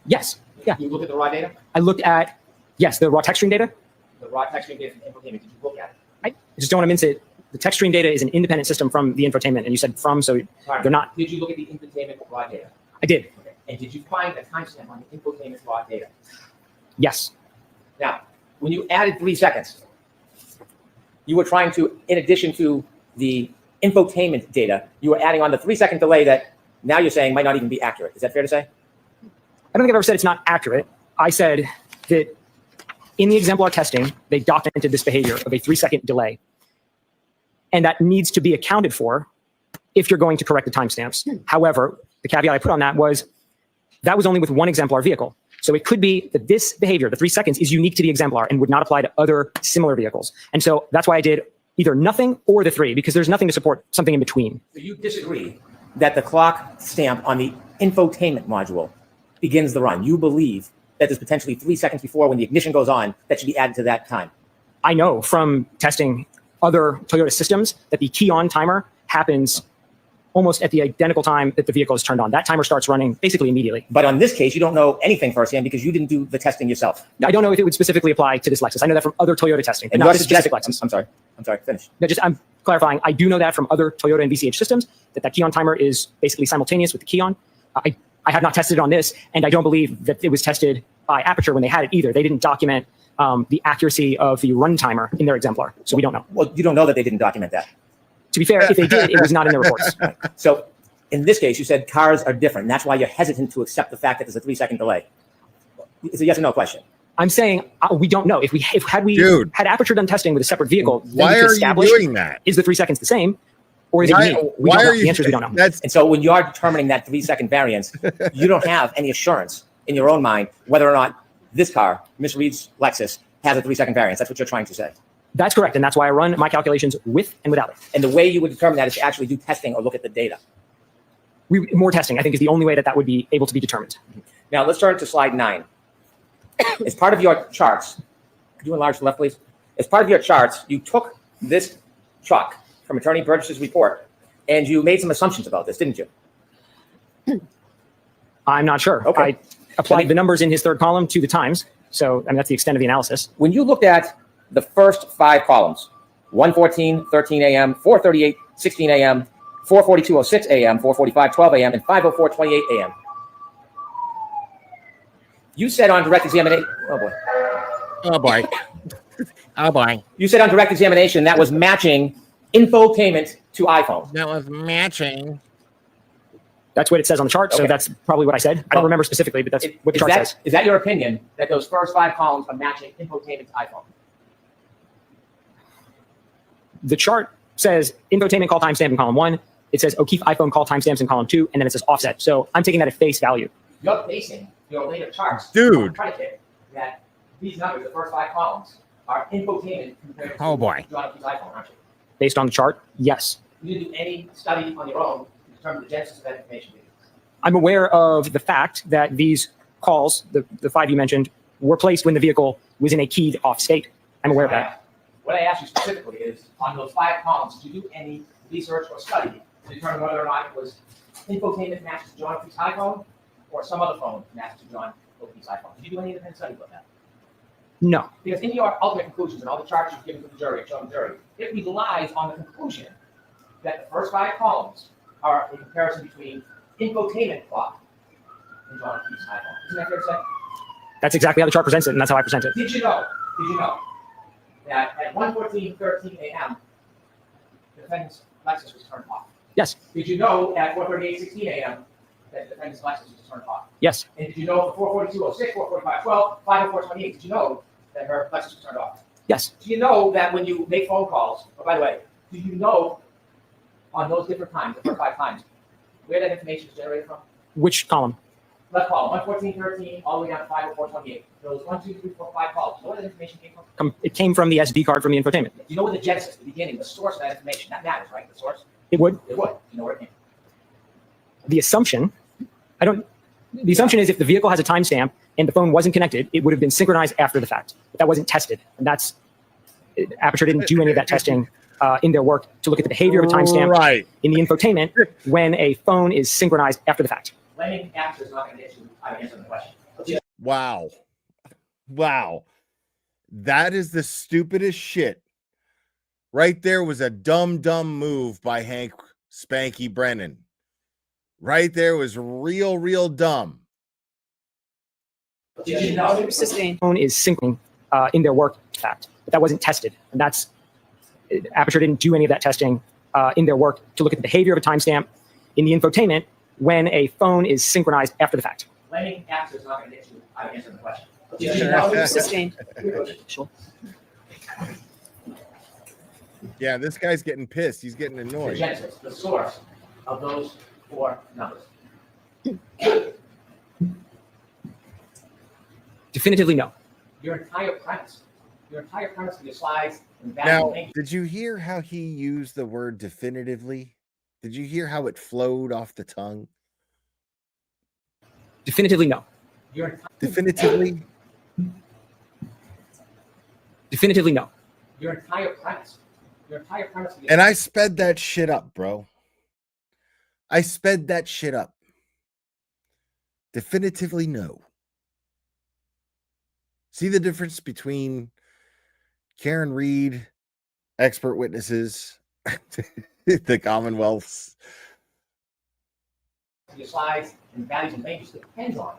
J: Yes. Yeah.
I: You looked at the raw data?
J: I looked at, yes, the raw text stream data.
I: The raw text stream data from infotainment, did you look at it?
J: I just don't want to mince it. The text stream data is an independent system from the infotainment, and you said from, so they're not.
I: Did you look at the infotainment raw data?
J: I did.
I: Okay. And did you find a timestamp on the infotainment raw data?
J: Yes.
I: Now, when you added 3 seconds, you were trying to, in addition to the infotainment data, you were adding on the 3-second delay that now you're saying might not even be accurate. Is that fair to say?
J: I don't think I've ever said it's not accurate. I said that in the exemplar testing, they documented this behavior of a 3-second delay. And that needs to be accounted for if you're going to correct the timestamps. However, the caveat I put on that was only with one exemplar vehicle. So it could be that this behavior, the 3 seconds, is unique to the exemplar and would not apply to other similar vehicles. And so that's why I did either nothing or the 3, because there's nothing to support something in between.
I: So you disagree that the clock stamp on the infotainment module begins the run. You believe that there's potentially 3 seconds before when the ignition goes on that should be added to that time.
J: I know from testing other Toyota systems that the key on timer happens almost at the identical time that the vehicle is turned on. That timer starts running basically immediately.
I: But on this case, you don't know anything firsthand because you didn't do the testing yourself.
J: I don't know if it would specifically apply to this Lexus. I know that from other Toyota testing, but
I: And
J: not
I: you're
J: this specific
I: suggesting-
J: Lexus.
I: I'm sorry, finish.
J: No, I'm clarifying. I do know that from other Toyota and VCH systems that key on timer is basically simultaneous with the key on. I have not tested it on this, and I don't believe that it was tested by Aperture when they had it either. They didn't document the accuracy of the run timer in their exemplar, so we don't know.
I: Well, you don't know that they didn't document that.
J: To be fair, if they did, it was not in their reports.
I: Right. So in this case, you said cars are different. And that's why you're hesitant to accept the fact that there's a 3-second delay. It's a yes or no question.
J: I'm saying we don't know. If had Aperture done testing with a separate vehicle,
A: why are you doing that?
J: Is the 3 seconds the same, or is it unique? The answer is we don't know.
I: And so when you are determining that 3-second variance, you don't have any assurance in your own mind whether or not this car, Miss Reed's Lexus, has a 3-second variance. That's what you're trying to say.
J: That's correct, and that's why I run my calculations with and without it.
I: And the way you would determine that is to actually do testing or look at the data.
J: More testing, I think, is the only way that would be able to be determined.
I: Now let's turn to slide 9. As part of your charts, could you enlarge the left, please? As part of your charts, you took this truck from Attorney Burgess's report, and you made some assumptions about this, didn't you?
J: I'm not sure.
I: Okay.
J: I applied the numbers in his third column to the times, so I mean, that's the extent of the analysis.
I: When you looked at the first 5 columns, 1:14, 13 a.m., 4:38, 16 a.m., 4:42:06 a.m., 4:45, 12 a.m., and 5:04, 28 a.m., you said on direct examination, oh boy.
A: Oh boy. Oh boy.
I: You said on direct examination that was matching infotainment to iPhone.
A: That was matching.
J: That's what it says on the chart, so that's probably what I said. I don't remember specifically, but that's what the chart says.
I: Is that your opinion, that those first 5 columns are matching infotainment to iPhone?
J: The chart says infotainment call timestamp in column 1. It says O'Keefe iPhone call timestamps in column 2, and then it says offset. So I'm taking that at face value.
I: You're basing your later charts
A: Dude.
I: on the predicate that these numbers, the first 5 columns, are infotainment compared to
A: Oh, boy.
I: John O'Keefe's iPhone, aren't you?
J: Based on the chart, yes.
I: You didn't do any study on your own to determine the genesis of that information.
J: I'm aware of the fact that these calls, the 5 you mentioned, were placed when the vehicle was in a keyed off state. I'm aware of that.
I: What I asked you specifically is, on those 5 columns, did you do any research or study to determine whether or not it was infotainment matches to John O'Keefe's iPhone or some other phone matches to John O'Keefe's iPhone? Did you do any independent study about that?
J: No.
I: Because in your ultimate conclusions and all the charts you've given to the jury and shown the jury, it relies on the conclusion that the first 5 columns are a comparison between infotainment clock and John O'Keefe's iPhone. Isn't that fair to say?
J: That's exactly how the chart presents it, and that's how I present it.
I: Did you know that at 1:14:13 a.m., the defendant's Lexus was turned off?
J: Yes.
I: Did you know at 4:38:16 a.m. that the defendant's Lexus was turned off?
J: Yes.
I: And did you know at 4:42:06, 4:45:12, 5:04:28, did you know that her Lexus was turned off?
J: Yes.
I: Do you know that when you make phone calls, oh, by the way, do you know on those different times, the first 5 times, where that information is generated from?
J: Which column?
I: Left column, 1:14:13, all the way down to 5:04:28. Those 1, 2, 3, 4, 5 columns. You know where that information came from?
J: It came from the SD card from the infotainment.
I: Do you know where the genesis, the beginning, the source of that information? That matters, right? The source?
J: It would.
I: It would. You know where it came from?
J: The assumption, the assumption is if the vehicle has a timestamp and the phone wasn't connected, it would have been synchronized after the fact. But that wasn't tested. And Aperture didn't do any of that testing in their work to look at the behavior of a timestamp in the infotainment when a phone is synchronized after the fact.
I: Blaming Aperture is not going to get you answer the question.
A: Wow. Wow. That is the stupidest shit Right there was a dumb move by Hank Spanky Brennan. Right there was real dumb.
J: Did you know sustained phone is syncing in their work fact, but that wasn't tested, and that's Aperture didn't do any of that testing in their work to look at the behavior of a timestamp in the infotainment when a phone is synchronized after the fact.
I: Blaming Aperture is not going to get you out of answering the question.
J: Did you know sustained? Sure.
A: Yeah, this guy's getting pissed. He's getting
I: The
A: annoyed.
I: genesis, the source of those four numbers.
J: Definitively no.
I: Your entire premise of your slides and
A: Now,
I: value.
A: did you hear how he used the word definitively? Did you hear how it flowed off the tongue?
J: Definitively no.
A: Definitively?
J: Definitively no.
I: Your entire premise of your
A: And I sped that shit up, bro. I sped that shit up. Definitively no. See the difference between Karen Reed, expert witnesses, the Commonwealth's.
I: your slides and values and ranges depends on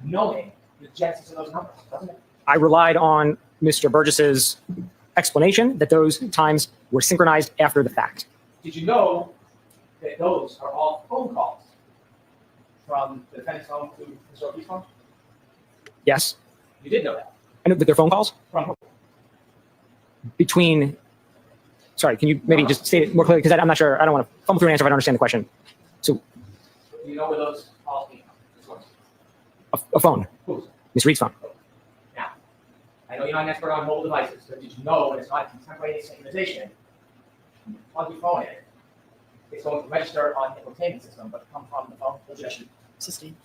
I: knowing the genesis of those numbers, doesn't it?
J: I relied on Mr. Burgess's explanation that those times were synchronized after the fact.
I: Did you know that those are all phone calls from the defendant's home to the Sophie's phone?
J: Yes.
I: You did know that.
J: I know that they're phone calls
I: From who?
J: between. Sorry, can you maybe just say it more clearly? Because I'm not sure. I don't want to fumble through an answer if I don't understand the question. So,
I: Do you know where those calls came from? This one's
J: a phone,
I: whose?
J: Miss Reed's phone.
I: Now, I know you're not an expert on mobile devices, but did you know when it's not contemporaneous synchronization, when you plug your phone in, it's going to register on the infotainment system, but come from the phone?
J: Sustained.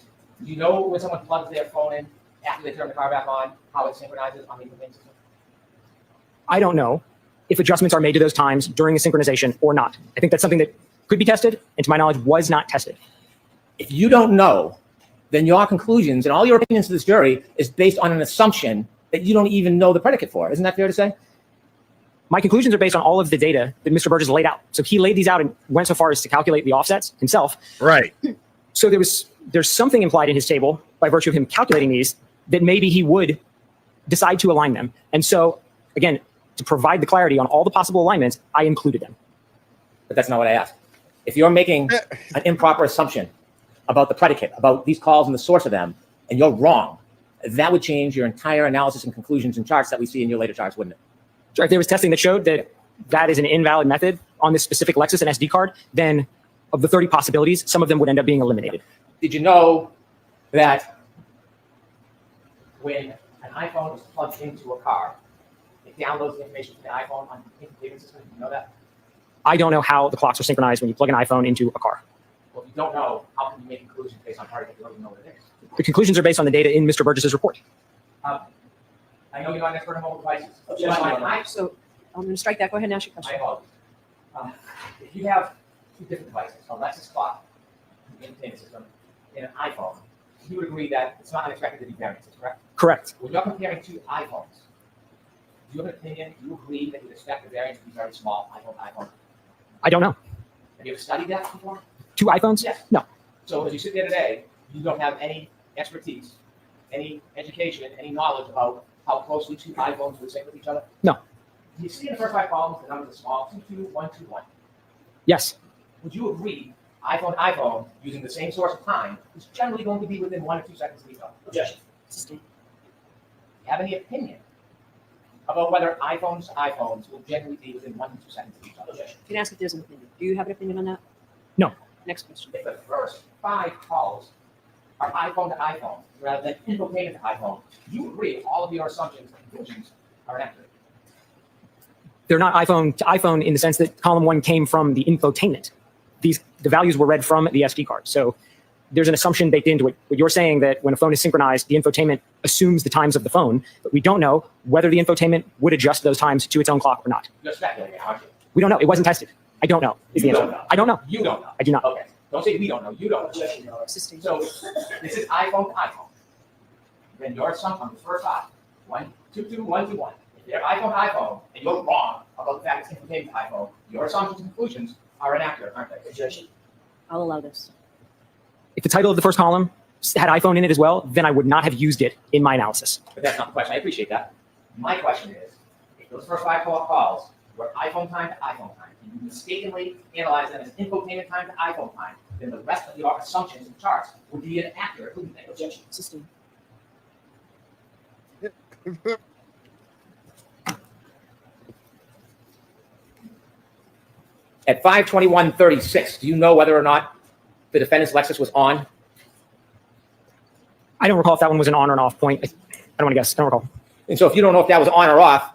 I: Do you know when someone plugs their phone in after they turn the car back on, how it synchronizes on the infotainment system?
J: I don't know if adjustments are made to those times during a synchronization or not. I think that's something that could be tested, and to my knowledge, was not tested.
I: If you don't know, then your conclusions and all your opinions to this jury is based on an assumption that you don't even know the predicate for. Isn't that fair to say?
J: My conclusions are based on all of the data that Mr. Burgess laid out. So he laid these out and went so far as to calculate the offsets himself.
A: Right.
J: So there's something implied in his table by virtue of him calculating these that maybe he would decide to align them. And so, again, to provide the clarity on all the possible alignments, I included them.
I: But that's not what I asked. If you're making an improper assumption about the predicate, about these calls and the source of them, and you're wrong, that would change your entire analysis and conclusions and charts that we see in your later charts, wouldn't it?
J: So if there was testing that showed that that is an invalid method on this specific Lexus and SD card, then of the 30 possibilities, some of them would end up being eliminated.
I: Did you know that when an iPhone is plugged into a car, it downloads the information from the iPhone on the infotainment system? Did you know that?
J: I don't know how the clocks are synchronized when you plug an iPhone into a car.
I: Well, if you don't know, how can you make conclusions based on predicate you don't even know what it is?
J: The conclusions are based on the data in Mr. Burgess's report.
I: I know you're not an expert on mobile devices.
H: So I'm going to strike that. Go ahead and ask your
I: I
H: question.
I: apologize. If you have two different devices, a Lexus clock, the entertainment system, and an iPhone, you would agree that it's not unexpected to be variances, correct?
J: Correct.
I: When you're comparing two iPhones, do you have an opinion? Do you agree that you would expect the variance to be very small, iPhone to iPhone?
J: I don't know.
I: Have you ever studied that before?
J: Two iPhones?
I: Yes.
J: No.
I: So as you sit there today, you don't have any expertise, any education, any knowledge about how closely two iPhones would sync with each other?
J: No.
I: Do you see in the first five columns the numbers are small, 22121?
J: Yes.
I: Would you agree iPhone to iPhone using the same source of time is generally going to be within 1 or 2 seconds of each other?
H: Objection.
I: Do you have any opinion about whether iPhones to iPhones will generally be within 1 to 2 seconds of each other?
H: You can ask if there's an opinion. Do you have an opinion on that?
J: No.
H: Next question.
I: If the first 5 calls are iPhone to iPhone rather than infotainment to iPhone, you agree all of your assumptions and conclusions are accurate.
J: They're not iPhone to iPhone in the sense that column 1 came from the infotainment. The values were read from the SD card. So there's an assumption baked into it. But you're saying that when a phone is synchronized, the infotainment assumes the times of the phone, but we don't know whether the infotainment would adjust those times to its own clock or not.
I: You're speculating, aren't you?
J: We don't know. It wasn't tested. I don't know is the
I: You
J: answer.
I: don't know.
J: I don't know.
I: You don't know.
J: I do not.
I: Okay. Don't say we don't know. You don't know.
H: Sustained.
I: So this is iPhone to iPhone. Then your assumption on the first side, 1222121. If you have iPhone, and you're wrong about the fact it's infotainment iPhone, your assumptions and conclusions are inaccurate, aren't they? Objection.
H: I'll allow this.
J: If the title of the first column had iPhone in it as well, then I would not have used it in my analysis.
I: But that's not the question. I appreciate that. My question is, if those first 5 calls were iPhone time to iPhone time, and you mistakenly analyze them as infotainment time to iPhone time, then the rest of your assumptions and charts would be inaccurate, wouldn't they? Objection.
H: System.
I: At 5:21:36, do you know whether or not the defendant's Lexus was on?
J: I don't recall if that one was an on or an off point. I don't want to guess. I don't recall.
I: And so if you don't know if that was on or off,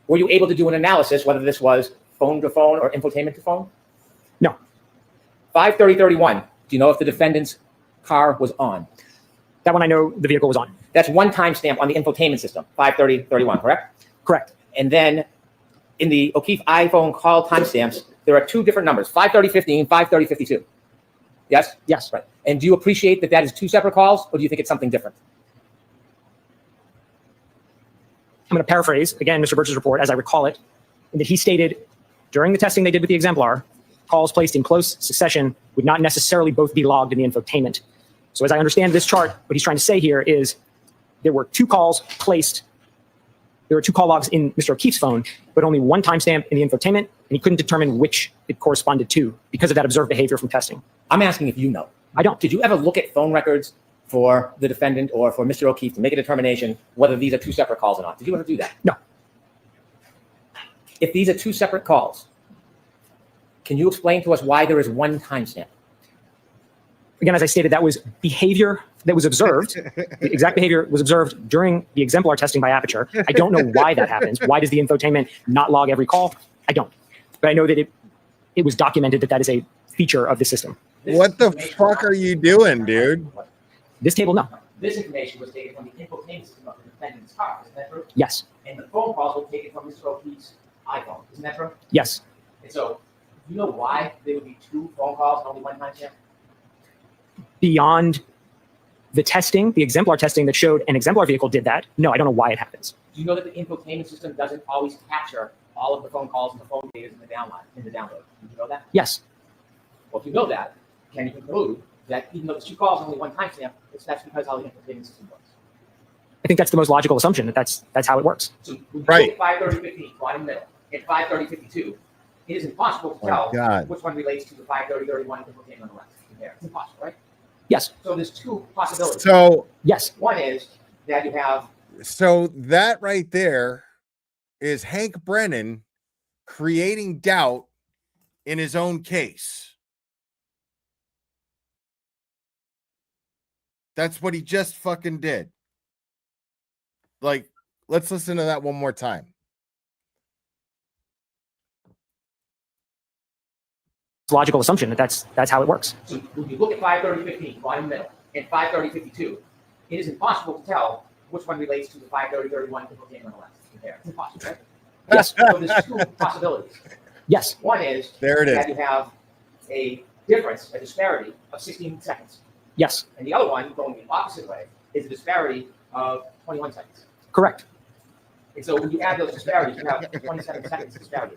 I: were you able to do an analysis whether this was phone to phone or infotainment to phone?
J: No.
I: 5:30:31, do you know if the defendant's car was on?
J: That one I know the vehicle was on.
I: That's one timestamp on the infotainment system, 5:30:31, correct?
J: Correct.
I: And then in the O'Keefe iPhone call timestamps, there are 2 different numbers, 5:30:15, 5:30:52. Yes?
J: Yes.
I: Right. And do you appreciate that that is 2 separate calls, or do you think it's something different?
J: I'm going to paraphrase, again, Mr. Birch's report as I recall it, in that he stated during the testing they did with the exemplar, calls placed in close succession would not necessarily both be logged in the infotainment. So as I understand this chart, what he's trying to say here is there were 2 calls placed, there were 2 call logs in Mr. O'Keefe's phone, but only one timestamp in the infotainment, and he couldn't determine which it corresponded to because of that observed behavior from testing.
I: I'm asking if you know.
J: I don't.
I: Did you ever look at phone records for the defendant or for Mr. O'Keefe to make a determination whether these are 2 separate calls or not? Did you ever do that?
J: No.
I: If these are 2 separate calls, can you explain to us why there is one timestamp?
J: Again, as I stated, that was behavior that was observed. The exact behavior was observed during the exemplar testing by Aperture. I don't know why that happens. Why does the infotainment not log every call? I don't. But I know that it was documented that that is a feature of the system.
A: What the fuck are you doing, dude?
J: This table, no.
I: This information was taken from the infotainment system of the defendant's car, isn't that true?
J: Yes.
I: And the phone calls were taken from Mr. O'Keefe's iPhone, isn't that true?
J: Yes.
I: And so, do you know why there would be 2 phone calls and only one timestamp?
J: Beyond the testing, the exemplar testing that showed an exemplar vehicle did that, no, I don't know why it happens.
I: Do you know that the infotainment system doesn't always capture all of the phone calls and the phone data in the download? Do you know that?
J: Yes.
I: Well, if you know that, can you conclude that even though there's 2 calls and only one timestamp, that's because how the infotainment system works?
J: I think that's the most logical assumption, that that's how it works.
I: So when you
A: Right.
I: look at 5:30:15, right in the middle, at 5:30:52, it is impossible to tell
A: God.
I: which one relates to the 5:30:31 infotainment on the left. Compare. It's impossible, right?
J: Yes.
I: So there's 2 possibilities.
A: So
J: Yes.
I: One is that you have
A: that right there is Hank Brennan creating doubt in his own case. That's what he just fucking did. Like, let's listen to that one more time.
J: Logical assumption that that's how it works.
I: So when you look at 5:30:15, right in the middle, and 5:30:52, it is impossible to tell which one relates to the 5:30:31 infotainment on the left. Compare. It's impossible, right?
J: Yes.
I: So there's 2 possibilities.
J: Yes.
I: One is
A: There it is.
I: that you have a difference, a disparity of 16 seconds.
J: Yes.
I: And the other one, going the opposite way, is a disparity of 21 seconds.
J: Correct.
I: And so when you add those disparities, you have 27 seconds disparity.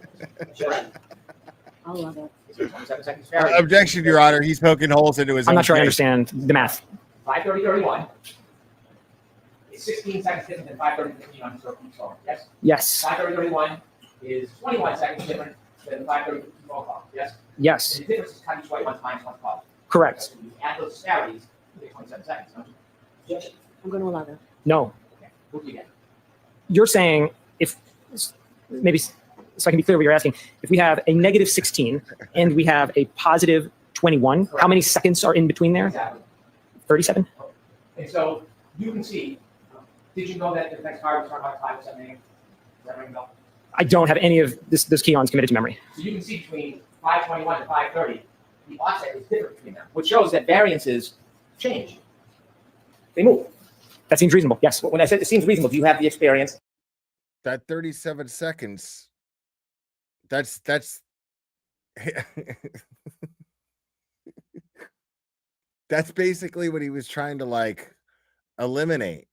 H: I'll allow that.
I: Is there 27 second disparity?
A: Objection, Your Honor. He's poking holes into his
J: I'm
A: own
J: not sure I
A: case.
J: understand the math.
I: 5:30:31 is 16 seconds different than 5:30:15 on Mr. O'Keefe's phone. Yes?
J: Yes.
I: 5:30:31 is 21 seconds different than 5:30:15 phone call. Yes?
J: Yes.
I: And the difference is cut each way one times one call.
J: Correct.
I: So when you add those disparities, you get 27 seconds. Don't you? Objection.
H: I'm going to allow that.
J: No.
I: Okay. What do you get?
J: You're saying if maybe so I can be clear what you're asking, if we have a negative 16 and we have a positive 21, how many seconds are in between there?
I: Exactly.
J: 37?
I: And so you can see, did you know that the next car was starting about 5 or 7 a.m.? Does that ring a bell?
J: I don't have any of those key-ons committed to memory.
I: So you can see between 5:21 and 5:30, the offset is different between them, which shows that variances change. They move.
J: That seems reasonable. Yes.
I: When I said it seems reasonable, do you have the experience?
A: That 37 seconds. That's that's basically what he was trying to like eliminate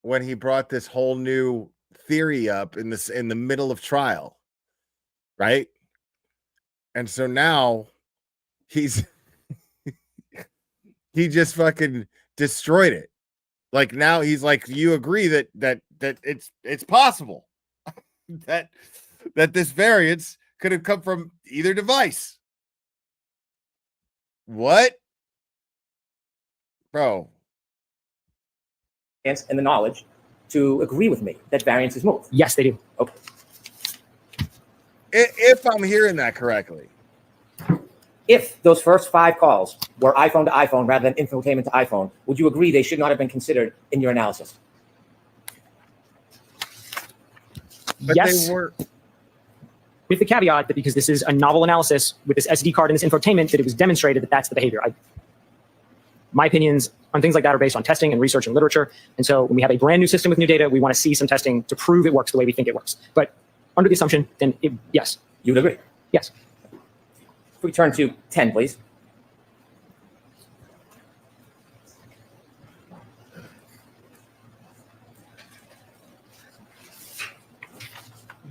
A: when he brought this whole new theory up in the middle of trial, right? And so now he just fucking destroyed it. Like now he's like, you agree that it's possible that this variance could have come from either device. What? Bro.
I: And the knowledge to agree with me that variance is moved.
J: Yes, they do.
I: Okay.
A: If I'm hearing that correctly.
I: If those first 5 calls were iPhone to iPhone rather than infotainment to iPhone, would you agree they should not have been considered in your analysis?
A: But
J: yes.
A: They were.
J: With the caveat that because this is a novel analysis with this SD card and this infotainment, that it was demonstrated that that's the behavior. My opinions on things like that are based on testing and research and literature. And so when we have a brand new system with new data, we want to see some testing to prove it works the way we think it works. But under the assumption, then yes.
I: You would agree?
J: Yes.
I: If we turn to 10, please.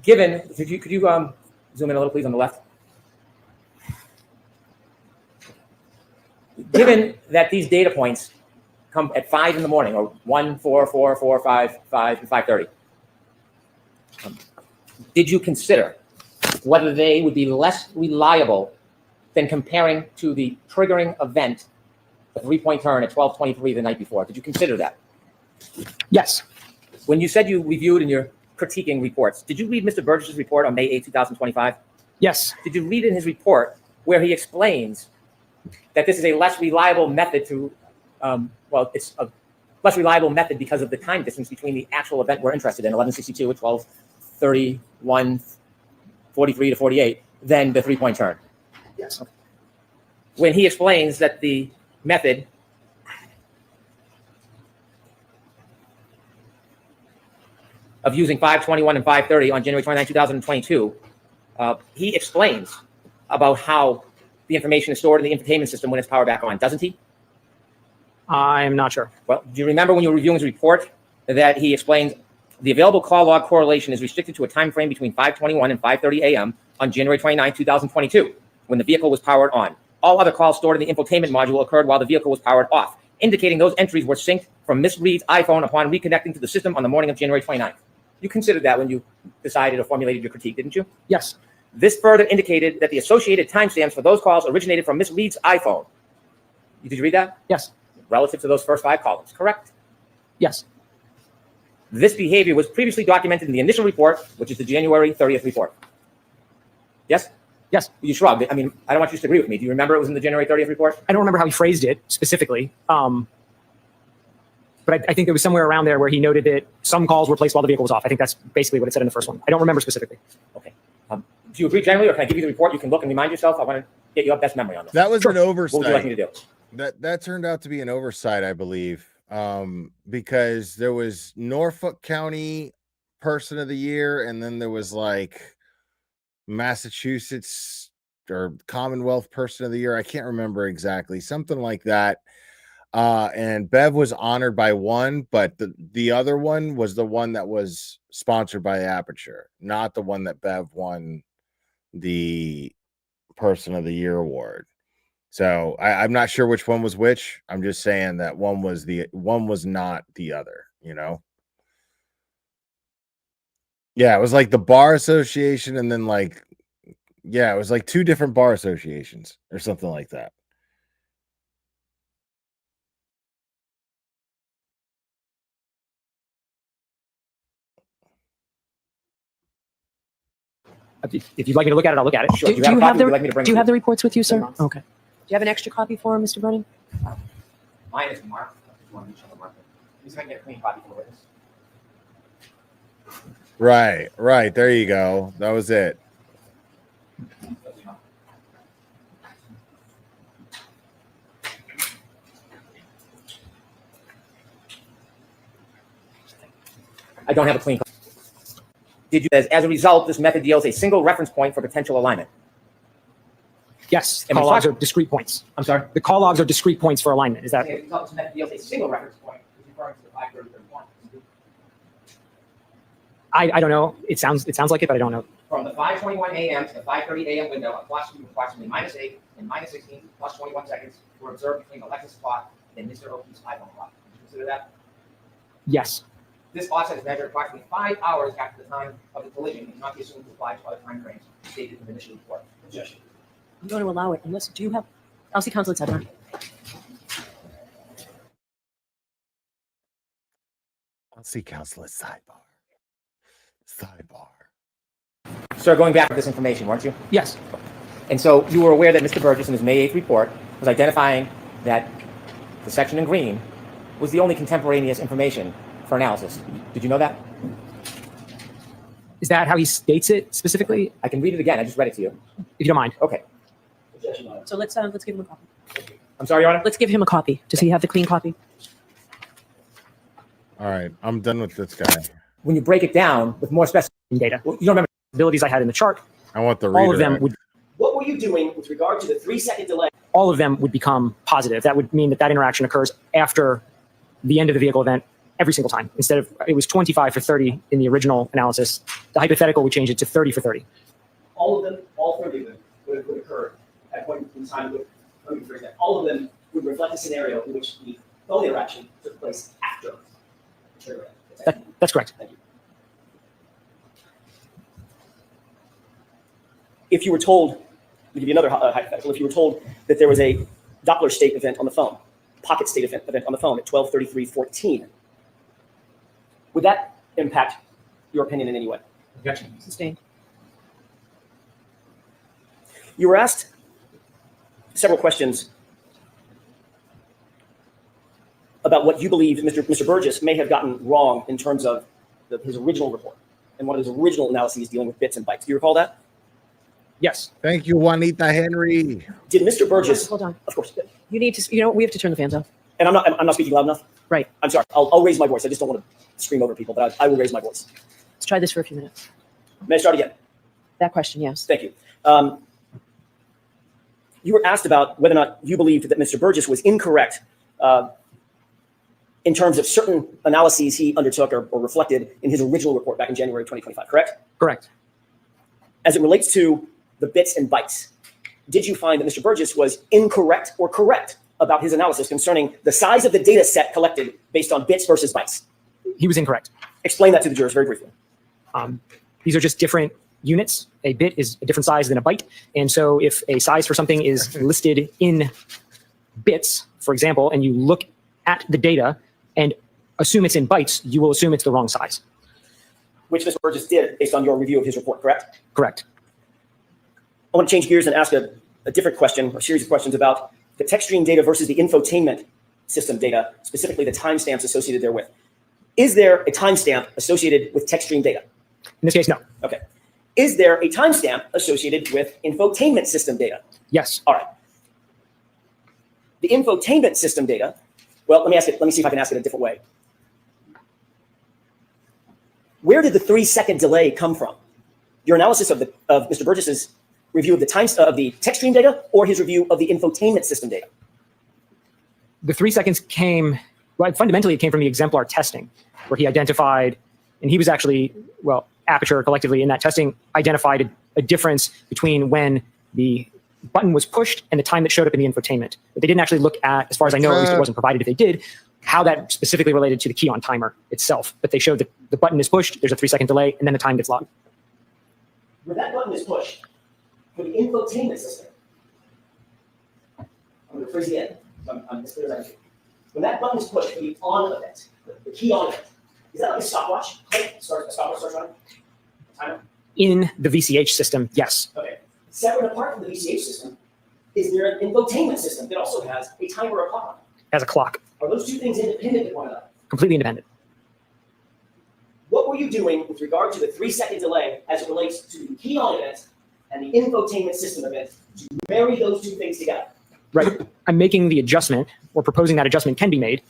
I: Given, could you zoom in a little, please, on the left? Given that these data points come at 5 in the morning, or 1, 4, 4, 4, 5, 5, and 5:30, did you consider whether they would be less reliable than comparing to the triggering event, the 3-point turn at 12:23 the night before? Did you consider that?
J: Yes.
I: When you said you reviewed in your critiquing reports, did you read Mr. Burgess's report on May 8, 2025?
J: Yes.
I: Did you read in his report where he explains that this is a less reliable method to, it's a less reliable method because of the time distance between the actual event we're interested in, 1162 at 12:31, 43 to 48, than the 3-point turn?
J: Yes.
I: When he explains that the method of using 5:21 and 5:30 on January 29, 2022, he explains about how the information is stored in the infotainment system when it's powered back on, doesn't he?
J: I'm not sure.
I: Well, do you remember when you were reviewing his report that he explains the available call log correlation is restricted to a time frame between 5:21 and 5:30 a.m. on January 29, 2022, when the vehicle was powered on. All other calls stored in the infotainment module occurred while the vehicle was powered off, indicating those entries were synced from Ms. Reed's iPhone upon reconnecting to the system on the morning of January 29th. You considered that when you decided or formulated your critique, didn't you?
J: Yes.
I: This further indicated that the associated timestamps for those calls originated from Ms. Reed's iPhone. Did you read that?
J: Yes.
I: Relative to those first 5 columns, correct?
J: Yes.
I: This behavior was previously documented in the initial report, which is the January 30th report. Yes?
J: Yes.
I: You shrugged. I mean, I don't want you to agree with me. Do you remember it was in the January 30th report?
J: I don't remember how he phrased it specifically. But I think it was somewhere around there where he noted that some calls were placed while the vehicle was off. I think that's basically what it said in the first one. I don't remember specifically.
I: Okay. Do you agree generally, or can I give you the report? You can look and remind yourself. I want to get your best memory on this.
A: That was an oversight.
I: What would you like me to do?
A: That turned out to be an oversight, I believe, because there was Norfolk County Person of the Year, and then there was like Massachusetts or Commonwealth Person of the Year. I can't remember exactly, something like that. And Bev was honored by one, but the other one was the one that was sponsored by Aperture, not the one that Bev won the Person of the Year award. So I'm not sure which one was which. I'm just saying that one was not the other, you know? Yeah, it was like the bar association, and then it was like 2 different bar associations or something like that.
J: If you'd like me to look at it, I'll look at it.
I: Sure.
J: Do you have the reports with you, sir?
I: Yes.
J: Okay. Do you have an extra copy for him, Mr. Brennan?
I: Mine is marked. I want to reach on the marker. Let me see if I can get a clean copy for the witness.
A: Right. There you go. That was it.
I: I don't have a clean copy. Did you, as a result, this method yields a single reference point for potential alignment?
J: Yes.
I: And
J: Call
I: we
J: logs
I: talked-
J: are discrete points.
I: I'm sorry?
J: The call logs are discrete points for alignment. Is that?
I: As a result, this method yields a single reference point, referring to the 5:30-31.
J: I don't know. It sounds like it, but I don't know.
I: From the 5:21 a.m. to the 5:30 a.m. window, a clock speed of approximately -8 and -16 plus 21 seconds were observed between Alexis' clock and Mr. Oki's iPhone clock. Did you consider that?
J: Yes.
I: This offset is measured approximately 5 hours after the time of the collision and cannot be assumed to apply to other time frames stated in the initial report. Objection.
H: I'm going to allow it unless, do you have, I'll see counsel at sidebar.
A: I'll see counsel at sidebar. Sidebar.
I: Sir, going back to this information, weren't you?
J: Yes.
I: And so you were aware that Mr. Burgess in his May 8th report was identifying that the section in green was the only contemporaneous information for analysis. Did you know that?
J: Is that how he states it specifically?
I: I can read it again. I just read it to you.
J: If you don't mind.
I: Okay.
H: So let's give him a copy.
I: I'm sorry, Your Honor?
H: Let's give him a copy. Does he have the clean copy?
A: All right, I'm done with this guy.
I: When you break it down with more specific
J: data,
I: you don't remember
J: abilities I had in the chart.
A: I want the
J: all of them
A: reader.
J: would.
D: What were you doing with regard to the 3-second delay?
J: All of them would become positive. That would mean that that interaction occurs after the end of the vehicle event every single time. Instead of, it was 25 for 30 in the original analysis, the hypothetical would change it to 30 for 30.
D: All of them, all 30 of them would occur at a point in time. Let me rephrase that. All of them would reflect a scenario in which the phone interaction took place after the trigger event.
J: That's correct.
D: Thank you. If you were told, let me give you another hypothetical. If you were told that there was a Doppler state event on the phone, pocket state event on the phone at 12:33:14, would that impact your opinion in any way?
J: Objection.
H: Sustained.
D: You were asked several questions about what you believe Mr. Burgess may have gotten wrong in terms of his original report and one of his original analyses dealing with bits and bytes. Do you recall that?
J: Yes.
A: Thank you, Juanita Henry.
D: Did Mr. Burgess?
H: Hold on.
D: Of course.
H: You need to, we have to turn the fans off.
D: And I'm not speaking loud enough.
H: Right.
D: I'm sorry. I'll raise my voice. I just don't want to scream over people, but I will raise my voice.
H: Let's try this for a few minutes.
D: May I start again?
H: That question, yes.
D: Thank you. You were asked about whether or not you believed that Mr. Burgess was incorrect in terms of certain analyses he undertook or reflected in his original report back in January 2025, correct?
J: Correct.
D: As it relates to the bits and bytes, did you find that Mr. Burgess was incorrect or correct about his analysis concerning the size of the data set collected based on bits versus bytes?
J: He was incorrect.
D: Explain that to the jurors very briefly.
J: These are just different units. A bit is a different size than a byte. And so if a size for something is listed in bits, for example, and you look at the data and assume it's in bytes, you will assume it's the wrong size.
D: Which Mr. Burgess did based on your review of his report, correct?
J: Correct.
D: I want to change gears and ask a different question, or series of questions about the text stream data versus the infotainment system data, specifically the timestamps associated therewith. Is there a timestamp associated with text stream data?
J: In this case, no.
D: Okay. Is there a timestamp associated with infotainment system data?
J: Yes.
D: All right. The infotainment system data, well, let me see if I can ask it a different way. Where did the 3-second delay come from? Your analysis of Mr. Burgess's review of the text stream data or his review of the infotainment system data?
J: The 3 seconds came, well, fundamentally it came from the exemplar testing where he identified, and he was actually, well, Aperture collectively in that testing identified a difference between when the button was pushed and the time that showed up in the infotainment. But they didn't actually look at, as far as I know, at least it wasn't provided if they did, how that specifically related to the key on timer itself. But they showed that the button is pushed, there's a 3-second delay, and then the time gets logged.
D: Where that button is pushed for the infotainment system, I'm going to phrase it again. I'm as clear as I can. When that button is pushed for the on event, the key on event, is that like a stopwatch? Click, a stopwatch starts running? Timer?
J: In the VCH system, yes.
D: Okay. Separate apart from the VCH system, is there an infotainment system that also has a timer or a clock on it?
J: As a clock.
D: Are those two things independent of one another?
J: Completely independent.
D: What were you doing with regard to the 3-second delay as it relates to the key on event and the infotainment system event to marry those two things together?
J: Right. I'm making the adjustment, or proposing that adjustment can be made,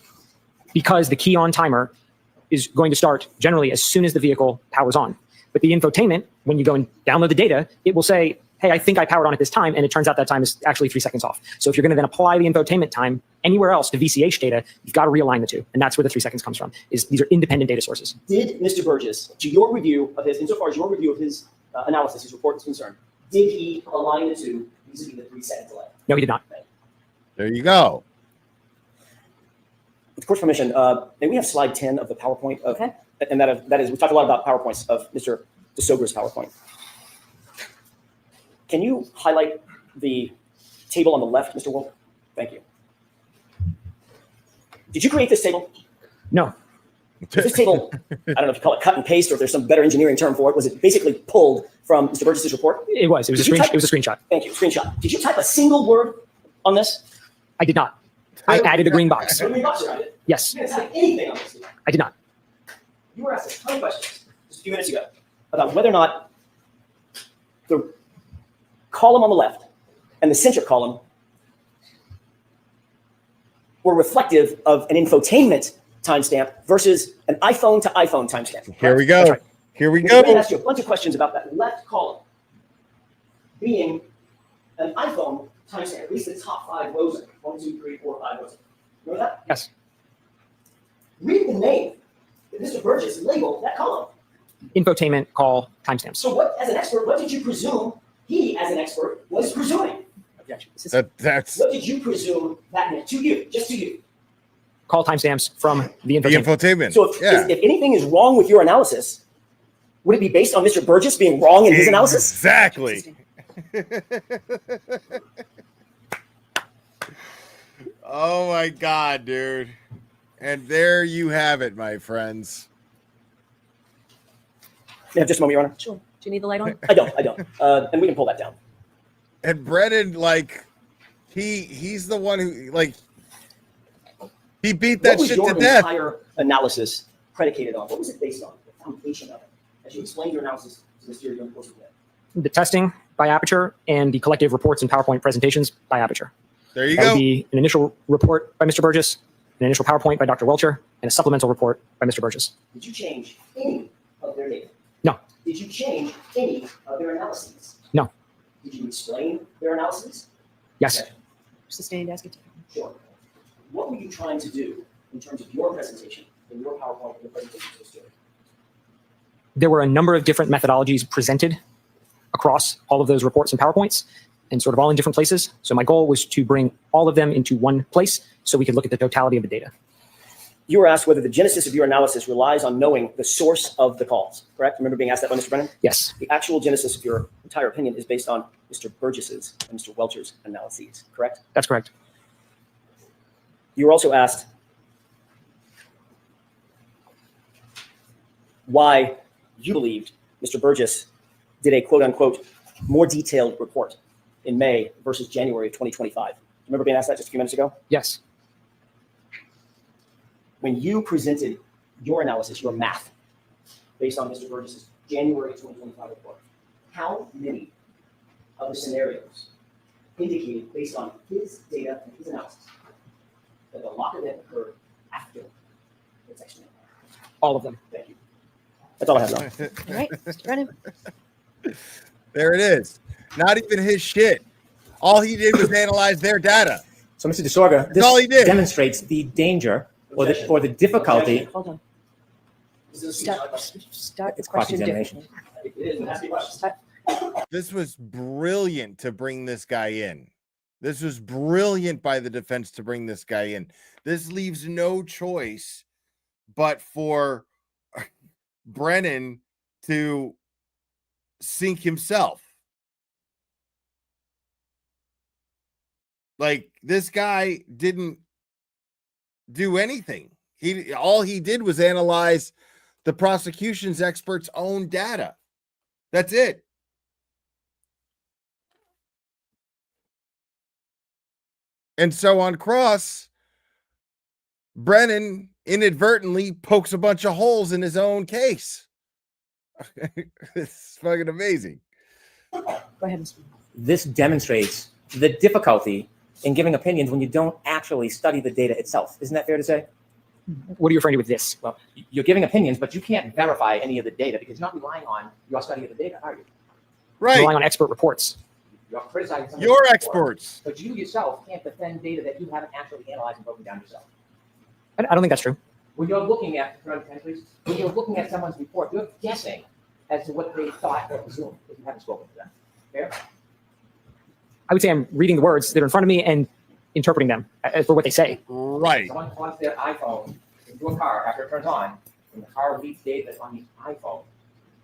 J: because the key on timer is going to start generally as soon as the vehicle powers on. But the infotainment, when you go and download the data, it will say, hey, I think I powered on at this time, and it turns out that time is actually 3 seconds off. So if you're going to then apply the infotainment time Anywhere else, the VCH data, you've got to realign the two. And that's where the 3 seconds comes from, is these are independent data sources. Did Mr. Burgess, to your review of his, insofar as your review of his analysis, his report is concerned, did he align the two vis-a-vis the 3 second delay? No, he did not.
A: There you go.
J: With court's permission, may we have slide 10 of the PowerPoint?
H: Okay.
J: And that is, we talked a lot about PowerPoints of Mr. DeSogra's PowerPoint. Can you highlight the table on the left, Mr. Wolf? Thank you. Did you create this table? No. This table, I don't know if you call it cut and paste or if there's some better engineering term for it. Was it basically pulled from Mr. Burgess's report? It was. It was a screenshot. Thank you. Screenshot. Did you type a single word on this? I did not. I added a green box. A green box around it? Yes. You didn't type anything on this. I did not. You were asked a ton of questions just a few minutes ago about whether or not the column on the left and the center column were reflective of an infotainment timestamp versus an iPhone to iPhone timestamp.
A: Here we go. Right. Here we go.
J: I'm going to ask you a bunch of questions about that left column being an iPhone timestamp, at least the top 5 rows of it. 1, 2, 3, 4, 5 rows. Remember that? Yes. Read the name that Mr. Burgess labeled that column. Infotainment call timestamps. So what, as an expert, what did you presume he, as an expert, was presuming? Objection.
A: That's
J: what did you presume that meant to you, just to you? Call timestamps from the infotainment.
A: The infotainment.
J: So if anything is wrong with your analysis, would it be based on Mr. Burgess being wrong in his analysis?
A: Exactly. Oh my God, dude. And there you have it, my friends.
J: Yeah, just a moment, Your Honor.
H: Sure. Do you need the light on?
J: I don't. And we can pull that down.
A: And Brennan, like, he's the one who, like, he beat that shit to death.
J: What was your entire analysis predicated on? What was it based on? The foundation of it? As you explained your analysis to the steering course of the testing by Aperture and the collective reports and PowerPoint presentations by Aperture.
A: There you
J: that
A: go.
J: Would be an initial report by Mr. Burgess, an initial PowerPoint by Dr. Welcher, and a supplemental report by Mr. Burgess. Did you change any of their data? No. Did you change any of their analyses? No. Did you explain their analyses? Yes. Okay.
H: Sustained asking.
J: Sure. What were you trying to do in terms of your presentation and your PowerPoint and presentation to the student? There were a number of different methodologies presented across all of those reports and PowerPoints, and sort of all in different places. So my goal was to bring all of them into one place so we could look at the totality of the data. You were asked whether the genesis of your analysis relies on knowing the source of the calls, correct? Remember being asked that by Mr. Brennan? Yes. The actual genesis of your entire opinion is based on Mr. Burgess's and Mr. Welcher's analyses, correct? That's correct. You were also asked why you believed Mr. Burgess did a quote-unquote more detailed report in May versus January of 2025. Remember being asked that just a few minutes ago? Yes. When you presented your analysis, your math, based on Mr. Burgess's January 2025 report, how many of the scenarios indicated, based on his data and his analysis, that the lock event occurred after its extra? All of them. Thank you. That's all I have now.
H: All right, Mr. Brennan.
A: There it is. Not even his shit. All he did was analyze their data.
I: So, Mr. DeSorga, this
A: all he did.
I: demonstrates the danger or the difficulty.
H: Hold on. Start the question differently.
A: This was brilliant to bring this guy in. This was brilliant by the defense to bring this guy in. This leaves no choice but for Brennan to sink himself. Like, this guy didn't do anything. All he did was analyze the prosecution's experts' own data. That's it. And so on cross, Brennan inadvertently pokes a bunch of holes in his own case. It's fucking amazing.
H: Go ahead, Mr.
I: This demonstrates the difficulty in giving opinions when you don't actually study the data itself. Isn't that fair to say?
J: What are you referring to with this?
I: Well, you're giving opinions, but you can't verify any of the data because you're not relying on your study of the data, are you?
A: Right.
J: Relying on expert reports.
I: You're criticizing somebody
A: You're
I: before,
A: experts.
I: but you yourself can't defend data that you haven't actually analyzed and broken down yourself.
J: I don't think that's true.
I: When you're looking at, when you're looking at someone's report, you're guessing as to what they thought or presumed if you haven't spoken to them. Fair?
J: I would say I'm reading the words that are in front of me and interpreting them for what they say.
A: Right.
I: Someone plugs their iPhone into a car after it turns on, and the car reads data that's on the iPhone.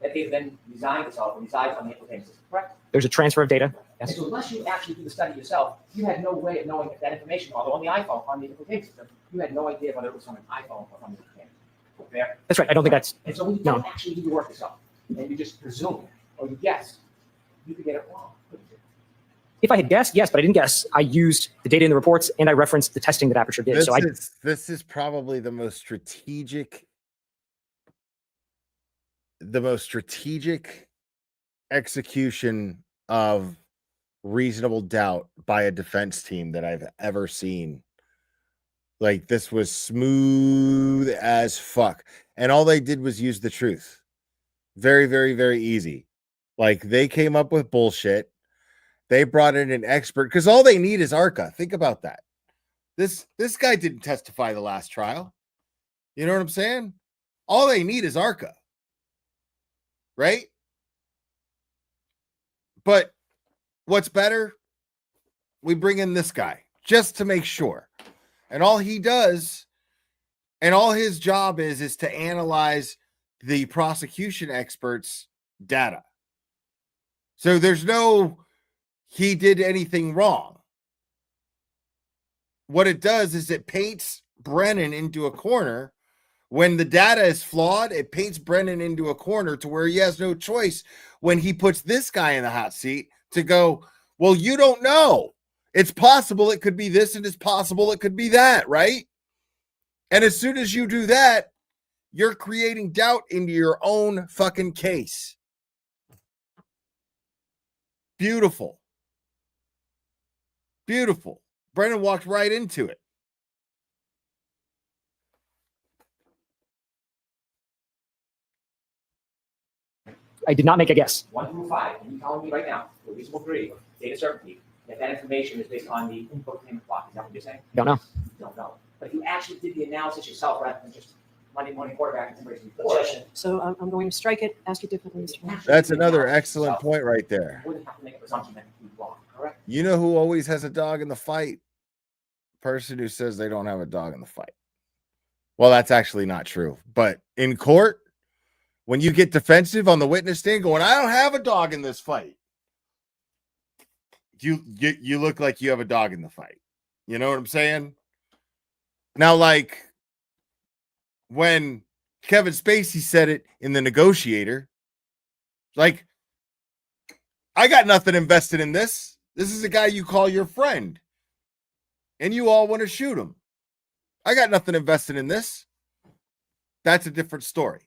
I: That data then resides itself and resides on the infotainment system, correct?
J: There's a transfer of data.
I: And
J: Yes.
I: so unless you actually do the study yourself, you had no way of knowing if that information, although on the iPhone, on the infotainment system, you had no idea whether it was on an iPhone or on the infotainment. Fair?
J: That's right. I don't think that's.
I: And so when you don't actually do the work yourself, and you just presume or you guess, you could get it wrong. Couldn't you?
J: If I had guessed, yes, but I didn't guess. I used the data in the reports and I referenced the testing that Aperture did.
A: This is probably the most strategic execution of reasonable doubt by a defense team that I've ever seen. Like, this was smooth as fuck. And all they did was use the truth. Very, very, very easy. Like, they came up with bullshit. They brought in an expert because all they need is ARCA. Think about that. This guy didn't testify the last trial. You know what I'm saying? All they need is ARCA. Right? But what's better? We bring in this guy just to make sure. And all he does, and all his job is to analyze the prosecution experts' data. So there's no, he did anything wrong. What it does is it paints Brennan into a corner. When the data is flawed, it paints Brennan into a corner to where he has no choice when he puts this guy in the hot seat to go, well, you don't know. It's possible it could be this and it's possible it could be that, right? And as soon as you do that, you're creating doubt into your own fucking case. Beautiful. Beautiful. Brennan walked right into it.
J: I did not make a guess.
I: 1 through 5, and you telling me right now, with reasonable degree of data certainty, that information is based on the infotainment clock. Is that what you're saying?
J: Don't know.
I: You don't know. But if you actually did the analysis yourself rather than just Monday morning quarterback and somebody's report.
H: So I'm going to strike it, ask it differently, Mr. Mayor.
A: That's another excellent point right there.
I: You wouldn't have to make a presumption that you're wrong, correct?
A: You know who always has a dog in the fight? Person who says they don't have a dog in the fight. Well, that's actually not true. But in court, when you get defensive on the witness stand going, I don't have a dog in this fight. You look like you have a dog in the fight. You know what I'm saying? Now, like when Kevin Spacey said it in The Negotiator, like, I got nothing invested in this. This is a guy you call your friend, and you all want to shoot him. I got nothing invested in this. That's a different story.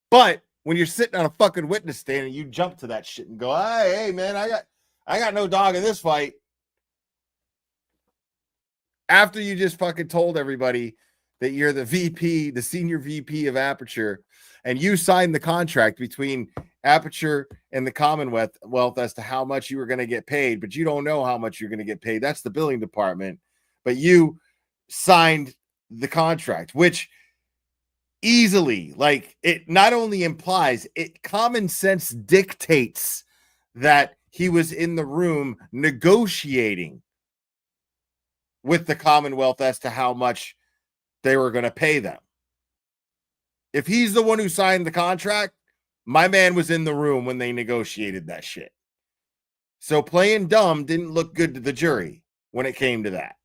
A: But when you're sitting on a fucking witness stand and you jump to that shit and go, hey man, I got no dog in this fight. After you just fucking told everybody that you're the VP, the senior VP of Aperture, and you signed the contract between Aperture and the Commonwealth as to how much you were going to get paid, but you don't know how much you're going to get paid. That's the billing department. But you signed the contract, which easily, like, it not only implies, it common sense dictates that he was in the room negotiating with the Commonwealth as to how much they were going to pay them. If he's the one who signed the contract, my man was in the room when they negotiated that shit. So playing dumb didn't look good to the jury when it came to that.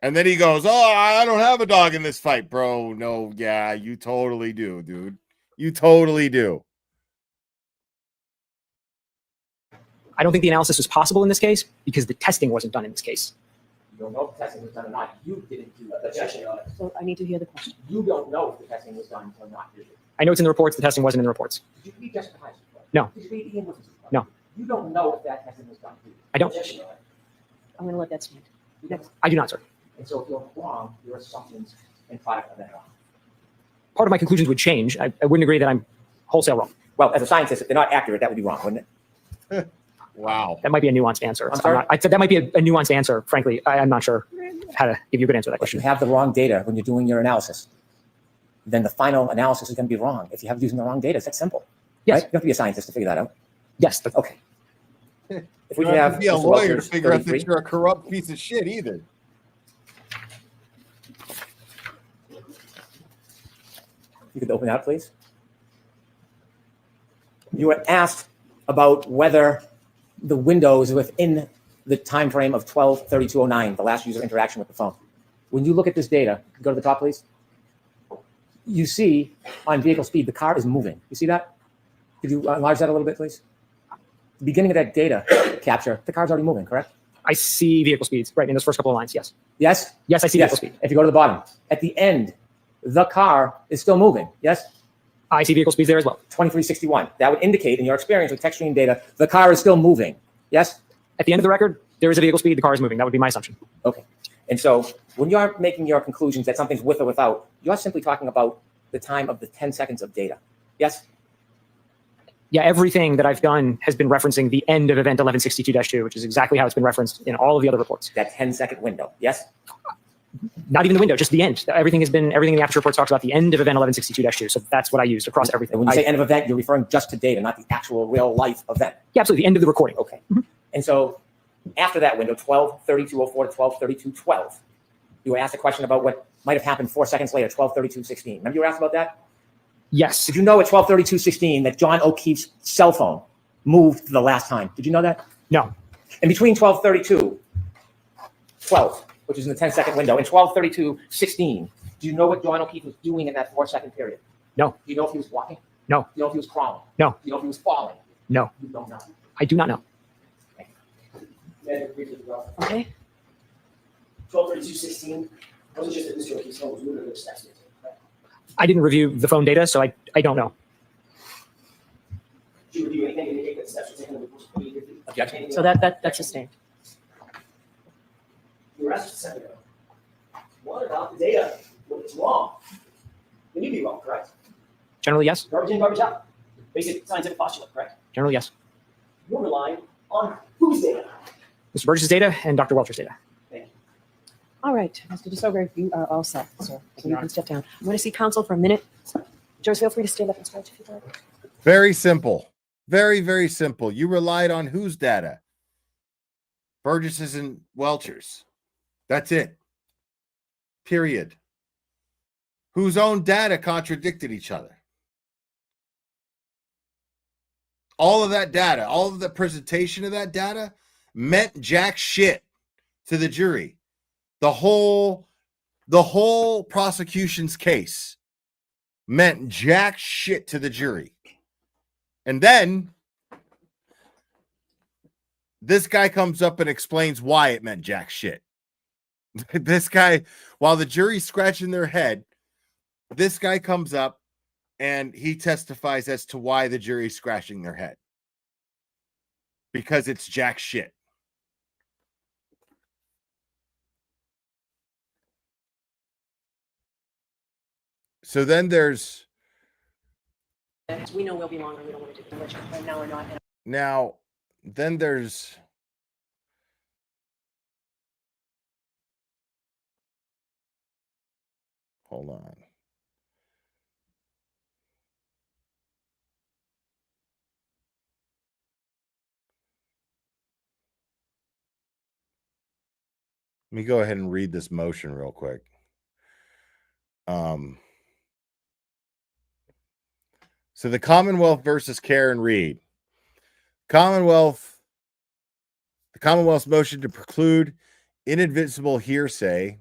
A: And then he goes, oh, I don't have a dog in this fight, bro. No, yeah, you totally do, dude. You totally do.
J: I don't think the analysis was possible in this case because the testing wasn't done in this case.
I: You don't know if the testing was done or not. You didn't do the testing on it.
H: So I need to hear the question.
I: You don't know if the testing was done or not, did you?
J: I know it's in the reports. The testing wasn't in the reports.
I: Did you read Jessica Hyde's report?
J: No.
I: Did you read Ian Wilson's report?
J: No.
I: You don't know if that testing was done, do you?
J: I don't.
H: I'm going to let that stand.
I: Next.
J: I do not, sir.
I: And so if you're wrong, your assumptions and product of that wrong.
J: Part of my conclusions would change. I wouldn't agree that I'm wholesale wrong.
I: Well, as a scientist, if they're not accurate, that would be wrong, wouldn't it?
A: Wow.
J: That might be a nuanced answer.
I: I'm sorry?
J: I said that might be a nuanced answer. Frankly, I'm not sure how to give you a good answer to that
I: If
J: question.
I: you have the wrong data when you're doing your analysis, then the final analysis is going to be wrong. If you have using the wrong data, it's that simple.
J: Yes.
I: Right? You don't have to be a scientist to figure that out.
J: Yes.
I: Okay. If we
A: You
I: can
A: don't have
I: have
A: to be a
I: Mr.
A: lawyer to
I: Welcher's
A: figure out
I: 33.
A: that you're a corrupt piece of shit either.
I: You could open that, please. You were asked about whether the window is within the time frame of 12/32/09, the last user interaction with the phone. When you look at this data, go to the top, please. You see on vehicle speed, the car is moving. You see that? Could you enlarge that a little bit, please? The beginning of that data capture, the car's already moving, correct?
J: I see vehicle speeds right in those first couple of lines. Yes.
I: Yes?
J: Yes, I see vehicle speed.
I: If you go to the bottom, at the end, the car is still moving. Yes?
J: I see vehicle speeds there as well.
I: 2361. That would indicate in your experience with text stream data, the car is still moving. Yes?
J: At the end of the record, there is a vehicle speed. The car is moving. That would be my assumption.
I: Okay. And so when you're making your conclusions that something's with or without, you're simply talking about the time of the 10 seconds of data. Yes?
J: Yeah, everything that I've done has been referencing the end of event 1162-2, which is exactly how it's been referenced in all of the other reports.
I: That 10-second window. Yes?
J: Not even the window, just the end. Everything in the after report talks about the end of event 1162-2. So that's what I used across everything.
I: And when you say end of event, you're referring just to data, not the actual real life event.
J: Yeah, absolutely. The end of the recording.
I: Okay. And so after that window, 12/32/04 to 12/32/12, you were asked a question about what might have happened 4 seconds later, 12/32/16. Remember you were asked about that?
J: Yes.
I: Did you know at 12/32/16 that John O'Keefe's cell phone moved the last time? Did you know that?
J: No.
I: And between 12/32/12, which is in the 10-second window, and 12/32/16, do you know what John O'Keefe was doing in that 4-second period?
J: No.
I: Do you know if he was walking?
J: No.
I: Do you know if he was crawling?
J: No.
I: Do you know if he was falling?
J: No.
I: You don't know.
J: I do not know.
H: Okay.
I: 12/32/16 wasn't just that Mr. O'Keefe's phone was moving, it was texting.
J: I didn't review the phone data, so I don't know.
I: Did you review anything to indicate that steps were taken? Objection.
H: So that's sustained.
I: You were asked a second ago. What about the data when it's wrong? Then you'd be wrong, correct?
J: Generally, yes.
I: Garbage in, garbage out. Basic scientific postulate, correct?
J: Generally, yes.
I: You're relying on whose data?
J: Mr. Burgess' data and Dr. Welcher's data.
I: Thank you.
H: All right, Mr. DeSoger, you are all set, sir. You can step down. I'm going to see counsel for a minute. Joyce, feel free to stand up and stretch if you'd like.
A: Very simple. Very, very simple. You relied on whose data? Burgess's and Welcher's. That's it. Period. Whose own data contradicted each other. All of that data, all of the presentation of that data meant jack shit to the jury. The whole prosecution's case meant jack shit to the jury. And then this guy comes up and explains why it meant jack shit. This guy, while the jury's scratching their head, this guy comes up and he testifies as to why the jury's scratching their head. Because it's jack shit. So then there's...
H: We know we'll be longer. We don't want to do the lecture right now or not.
A: Now, then there's... Hold on. Let me go ahead and read this motion real quick. So the Commonwealth versus Karen Reed. The Commonwealth's motion to preclude inadmissible hearsay.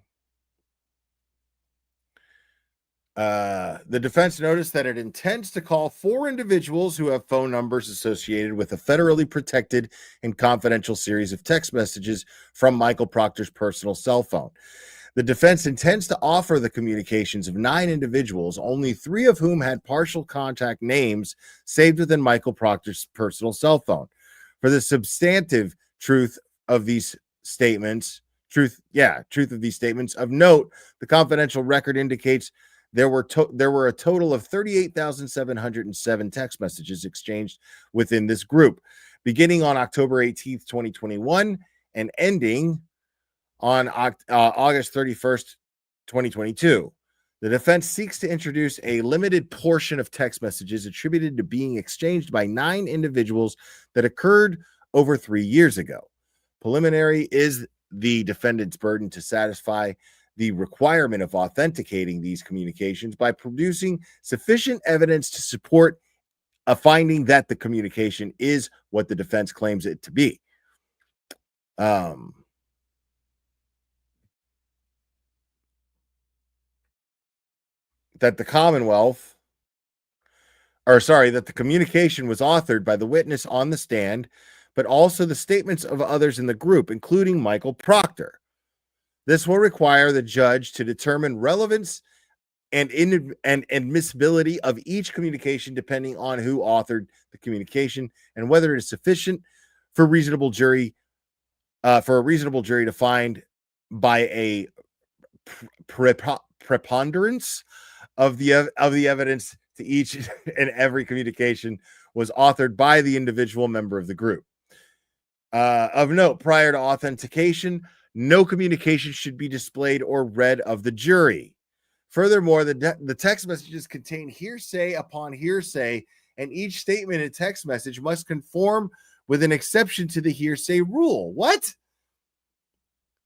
A: The defense noticed that it intends to call 4 individuals who have phone numbers associated with a federally protected and confidential series of text messages from Michael Proctor's personal cell phone. The defense intends to offer the communications of 9 individuals, only 3 of whom had partial contact names saved within Michael Proctor's personal cell phone. For the substantive truth of these statements, of note, the confidential record indicates there were a total of 38,707 text messages exchanged within this group. beginning on October 18th, 2021, and ending on August 31st, 2022. The defense seeks to introduce a limited portion of text messages attributed to being exchanged by 9 individuals that occurred over 3 years ago. Preliminary is the defendant's burden to satisfy the requirement of authenticating these communications by producing sufficient evidence to support a finding that the communication is what the defense claims it to be. That the communication was authored by the witness on the stand, but also the statements of others in the group, including Michael Proctor. This will require the judge to determine relevance and admissibility of each communication, depending on who authored the communication and whether it is sufficient for a reasonable jury to find by a preponderance of the evidence to each and every communication was authored by the individual member of the group. Of note, prior to authentication, no communication should be displayed or read of the jury. Furthermore, the text messages contain hearsay upon hearsay, and each statement in text message must conform with an exception to the hearsay rule. What?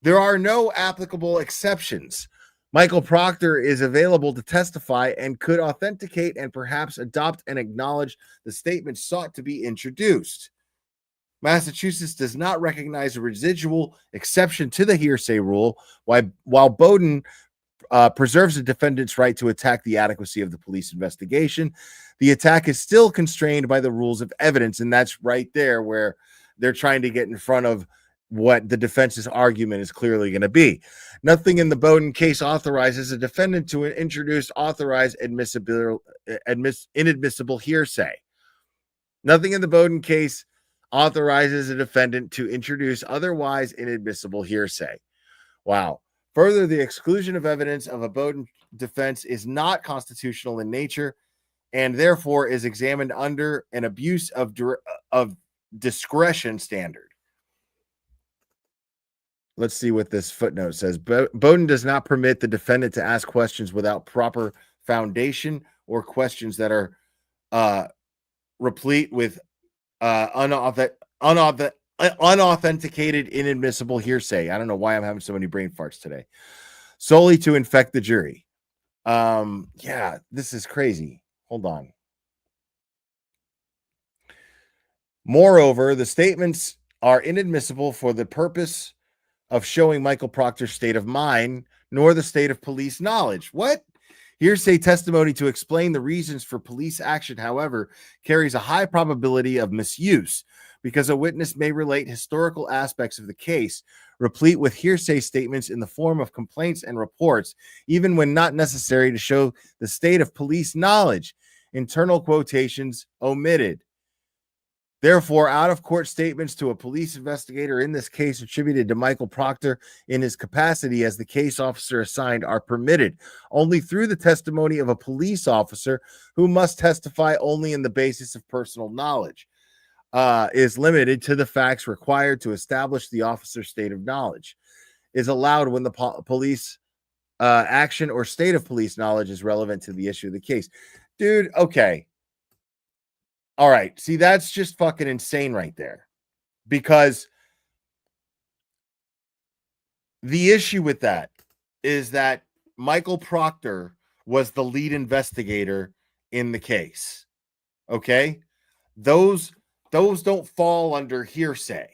A: There are no applicable exceptions. Michael Proctor is available to testify and could authenticate and perhaps adopt and acknowledge the statement sought to be introduced. Massachusetts does not recognize a residual exception to the hearsay rule, while Bowden preserves the defendant's right to attack the adequacy of the police investigation. The attack is still constrained by the rules of evidence, and that's right there where they're trying to get in front of what the defense's argument is clearly going to be. Nothing in the Bowden case authorizes a defendant to introduce authorized inadmissible hearsay. Nothing in the Bowden case authorizes a defendant to introduce otherwise inadmissible hearsay. Wow. Further, the exclusion of evidence of a Bowden defense is not constitutional in nature and therefore is examined under an abuse of discretion standard. Let's see what this footnote says. Bowden does not permit the defendant to ask questions without proper foundation or questions that are replete with unauthenticated, inadmissible hearsay. I don't know why I'm having so many brain farts today. Solely to infect the jury. Yeah, this is crazy. Hold on. Moreover, the statements are inadmissible for the purpose of showing Michael Proctor's state of mind, nor the state of police knowledge. What? Hearsay testimony to explain the reasons for police action, however, carries a high probability of misuse because a witness may relate historical aspects of the case, replete with hearsay statements in the form of complaints and reports, even when not necessary to show the state of police knowledge. Internal quotations omitted. Therefore, out-of-court statements to a police investigator in this case attributed to Michael Proctor in his capacity as the case officer assigned are permitted only through the testimony of a police officer who must testify only in the basis of personal knowledge, is limited to the facts required to establish the officer's state of knowledge, is allowed when the police action or state of police knowledge is relevant to the issue of the case. Dude, okay. All right. See, that's just fucking insane right there. Because the issue with that is that Michael Proctor was the lead investigator in the case. Okay? Those don't fall under hearsay.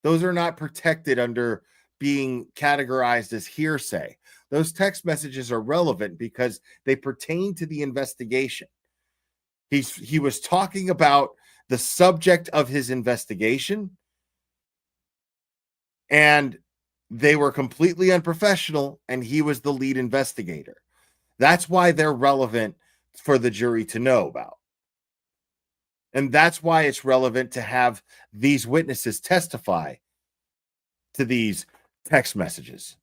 A: Those are not protected under being categorized as hearsay. Those text messages are relevant because they pertain to the investigation. He was talking about the subject of his investigation, and they were completely unprofessional, and he was the lead investigator. That's why they're relevant for the jury to know about. And that's why it's relevant to have these witnesses testify to these text messages.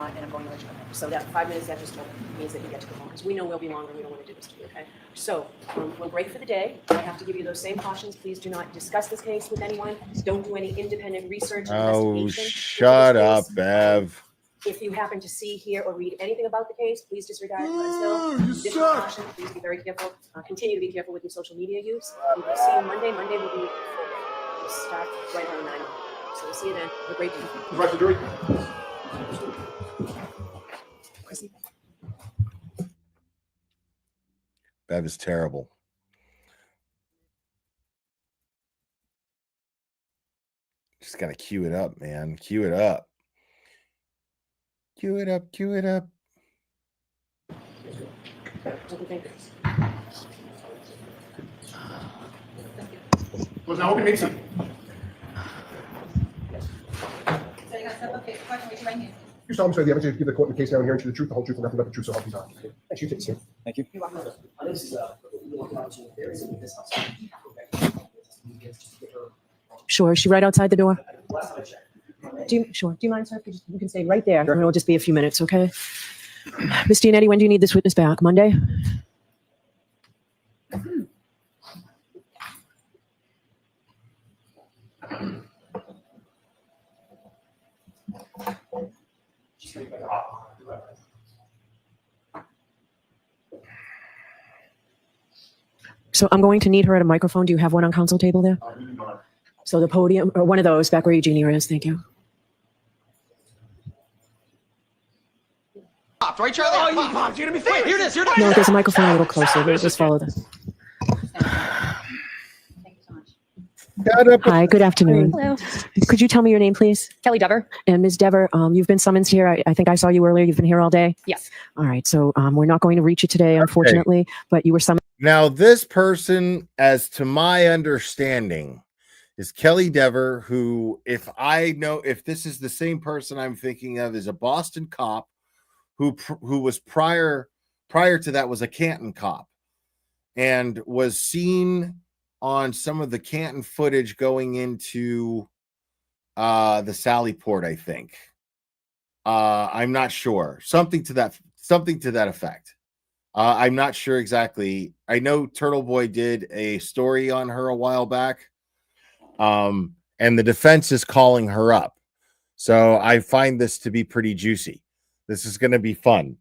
H: And I'm going to let you go. So that 5 minutes that just means that you get to go home, because we know we'll be longer. We don't want to do this to you, okay? So we'll break for the day. I have to give you those same cautions. Please do not discuss this case with anyone. Don't do any independent research or investigation.
A: Shut up, Bev.
H: If you happen to see, hear, or read anything about the case, please disregard it. Let us know. Additional caution. Please be very careful. Continue to be careful with your social media use. We will see you Monday. Monday will be full day. We'll start right around 9 o'clock. So we'll see you then. Have a great day.
B: Right, the jury.
A: Bev is terrible. Just gotta cue it up, man. Cue it up. Cue it up. Cue it up.
B: Was now open meeting. You solemnly swear the evidence you give the court in the case now and hearing to the truth, the whole truth, and nothing but the truth, so help you God. Thank you. Take a seat.
J: Thank you.
H: Sure. Is she right outside the door? Do you mind, sir? You can stay right there. Sure. It'll just be a few minutes, okay? Ms. Gianetti, when do you need this witness back? Monday? So I'm going to need her at a microphone. Do you have one on council table there? So the podium, or one of those, back where Eugenia is. Thank you.
I: Right, Charlie? Oh, you popped. You're gonna be famous. Here it is. Here it is.
H: No, there's a microphone a little closer. Just follow this. Hi, good afternoon.
K: Hello.
H: Could you tell me your name, please?
K: Kelly Dever.
H: And Ms. Dever, you've been summoned here. I think I saw you earlier. You've been here all day?
K: Yes.
H: All right. So we're not going to reach you today, unfortunately, but you were summoned.
A: Now, this person, as to my understanding, is Kelly Dever, who, if this is the same person I'm thinking of, is a Boston cop who was prior to that was a Canton cop and was seen on some of the Canton footage going into the Sally Port, I think. I'm not sure. Something to that effect. I'm not sure exactly. I know Turtle Boy did a story on her a while back. And the defense is calling her up. So I find this to be pretty juicy. This is going to be fun.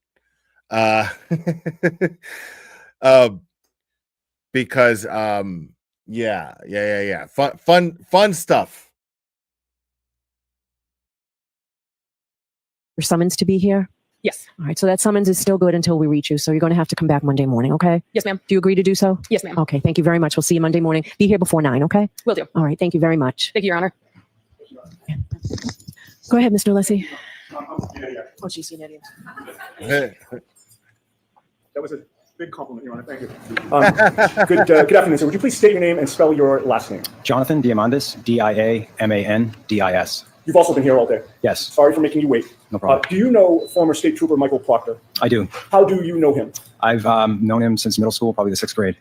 A: Because yeah. Fun stuff.
H: Your summons to be here?
K: Yes.
H: All right. So that summons is still good until we reach you. So you're going to have to come back Monday morning, okay?
K: Yes, ma'am.
H: Do you agree to do so?
K: Yes, ma'am.
H: Okay. Thank you very much. We'll see you Monday morning. Be here before 9, okay?
K: Will do.
H: All right. Thank you very much.
K: Thank you, Your Honor.
H: Go ahead, Mr. Alessi. Oh, she's seen it.
B: That was a big compliment, Your Honor. Thank you. Good afternoon, sir. Would you please state your name and spell your last name?
J: Jonathan Diamandis, Diamandis.
B: You've also been here all day.
J: Yes.
B: Sorry for making you wait.
J: No problem.
B: Do you know former State Trooper Michael Proctor?
J: I do.
B: How do you know him?
J: I've known him since middle school, probably the 6th grade.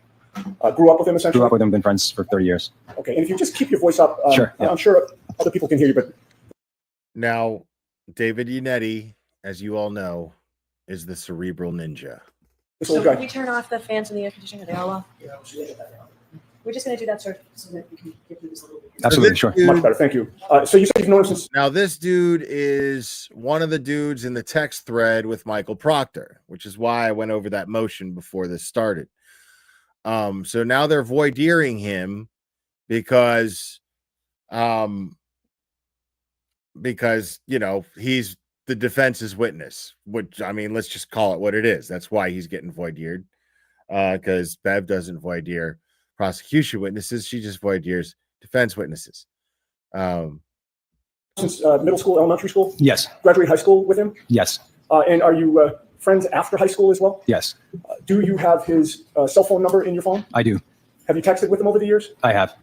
B: Grew up with him, essentially?
J: Grew up with him, been friends for 30 years.
B: Okay, and if you just keep your voice up,
J: Sure. Yeah.
B: I'm sure other people can hear you, but...
A: Now, David Unetti, as you all know, is the cerebral ninja.
H: So can we turn off the fans and the air conditioning? Are they all off? Yeah, we're just going to do that, sir, so that we can get through this a little bit.
J: Absolutely, sure.
B: Much better, thank you. So you said you've known him since...
A: Now, this dude is one of the dudes in the text thread with Michael Proctor, which is why I went over that motion before this started. So now they're voideering him because he's the defense's witness, which, I mean, let's just call it what it is. That's why he's getting voideered, because Bev doesn't voideer prosecution witnesses. She just voideers defense witnesses.
B: Since middle school, elementary school?
J: Yes.
B: Graduate high school with him?
J: Yes.
B: And are you friends after high school as well?
J: Yes.
B: Do you have his cell phone number in your phone?
J: I do.
B: Have you texted with him over the years?
J: I have.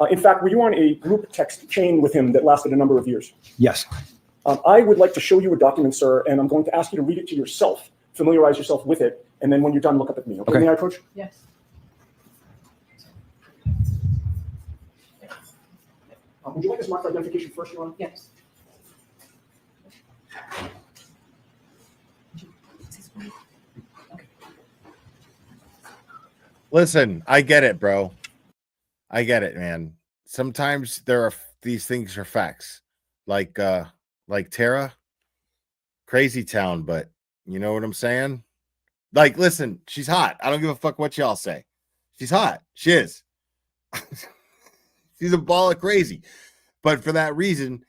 B: In fact, were you on a group text chain with him that lasted a number of years?
J: Yes.
B: I would like to show you a document, sir, and I'm going to ask you to read it to yourself, familiarize yourself with it, and then when you're done, look up at me. Okay. May I approach?
H: Yes.
B: Would you like us to mark for identification first, Your Honor?
H: Yes.
A: Listen, I get it, bro. I get it, man. Sometimes these things are facts. Like Tara, crazy town, but you know what I'm saying? Like, listen, she's hot. I don't give a fuck what y'all say. She's hot. She is. She's a ball of crazy. But for that reason,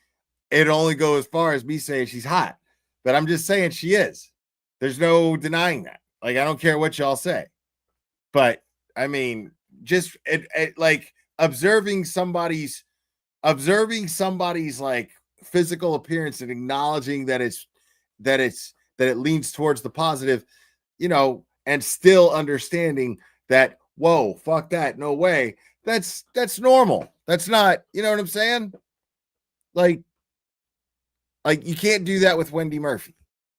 A: it only goes as far as me saying she's hot. But I'm just saying she is. There's no denying that. Like, I don't care what y'all say. But I mean, just like observing somebody's like physical appearance and acknowledging that it leans towards the positive, you know, and still understanding that, whoa, fuck that, no way. That's normal. That's not, you know what I'm saying? Like you can't do that with Wendy Murphy.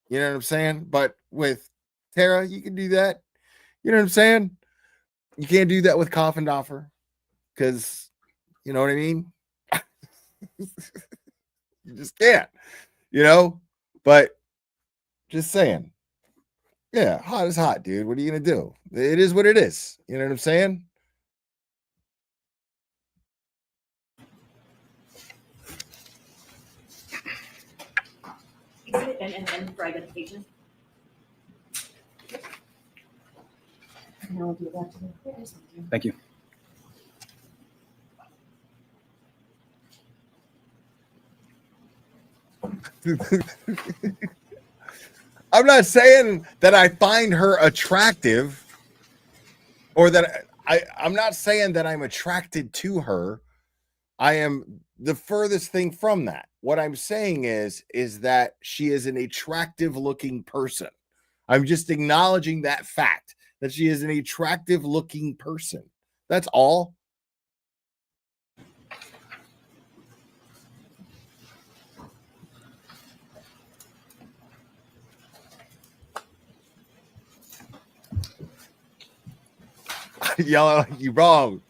A: You know what I'm saying? But with Tara, you can do that. You know what I'm saying? You can't do that with Coffindoffer because, you know what I mean? You just can't, you know? But just saying. Yeah, hot is hot, dude. What are you going to do? It is what it is. You know what I'm saying?
H: And for identification. No, do that.
J: Thank you.
A: I'm not saying that I find her attractive or that I'm not saying that I'm attracted to her. I am the furthest thing from that. What I'm saying is that she is an attractive looking person. I'm just acknowledging that fact that she is an attractive looking person. That's all. Y'all, you wrong.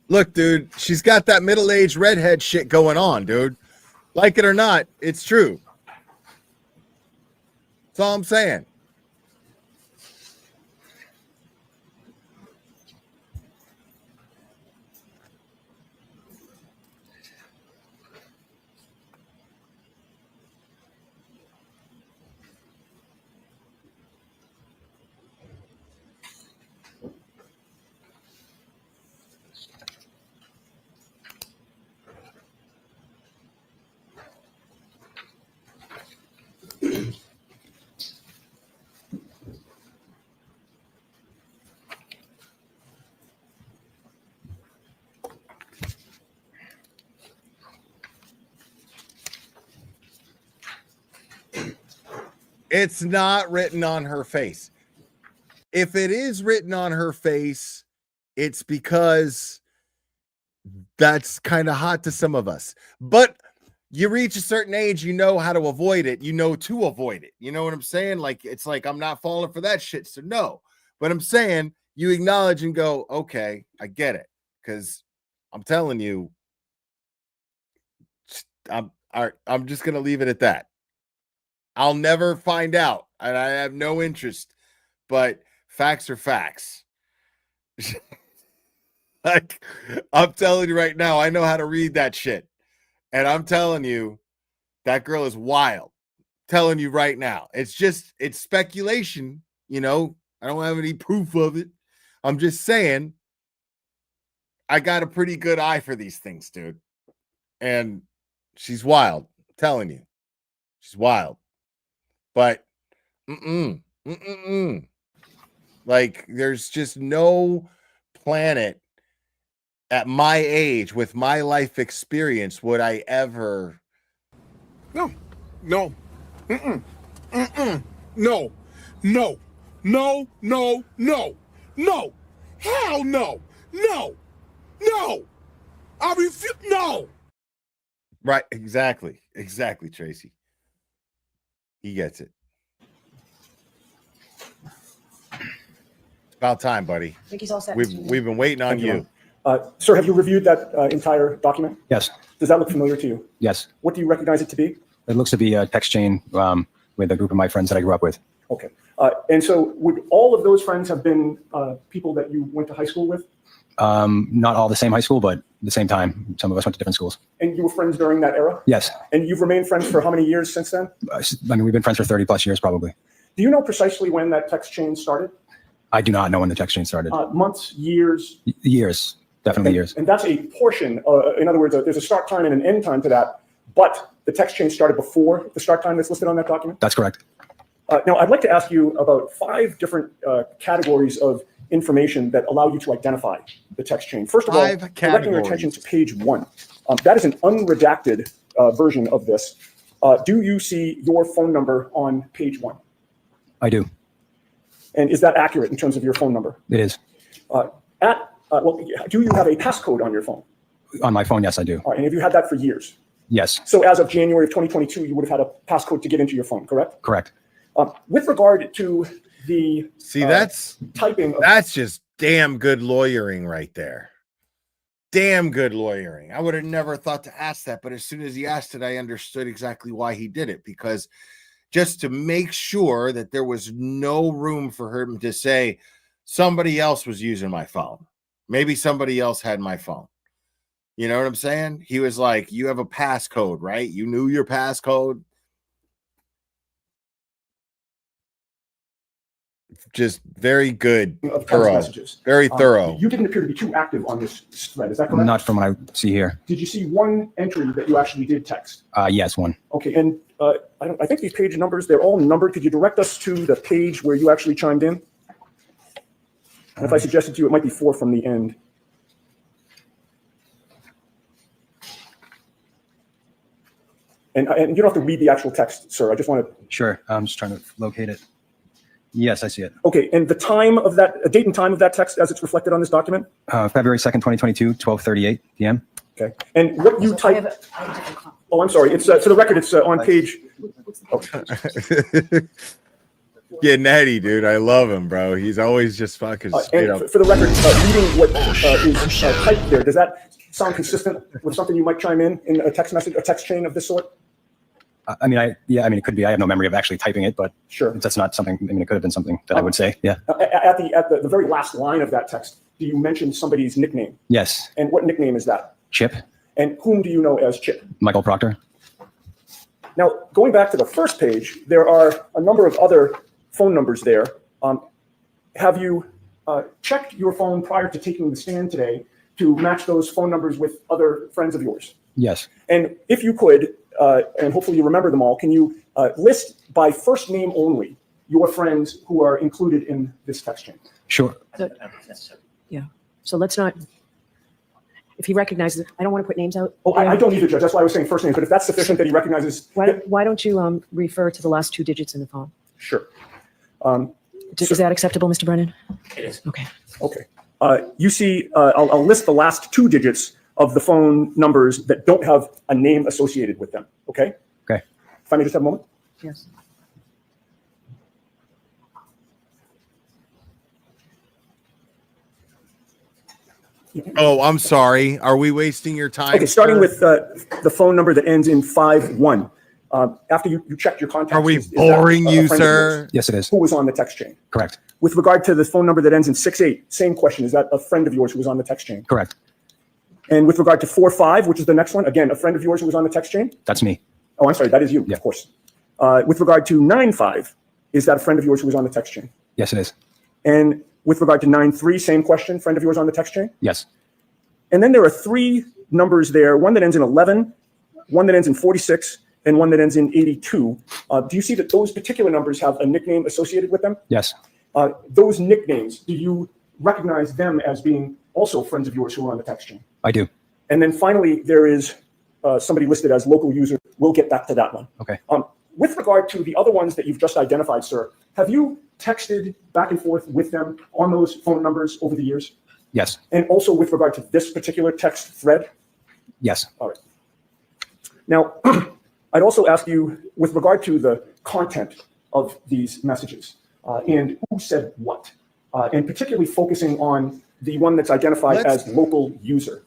A: Look, dude, she's got that middle-aged redhead shit going on, dude. Like it or not, it's true. That's all I'm saying. It's not written on her face. If it is written on her face, it's because that's kind of hot to some of us. But you reach a certain age, you know how to avoid it. You know to avoid it. You know what I'm saying? Like, it's like, I'm not falling for that shit. So no, but I'm saying you acknowledge and go, okay, I get it. Because I'm telling you, I'm just going to leave it at that. I'll never find out, and I have no interest, but facts are facts. Like, I'm telling you right now, I know how to read that shit. And I'm telling you, that girl is wild. Telling you right now. It's speculation, you know. I don't have any proof of it. I'm just saying, I got a pretty good eye for these things, dude. And she's wild. I'm telling you. She's wild. But like, there's just no planet at my age with my life experience would I ever.
K: No. No. No. No. No. No. No. No. Hell no. No. No. I refuse. No.
A: Right. Exactly, Tracy. He gets it. It's about time, buddy.
H: I think he's all set.
A: We've been waiting on
L: Thank you,
A: you.
L: Sir, have you reviewed that entire document?
J: Yes.
L: Does that look familiar to you?
J: Yes.
L: What do you recognize it to be?
J: It looks to be a text chain with a group of my friends that I grew up with.
L: Okay. And so would all of those friends have been people that you went to high school with?
J: Not all the same high school, but at the same time, some of us went to different schools.
L: And you were friends during that era?
J: Yes.
L: And you've remained friends for how many years since then?
J: I mean, we've been friends for 30 plus years, probably.
L: Do you know precisely when that text chain started?
J: I do not know when the text chain started.
L: Months, years?
J: Years, definitely years.
L: And that's a portion. In other words, there's a start time and an end time to that, but the text chain started before the start time that's listed on that document?
J: That's correct.
L: Now, I'd like to ask you about 5 different categories of information that allow you to identify the text chain. First of all, directing your attention to page 1. That is an unredacted version of this. Do you see your phone number on page 1?
J: I do.
L: And is that accurate in terms of your phone number?
J: It is.
L: Well, do you have a passcode on your phone?
J: On my phone, yes, I do.
L: All right, and have you had that for years?
J: Yes.
L: So as of January of 2022, you would have had a passcode to get into your phone, correct?
J: Correct.
L: With regard to the
A: that's
L: typing,
A: that's just damn good lawyering right there. Damn good lawyering. I would have never thought to ask that, but as soon as he asked it, I understood exactly why he did it, because just to make sure that there was no room for him to say somebody else was using my phone. Maybe somebody else had my phone. You know what I'm saying? He was like, you have a passcode, right? You knew your passcode. Just very good, thorough,
L: messages.
A: Very thorough.
L: You didn't appear to be too active on this thread, is that correct?
J: Not from what I see here.
L: Did you see one entry that you actually did text?
J: Yes, one.
L: Okay, and I think these page numbers, they're all numbered. Could you direct us to the page where you actually chimed in? And if I suggested to you, it might be 4 from the end. And you don't have to read the actual text, sir. I just want to...
J: Sure, I'm just trying to locate it. Yes, I see it.
L: Okay, and the time of that, date and time of that text as it's reflected on this document?
J: February 2nd, 2022, 12:38 p.m.
L: Okay, and what you typed... Oh, I'm sorry. It's for the record, it's on page...
A: Yeah, Natty, dude. I love him, bro. He's always just fucking straight up.
L: For the record, reading what is typed there, does that sound consistent with something you might chime in a text message, a text chain of this sort?
J: I mean, it could be. I have no memory of actually typing it, but
L: sure,
J: that's not something. I mean, it could have been something that I would say. Yeah.
L: At the very last line of that text, do you mention somebody's nickname?
J: Yes.
L: And what nickname is that?
J: Chip.
L: And whom do you know as Chip?
J: Michael Proctor.
L: Now, going back to the first page, there are a number of other phone numbers there. Have you checked your phone prior to taking the stand today to match those phone numbers with other friends of yours?
J: Yes.
L: And if you could, and hopefully you remember them all, can you list by first name only your friends who are included in this text chain?
J: Sure.
H: Yeah. So let's not, if he recognizes, I don't want to put names out.
L: Oh, I don't either, Judge. That's why I was saying first names. But if that's sufficient that he recognizes.
H: Why don't you refer to the last 2 digits in the phone?
L: Sure.
H: Is that acceptable, Mr. Brennan?
D: It is.
H: Okay.
L: Okay. You see, I'll list the last 2 digits of the phone numbers that don't have a name associated with them. Okay?
J: Okay.
L: If I may just have a moment.
H: Yes.
A: Oh, I'm sorry. Are we wasting your time?
L: Okay, starting with the phone number that ends in 51. After you checked your contacts.
A: Are we boring you, sir?
J: Yes, it is.
L: Who was on the text chain?
J: Correct.
L: With regard to the phone number that ends in 68, same question. Is that a friend of yours who was on the text chain?
J: Correct.
L: And with regard to 45, which is the next one, again, a friend of yours who was on the text chain?
J: That's me.
L: Oh, I'm sorry. That is you, of course. With regard to 95, is that a friend of yours who was on the text chain?
J: Yes, it is.
L: And with regard to 93, same question, friend of yours on the text chain?
J: Yes.
L: And then there are 3 numbers there, one that ends in 11, one that ends in 46, and one that ends in 82. Do you see that those particular numbers have a nickname associated with them?
J: Yes.
L: Those nicknames, do you recognize them as being also friends of yours who are on the text chain?
J: I do.
L: And then finally, there is somebody listed as local user. We'll get back to that one.
J: Okay.
L: With regard to the other ones that you've just identified, sir, have you texted back and forth with them on those phone numbers over the years?
J: Yes.
L: And also with regard to this particular text thread?
J: Yes.
L: All right. Now, I'd also ask you, with regard to the content of these messages and who said what, and particularly focusing on the one that's identified as local user.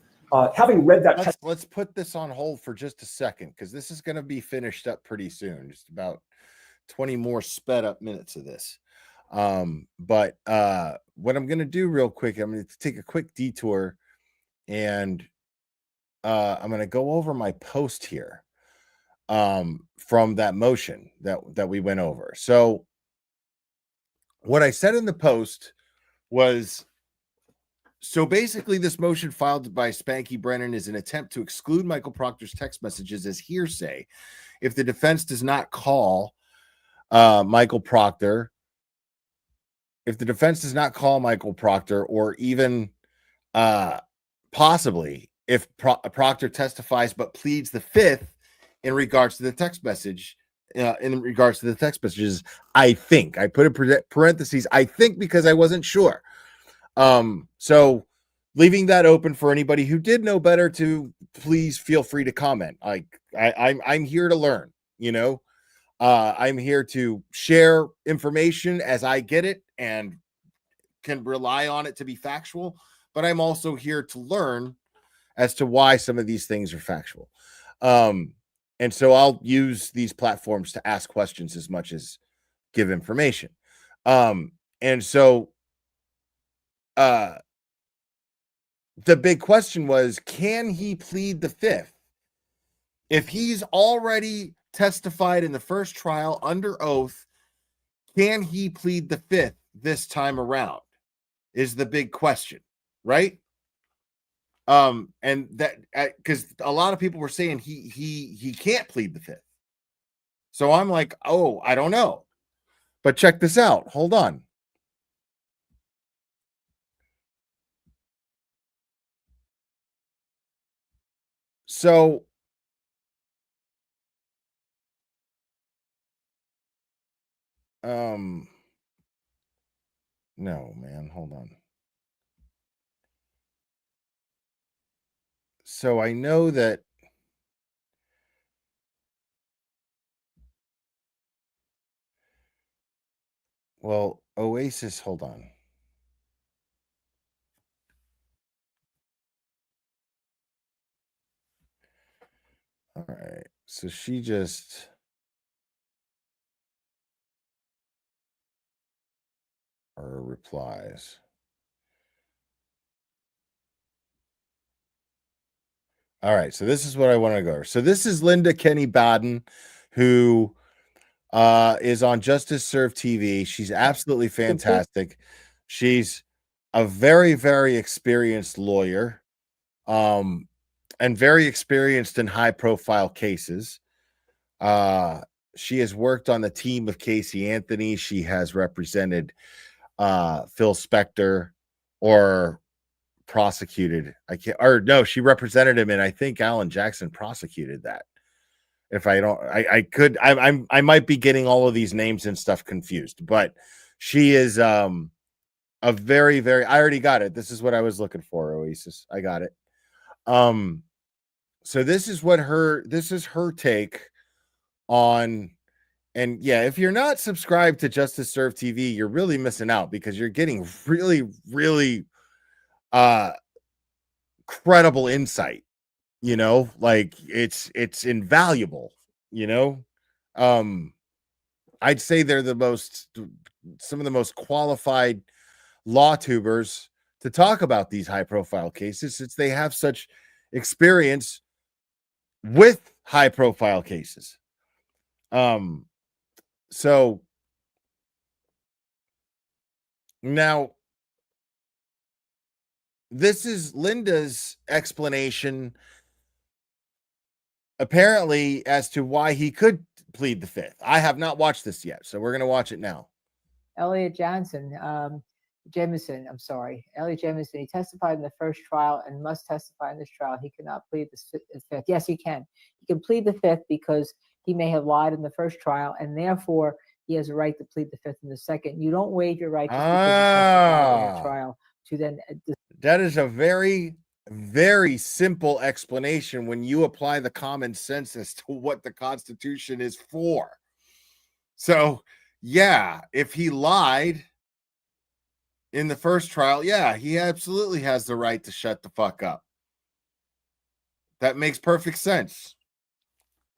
L: Having read that,
A: let's put this on hold for just a second, because this is going to be finished up pretty soon. Just about 20 more sped up minutes of this. But what I'm going to do real quick, I'm going to take a quick detour, and I'm going to go over my post here from that motion that we went over. So what I said in the post was, so basically this motion filed by Spanky Brennan is an attempt to exclude Michael Proctor's text messages as hearsay if the defense does not call Michael Proctor. If the defense does not call Michael Proctor, or even possibly if Proctor testifies but pleads the fifth in regards to the text message, in regards to the text messages, I think I put in parentheses, I think, because I wasn't sure. So leaving that open for anybody who did know better to please feel free to comment. I'm here to learn, you know. I'm here to share information as I get it and can rely on it to be factual, but I'm also here to learn as to why some of these things are factual. And so I'll use these platforms to ask questions as much as give information. And so the big question was, can he plead the fifth? If he's already testified in the first trial under oath, can he plead the fifth this time around? Is the big question, right? And that, because a lot of people were saying he can't plead the fifth. So I'm like, oh, I don't know. But check this out. Hold on. So no, man, hold on. So I know that Oasis, hold on. All right. So she just her replies. All right, so this is what I want to go over. So this is Linda Kenny Baden, who is on Justice Serve TV. She's absolutely fantastic. She's a very, very experienced lawyer, and very experienced in high-profile cases. She has worked on the team of Casey Anthony. She has represented Phil Spector, or prosecuted. She represented him, and I think Alan Jackson prosecuted that. If I don't, I might be getting all of these names and stuff confused, but she is a very, very, I already got it. This is what I was looking for, Oasis. I got it. So this is her take on, and yeah, if you're not subscribed to Justice Serve TV, you're really missing out, because you're getting really, really credible insight, you know, like it's invaluable, you know. I'd say they're some of the most qualified law tubers to talk about these high profile cases, since they have such experience with high profile cases. So now this is Linda's explanation, apparently, as to why he could plead the fifth. I have not watched this yet, so we're going to watch it now.
M: Elliot Jamison, Elliot Jamison, he testified in the first trial and must testify in this trial. He cannot plead the fifth. Yes, he can. He can plead the fifth because he may have lied in the first trial, and therefore he has a right to plead the fifth in the second. You don't waive your right to because you testified in the trial to then.
A: That is a very very simple explanation when you apply the common sense as to what the Constitution is for. So, yeah, if he lied in the first trial, yeah, he absolutely has the right to shut the fuck up. That makes perfect sense.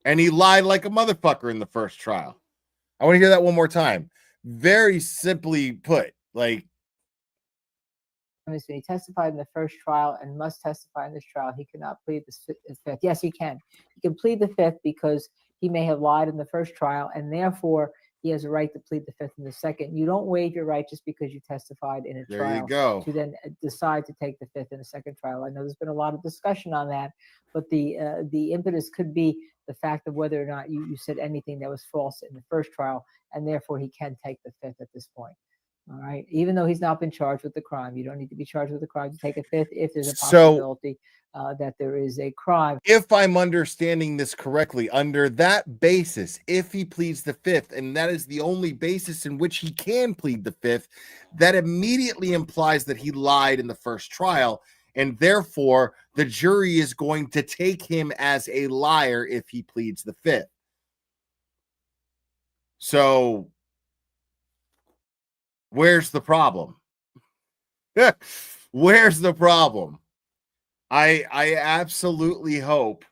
A: And he lied like a motherfucker in the first trial. I want to hear that one more time. Very simply put, like,
M: When he testified in the first trial and must testify in this trial, he cannot plead the fifth. Yes, he can. He can plead the fifth because he may have lied in the first trial, and therefore he has a right to plead the fifth in the second. You don't waive your right just because you testified in a
A: there
M: trial
A: you go.
M: to then decide to take the fifth in a second trial. I know there's been a lot of discussion on that, but the impetus could be the fact of whether or not you said anything that was false in the first trial, and therefore he can take the fifth at this point. All right. Even though he's not been charged with the crime, you don't need to be charged with the crime to take a fifth if there's a possibility that there is a crime.
A: If I'm understanding this correctly, under that basis, if he pleads the fifth, and that is the only basis in which he can plead the fifth, that immediately implies that he lied in the first trial, and therefore the jury is going to take him as a liar if he pleads the fifth. So where's the problem? Where's the problem? I absolutely hope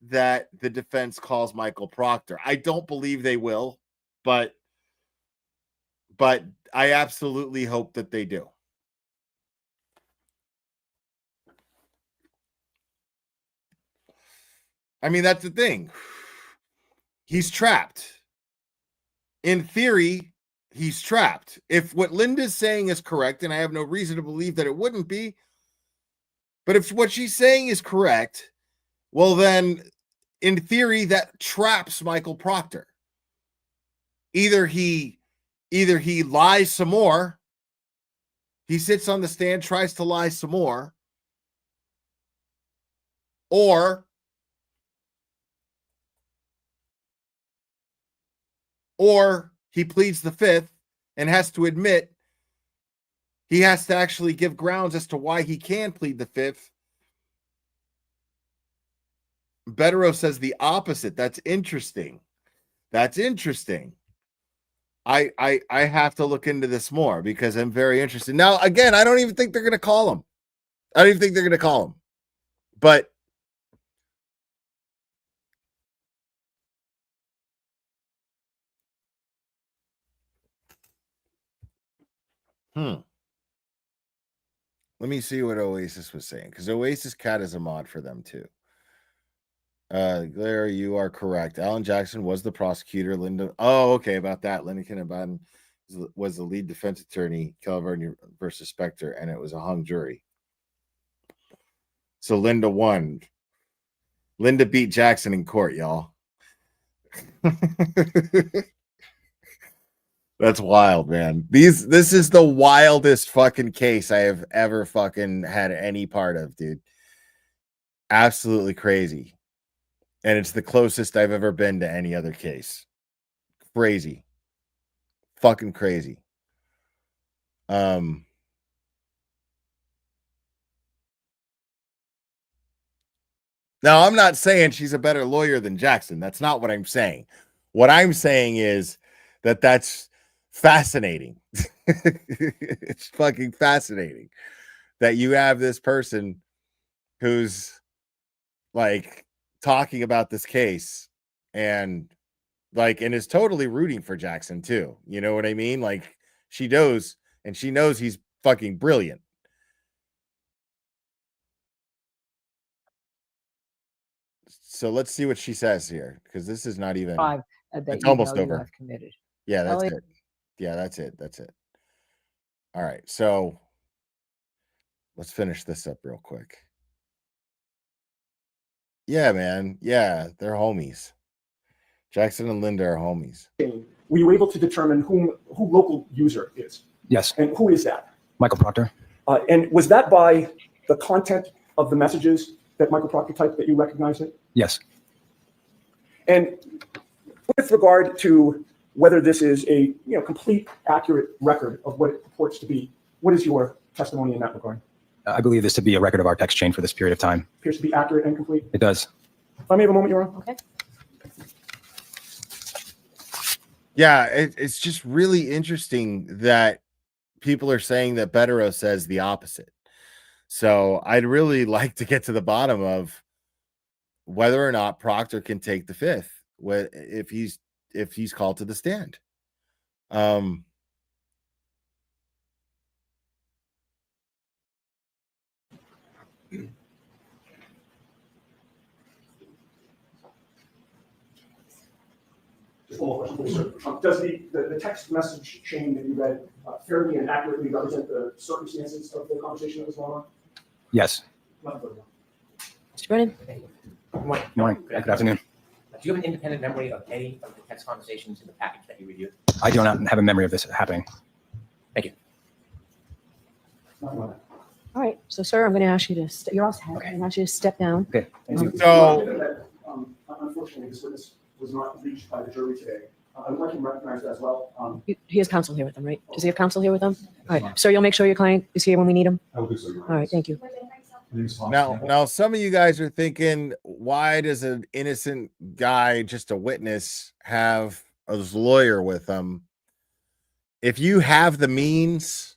A: that the defense calls Michael Proctor. I don't believe they will, but I absolutely hope that they do. I mean, that's the thing. He's trapped. In theory, he's trapped. If what Linda's saying is correct, and I have no reason to believe that it wouldn't be, but if what she's saying is correct, well, then in theory, that traps Michael Proctor. Either he lies some more, he sits on the stand, tries to lie some more, or he pleads the fifth and has to admit he has to actually give grounds as to why he can plead the fifth. Betterow says the opposite. That's interesting. That's interesting. I have to look into this more because I'm very interested. Now, again, I don't even think they're going to call him. I don't even think they're going to call him. But let me see what Oasis was saying, because Oasis Cat is a mod for them too. Claire, you are correct. Alan Jackson was the prosecutor. Linda. Oh, okay, about that. Linda Kinnabaden was the lead defense attorney, California versus Specter, and it was a hung jury. So Linda won. Linda beat Jackson in court, y'all. That's wild, man. This is the wildest fucking case I have ever fucking had any part of, dude. Absolutely crazy. And it's the closest I've ever been to any other case. Crazy. Fucking crazy. Now, I'm not saying she's a better lawyer than Jackson. That's not what I'm saying. What I'm saying is that that's fascinating. It's fucking fascinating that you have this person who's like talking about this case and is totally rooting for Jackson too. You know what I mean? Like she knows, and she knows he's fucking brilliant. So let's see what she says here, because this is not even it's almost over.
M: Have committed.
A: Yeah, that's it. Yeah, that's it. That's it. All right. So let's finish this up real quick. Yeah, man. Yeah, they're homies. Jackson and Linda are homies.
L: Were you able to determine who local user is?
J: Yes.
L: And who is that?
J: Michael Proctor.
L: And was that by the content of the messages that Michael Proctor typed that you recognized it?
J: Yes.
L: And with regard to whether this is a complete, accurate record of what it purports to be, what is your testimony in that regard?
J: I believe this to be a record of our text chain for this period of time.
L: Appears to be accurate and complete.
J: It does.
L: If I may have a moment, Your Honor.
H: Okay.
A: Yeah, it's just really interesting that people are saying that Bettero says the opposite. So I'd really like to get to the bottom of whether or not Proctor can take the fifth if he's called to the stand.
L: Just one more question, please, sir. Does the text message chain that you read fairly and accurately represent the circumstances of the conversation that was going on?
J: Yes.
H: Mr. Brennan?
J: Good morning. Good afternoon.
I: Do you have an independent memory of any of the text conversations in the package that you reviewed?
J: I do not have a memory of this happening.
I: Thank you.
H: All right, so sir, I'm going to ask you to, you're all set. I'm going to ask you to step down.
J: Okay, thank you.
A: So,
L: unfortunately, this witness was not reached by the jury today. I would like him recognized as well.
H: He has counsel here with him, right? Does he have counsel here with him? All right, sir, you'll make sure your client is here when we need him?
K: I will do so, Your Honor.
H: All right, thank you.
A: now some of you guys are thinking, why does an innocent guy, just a witness, have a lawyer with him? If you have the means,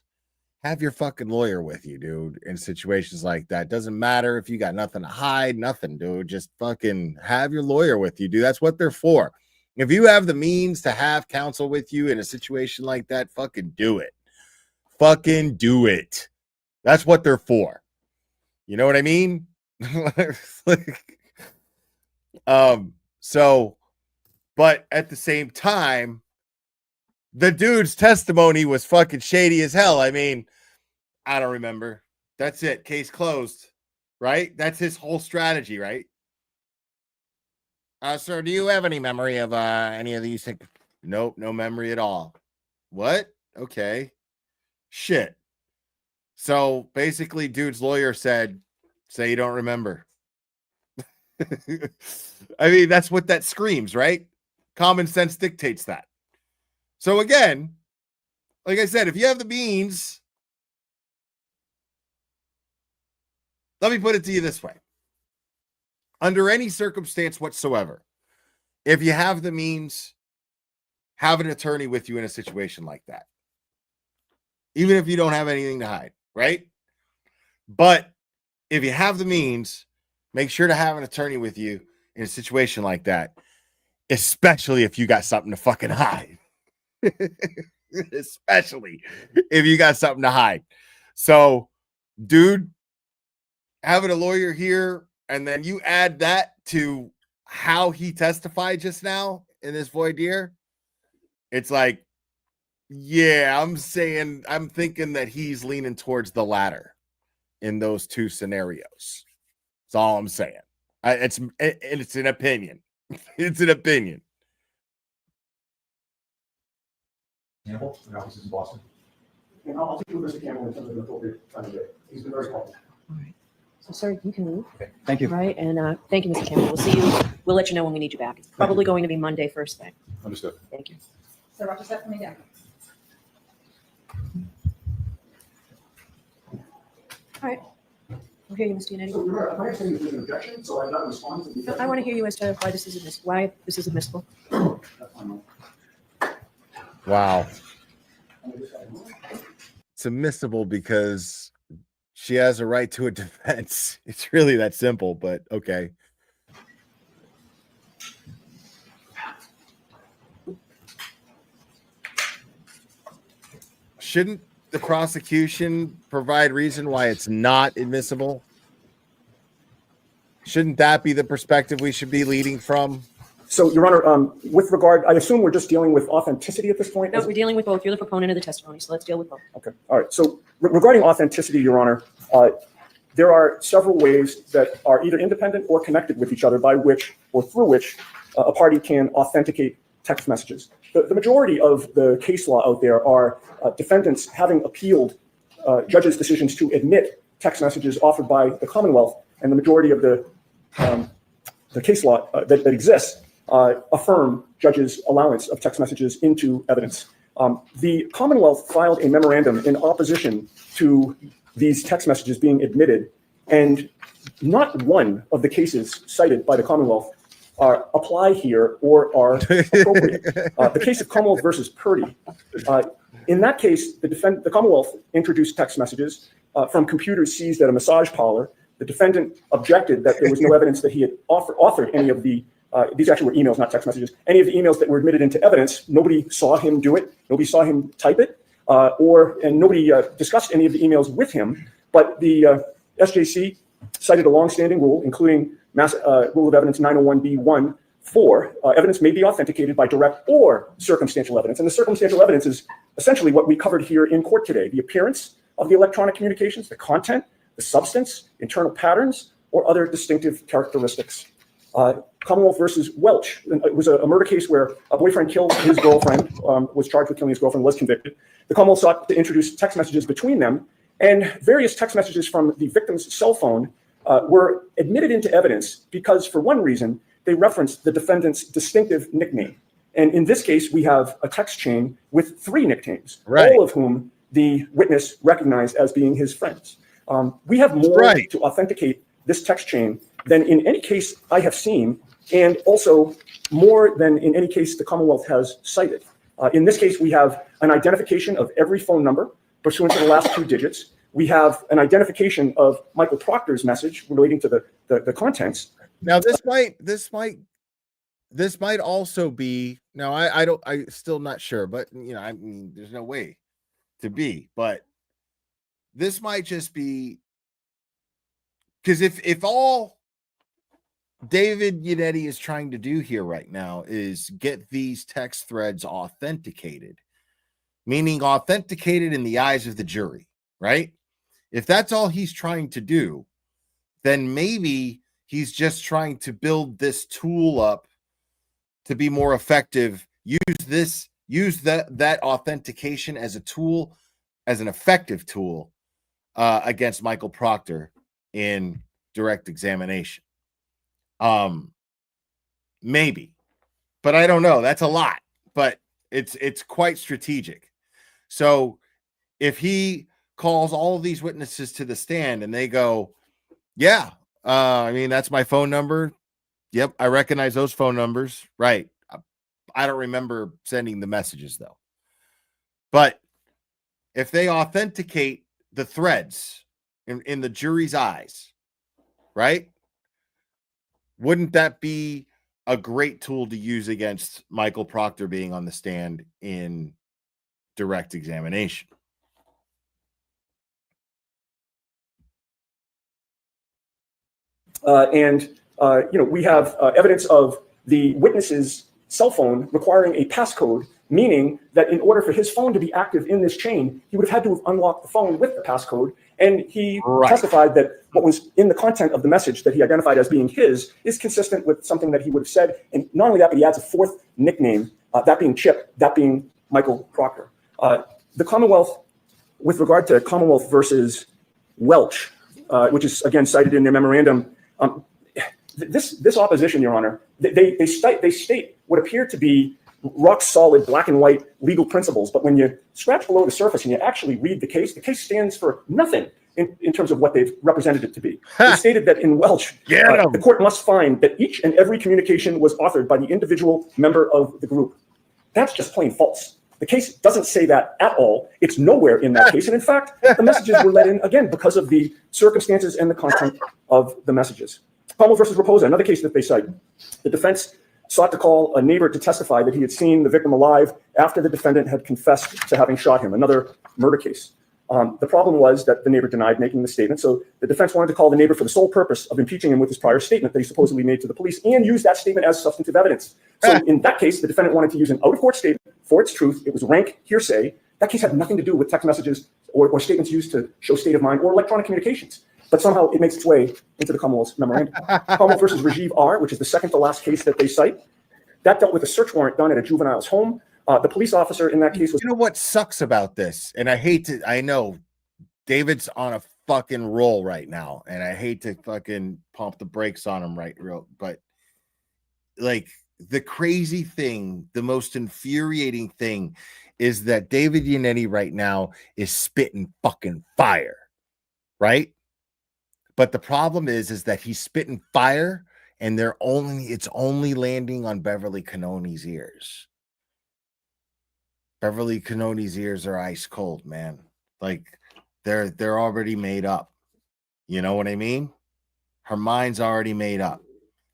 A: have your fucking lawyer with you, dude, in situations like that. Doesn't matter if you got nothing to hide, nothing, dude. Just fucking have your lawyer with you, dude. That's what they're for. If you have the means to have counsel with you in a situation like that, fucking do it. Fucking do it. That's what they're for. You know what I mean? So, but at the same time, the dude's testimony was fucking shady as hell. I mean, I don't remember. That's it. Case closed, right? That's his whole strategy, right? Sir, do you have any memory of any of these things? Nope, no memory at all. What? Okay. Shit. So basically, dude's lawyer said, say you don't remember. I mean, that's what that screams, right? Common sense dictates that. So again, like I said, if you have the means, let me put it to you this way. Under any circumstance whatsoever, if you have the means, have an attorney with you in a situation like that. Even if you don't have anything to hide, right? But if you have the means, make sure to have an attorney with you in a situation like that, especially if you got something to fucking hide. Especially if you got something to hide. So, dude, having a lawyer here, and then you add that to how he testified just now in this voir dire, it's like, yeah, I'm thinking that he's leaning towards the latter in those two scenarios. That's all I'm saying. It's an opinion. It's an opinion.
L: Campbell, the office is in Boston. And I'll take you with Mr. Campbell in terms of an appropriate time of day. He's been very helpful.
H: All right. So, sir, you can leave.
J: Okay, thank you.
H: All right, and thank you, Mr. Campbell. We'll see you. We'll let you know when we need you back. It's probably going to be Monday first thing.
K: Understood.
H: Thank you.
F: So Roger, step for me down.
H: All right. We'll hear you, Mr. Yannetti.
L: So, Your Honor, if I have saying there's an objection, so I'm not responding to the
H: I want to hear you as to why this is admissible.
A: Wow. It's admissible because she has a right to a defense. It's really that simple, but okay. Shouldn't the prosecution provide reason why it's not admissible? Shouldn't that be the perspective we should be leading from?
L: So, Your Honor, with regard, I assume we're just dealing with authenticity at this point?
H: No, we're dealing with both. You're the proponent of the testimony, so let's deal with both.
L: Okay. All right. So regarding authenticity, Your Honor, there are several ways that are either independent or connected with each other by which or through which a party can authenticate text messages. The majority of the case law out there are defendants having appealed judges' decisions to admit text messages offered by the Commonwealth, and the majority of the case law that exists affirm judges' allowance of text messages into evidence. The Commonwealth filed a memorandum in opposition to these text messages being admitted, and not one of the cases cited by the Commonwealth apply here or are appropriate. The case of Commonwealth versus Purdy, in that case, the Commonwealth introduced text messages from computers seized at a massage parlor. The defendant objected that there was no evidence that he had authored any of the, these actually were emails, not text messages, any of the emails that were admitted into evidence. Nobody saw him do it. Nobody saw him type it, and nobody discussed any of the emails with him. But the SJC cited a longstanding rule, including Rule of Evidence 901B1, for evidence may be authenticated by direct or circumstantial evidence. And the circumstantial evidence is essentially what we covered here in court today: the appearance of the electronic communications, the content, the substance, internal patterns, or other distinctive characteristics. Commonwealth versus Welch. It was a murder case where a boyfriend killed his girlfriend, was charged with killing his girlfriend, was convicted. The Commonwealth sought to introduce text messages between them, and various text messages from the victim's cell phone were admitted into evidence because, for one reason, they referenced the defendant's distinctive nickname. And in this case, we have a text chain with 3 nicknames, all of whom the witness recognized as being his friends. We have more to authenticate this text chain than in any case I have seen, and also more than in any case the Commonwealth has cited. In this case, we have an identification of every phone number pursuant to the last 2 digits. We have an identification of Michael Proctor's message relating to the contents.
A: Now, this might also be, now I still not sure, but I mean, there's no way to be, but this might just be, because if all David Yannetti is trying to do here right now is get these text threads authenticated, meaning authenticated in the eyes of the jury, right? If that's all he's trying to do, then maybe he's just trying to build this tool up to be more effective. Use that authentication as a tool, as an effective tool against Michael Proctor in direct examination. Maybe, but I don't know. That's a lot, but it's quite strategic. So if he calls all of these witnesses to the stand and they go, yeah, I mean, that's my phone number. Yep, I recognize those phone numbers. Right. I don't remember sending the messages though. But if they authenticate the threads in the jury's eyes, right? Wouldn't that be a great tool to use against Michael Proctor being on the stand in direct examination?
L: We have evidence of the witness's cell phone requiring a passcode, meaning that in order for his phone to be active in this chain, he would have had to have unlocked the phone with the passcode. And he testified that what was in the content of the message that he identified as being his is consistent with something that he would have said. And not only that, but he adds a 4th nickname, that being Chip, that being Michael Proctor. The Commonwealth, with regard to Commonwealth versus Welch, which is again cited in their memorandum, this opposition, Your Honor, they state what appear to be rock solid black and white legal principles, but when you scratch below the surface and you actually read the case stands for nothing in terms of what they've represented it to be. They stated that in Welch, the court must find that each and every communication was authored by the individual member of the group. That's just plain false. The case doesn't say that at all. It's nowhere in that case. And in fact, the messages were let in, again, because of the circumstances and the content of the messages. Palmer versus Raposa, another case that they cite. The defense sought to call a neighbor to testify that he had seen the victim alive after the defendant had confessed to having shot him, another murder case. The problem was that the neighbor denied making the statement, so the defense wanted to call the neighbor for the sole purpose of impeaching him with his prior statement that he supposedly made to the police and use that statement as substantive evidence. So in that case, the defendant wanted to use an out-of-court statement for its truth. It was rank hearsay. That case had nothing to do with text messages or statements used to show state of mind or electronic communications. But somehow it makes its way into the Commonwealth's memorandum. Commonwealth versus Rajiv R., which is the second to last case that they cite, that dealt with a search warrant done at a juvenile's home. The police officer in that case was...
A: You know what sucks about this? And I know David's on a fucking roll right now, and I hate to fucking pump the brakes on him but like the crazy thing, the most infuriating thing is that David Yannetti right now is spitting fucking fire. right? But the problem is that he's spitting fire, and it's only landing on Beverly Cannoni's ears. Beverly Cannoni's ears are ice cold, man. Like they're already made up. You know what I mean? Her mind's already made up.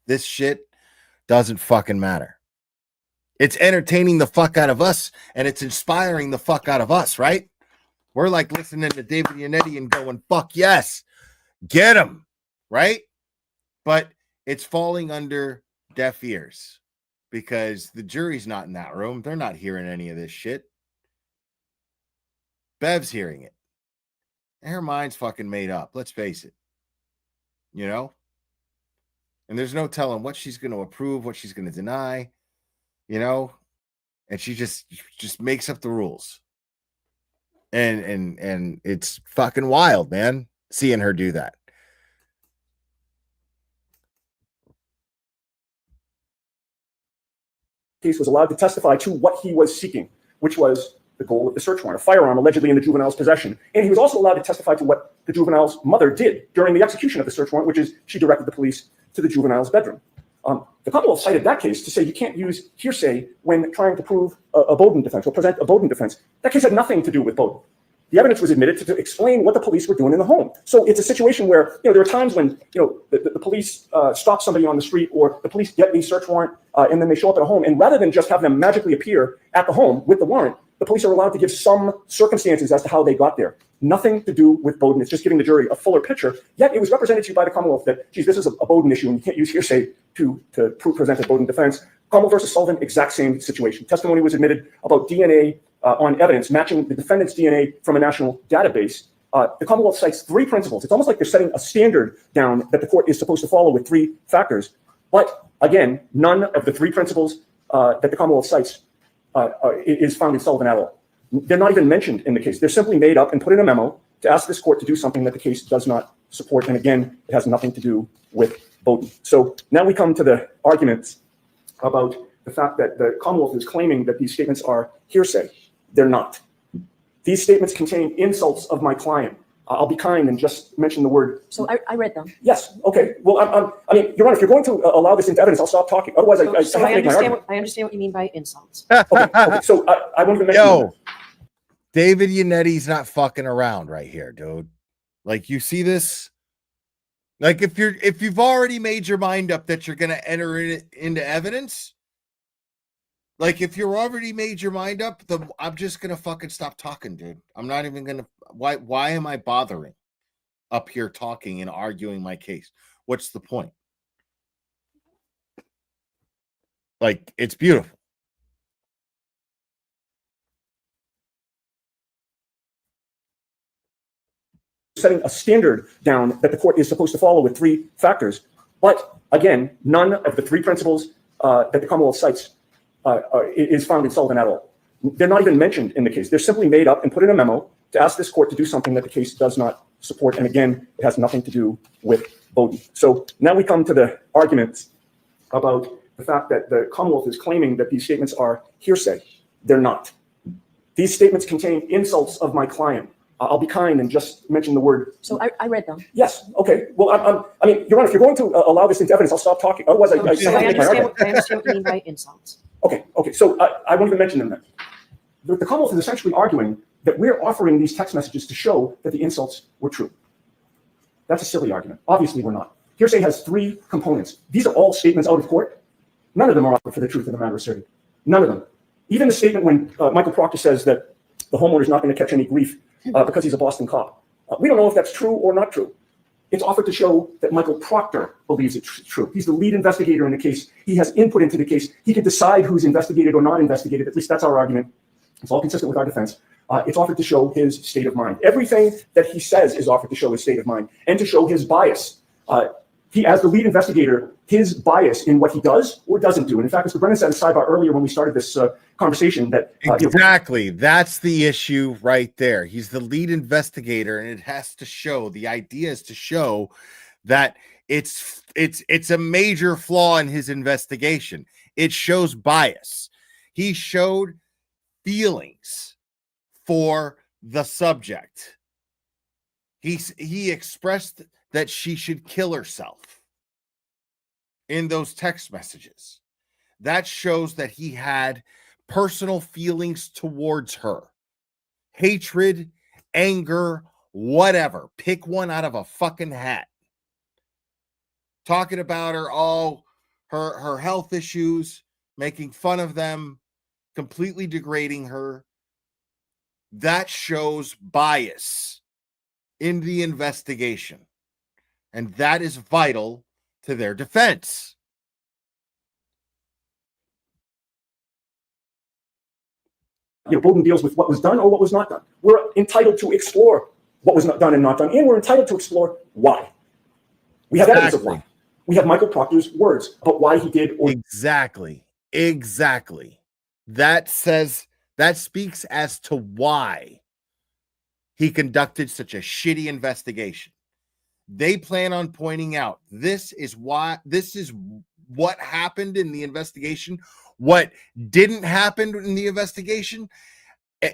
A: This shit doesn't fucking matter. It's entertaining the fuck out of us, and it's inspiring the fuck out of us, right? We're like listening to David Yannetti and going, fuck yes, get him, right? But it's falling under deaf ears because the jury's not in that room. They're not hearing any of this shit. Bev's hearing it. And her mind's fucking made up. Let's face it. You know? And there's no telling what she's going to approve, what she's going to deny, you know? And she just makes up the rules. And it's fucking wild, man, seeing her do that.
L: Case was allowed to testify to what he was seeking, which was the goal of the search warrant, a firearm allegedly in the juvenile's possession. And he was also allowed to testify to what the juvenile's mother did during the execution of the search warrant, which is she directed the police to the juvenile's bedroom. The Commonwealth cited that case to say you can't use hearsay when trying to prove a Bowden defense or present a Bowden defense. That case had nothing to do with Bowden. The evidence was admitted to explain what the police were doing in the home. So it's a situation where, there are times when, the police stop somebody on the street, or the police get a search warrant and then they show up at a home. And rather than just have them magically appear at the home with the warrant, the police are allowed to give some circumstances as to how they got there. Nothing to do with Bowden. It's just giving the jury a fuller picture. Yet it was represented to you by the Commonwealth that, geez, this is a Bowden issue and you can't use hearsay to present a Bowden defense. Commonwealth versus Sullivan, exact same situation. Testimony was admitted about DNA on evidence matching the defendant's DNA from a national database. The Commonwealth cites three principles. It's almost like they're setting a standard down that the court is supposed to follow with three factors. But again, none of the three principles that the Commonwealth cites is found in Sullivan at all. They're not even mentioned in the case. They're simply made up and put in a memo to ask this court to do something that the case does not support. And again, it has nothing to do with Bowden. So now we come to the arguments about the fact that the Commonwealth is claiming that these statements are hearsay. They're not. These statements contain insults of my client. I'll be kind and just mention the word.
H: So I read them.
L: Yes. Okay. Well, I mean, Your Honor, if you're going to allow this into evidence, I'll stop talking. Otherwise, I have to make my argument.
H: I understand what you mean by insults.
L: Okay. So I won't even mention
A: Yo, David Yannetti's not fucking around right here, dude. Like, you see this? Like, if you've already made your mind up that you're gonna enter it into evidence, like, if you're already made your mind up, then I'm just gonna fucking stop talking, dude. I'm not even gonna. Why am I bothering up here talking and arguing my case? What's the point? Like, it's beautiful.
L: Setting a standard down that the court is supposed to follow with three factors. But again, none of the three principles that the Commonwealth cites is found in Sullivan at all. They're not even mentioned in the case. They're simply made up and put in a memo to ask this court to do something that the case does not support. And again, it has nothing to do with Bowden. So now we come to the arguments about the fact that the Commonwealth is claiming that these statements are hearsay. They're not. These statements contain insults of my client. I'll be kind and just mention the word.
H: So I read them.
L: Yes. Okay. Well, I mean, Your Honor, if you're going to allow this into evidence, I'll stop talking. Otherwise, I have to make my argument.
H: I understand what you mean by insults.
L: Okay. So I won't even mention them then. The Commonwealth is essentially arguing that we're offering these text messages to show that the insults were true. That's a silly argument. Obviously, we're not. Hearsay has three components. These are all statements out of court. None of them are offered for the truth of the matter asserted. None of them. Even the statement when Michael Proctor says that the homeowner is not going to catch any grief because he's a Boston cop. We don't know if that's true or not true. It's offered to show that Michael Proctor believes it's true. He's the lead investigator in the case. He has input into the case. He can decide who's investigated or not investigated. At least that's our argument. It's all consistent with our defense. It's offered to show his state of mind. Everything that he says is offered to show his state of mind and to show his bias. He, as the lead investigator, his bias in what he does or doesn't do. And in fact, Mr. Brennan said in sidebar earlier when we started this conversation that
A: exactly that's the issue right there. He's the lead investigator, and it has to show. The idea is to show that it's a major flaw in his investigation. It shows bias. He showed feelings for the subject. He expressed that she should kill herself in those text messages. That shows that he had personal feelings towards her. Hatred, anger, whatever. Pick one out of a fucking hat. Talking about her, her health issues, making fun of them, completely degrading her. That shows bias in the investigation. And that is vital to their defense.
L: Bowden deals with what was done or what was not done. We're entitled to explore what was not done and not done, and we're entitled to explore why. We have evidence of why. We have Michael Proctor's words about why he did.
A: Exactly. That speaks as to why he conducted such a shitty investigation. They plan on pointing out this is what happened in the investigation, what didn't happen in the investigation,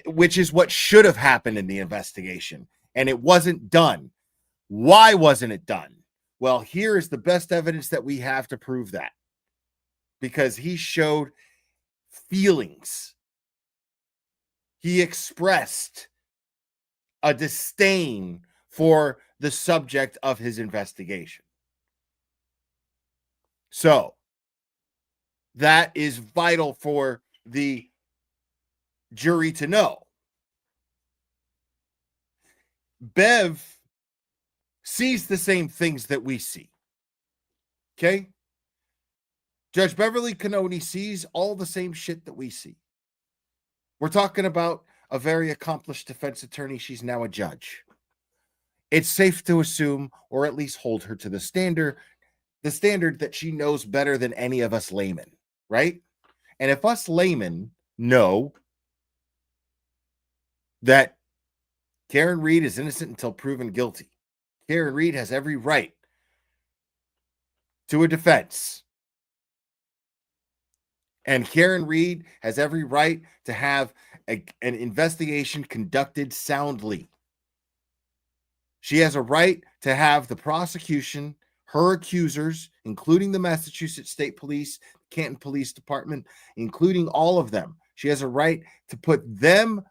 A: which is what should have happened in the investigation, and it wasn't done. Why wasn't it done? Well, here is the best evidence that we have to prove that, because he showed feelings. He expressed a disdain for the subject of his investigation. So that is vital for the jury to know. Bev sees the same things that we see. Okay? Judge Beverly Cannoni sees all the same shit that we see. We're talking about a very accomplished defense attorney. She's now a judge. It's safe to assume, or at least hold her to the standard that she knows better than any of us laymen, right? And if us laymen know that Karen Reed is innocent until proven guilty, Karen Reed has every right to a defense. And Karen Reed has every right to have an investigation conducted soundly. She has a right to have the prosecution, her accusers, including the Massachusetts State Police, Canton Police Department, including all of them. She has a right to put them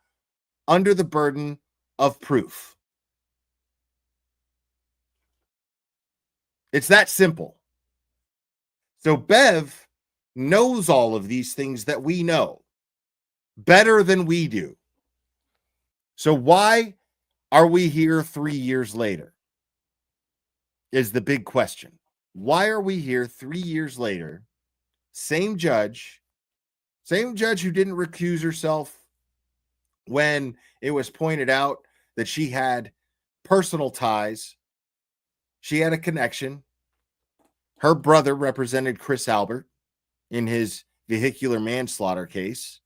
A: under the burden of proof. It's that simple. So Bev knows all of these things that we know better than we do. So why are we here 3 years later? Is the big question. Why are we here 3 years later? Same judge who didn't recuse herself when it was pointed out that she had personal ties. She had a connection. Her brother represented Chris Albert in his vehicular manslaughter case.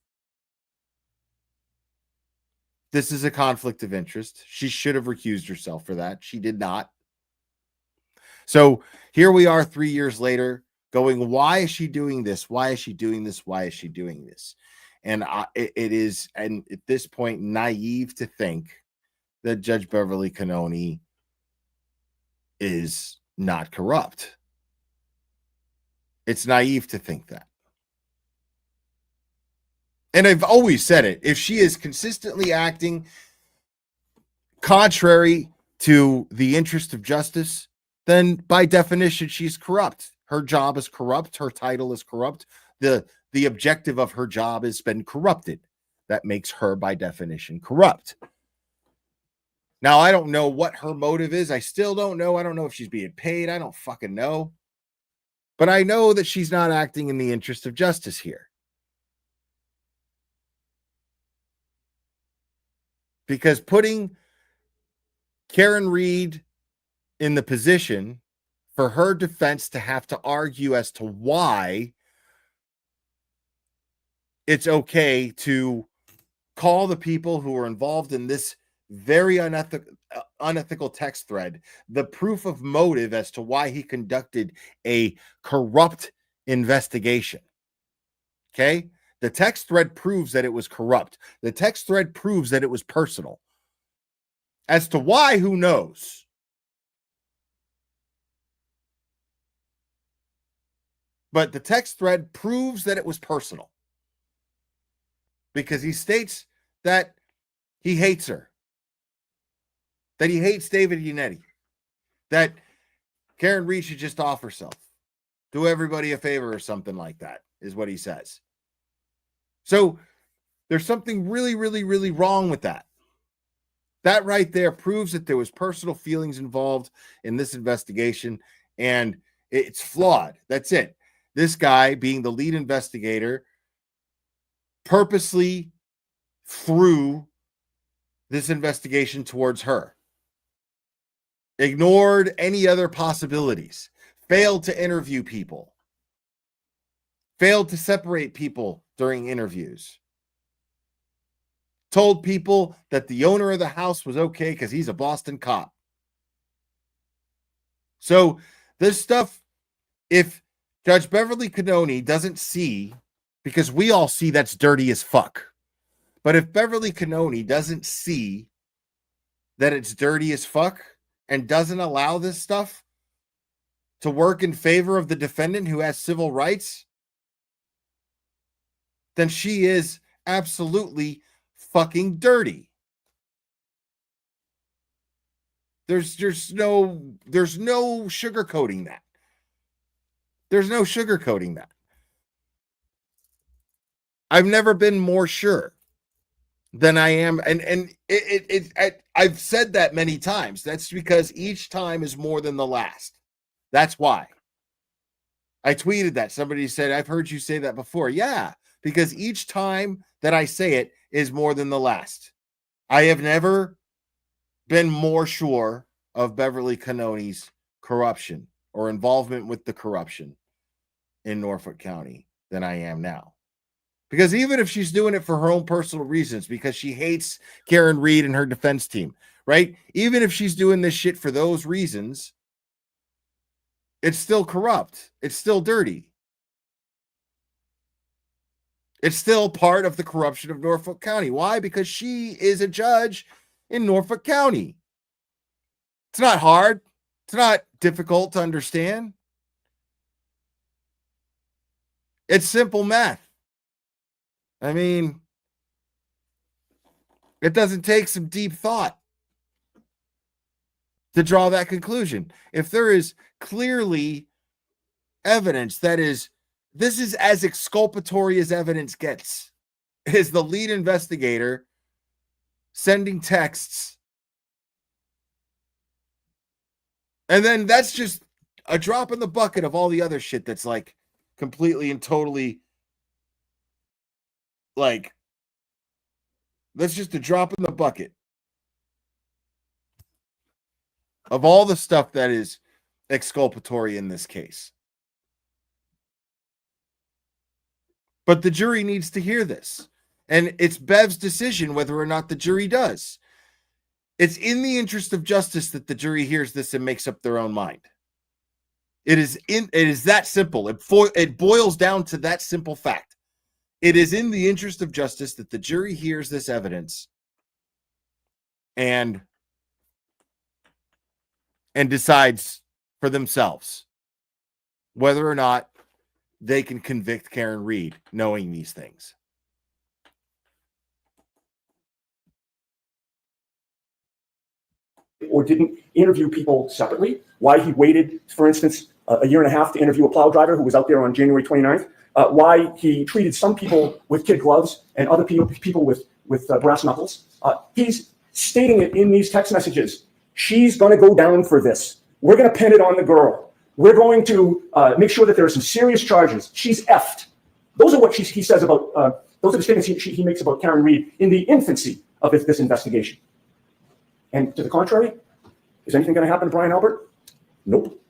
A: This is a conflict of interest. She should have recused herself for that. She did not. So here we are 3 years later going, why is she doing this? Why is she doing this? Why is she doing this? And it is, and at this point, naive to think that Judge Beverly Cannoni is not corrupt. It's naive to think that. And I've always said it. If she is consistently acting contrary to the interest of justice, then by definition, she's corrupt. Her job is corrupt. Her title is corrupt. The objective of her job has been corrupted. That makes her, by definition, corrupt. Now, I don't know what her motive is. I still don't know. I don't know if she's being paid. I don't fucking know. But I know that she's not acting in the interest of justice here. Because putting Karen Reed in the position for her defense to have to argue as to why it's okay to call the people who are involved in this very unethical text thread the proof of motive as to why he conducted a corrupt investigation. Okay? The text thread proves that it was corrupt. The text thread proves that it was personal. As to why, who knows? But the text thread proves that it was personal, because he states that he hates her, that he hates David Yannetti, that Karen Reed should just off herself, do everybody a favor or something like that, is what he says. So there's something really, really, really wrong with that. That right there proves that there was personal feelings involved in this investigation, and it's flawed. That's it. This guy, being the lead investigator, purposely threw this investigation towards her, ignored any other possibilities, failed to interview people, failed to separate people during interviews, told people that the owner of the house was okay because he's a Boston cop. So this stuff, if Judge Beverly Cannoni doesn't see, because we all see that's dirty as fuck, but if Beverly Cannoni doesn't see that it's dirty as fuck and doesn't allow this stuff to work in favor of the defendant who has civil rights, then she is absolutely fucking dirty. There's no sugarcoating that. There's no sugarcoating that. I've never been more sure than I am, and I've said that many times. That's because each time is more than the last. That's why. I tweeted that. Somebody said, I've heard you say that before. Yeah, because each time that I say it is more than the last. I have never been more sure of Beverly Cannoni's corruption or involvement with the corruption in Norfolk County than I am now. Because even if she's doing it for her own personal reasons, because she hates Karen Reed and her defense team, right? Even if she's doing this shit for those reasons, it's still corrupt. It's still dirty. It's still part of the corruption of Norfolk County. Why? Because she is a judge in Norfolk County. It's not hard. It's not difficult to understand. It's simple math. I mean, it doesn't take some deep thought to draw that conclusion. If there is clearly evidence that is, this is as exculpatory as evidence gets, is the lead investigator sending texts. And then that's just a drop in the bucket of all the other shit that's like completely and totally like, that's just a drop in the bucket of all the stuff that is exculpatory in this case. But the jury needs to hear this. And it's Bev's decision whether or not the jury does. It's in the interest of justice that the jury hears this and makes up their own mind. It is that simple. It boils down to that simple fact. It is in the interest of justice that the jury hears this evidence and decides for themselves whether or not they can convict Karen Reed knowing these things.
L: Or didn't interview people separately, why he waited, for instance, a year and a half to interview a plow driver who was out there on January 29th, why he treated some people with kid gloves and other people with brass knuckles. He's stating it in these text messages. She's going to go down for this. We're going to pin it on the girl. We're going to make sure that there are some serious charges. She's effed. Those are what he says about, those are the statements he makes about Karen Reed in the infancy of this investigation. And to the contrary, is anything going to happen to Brian Albert? Nope.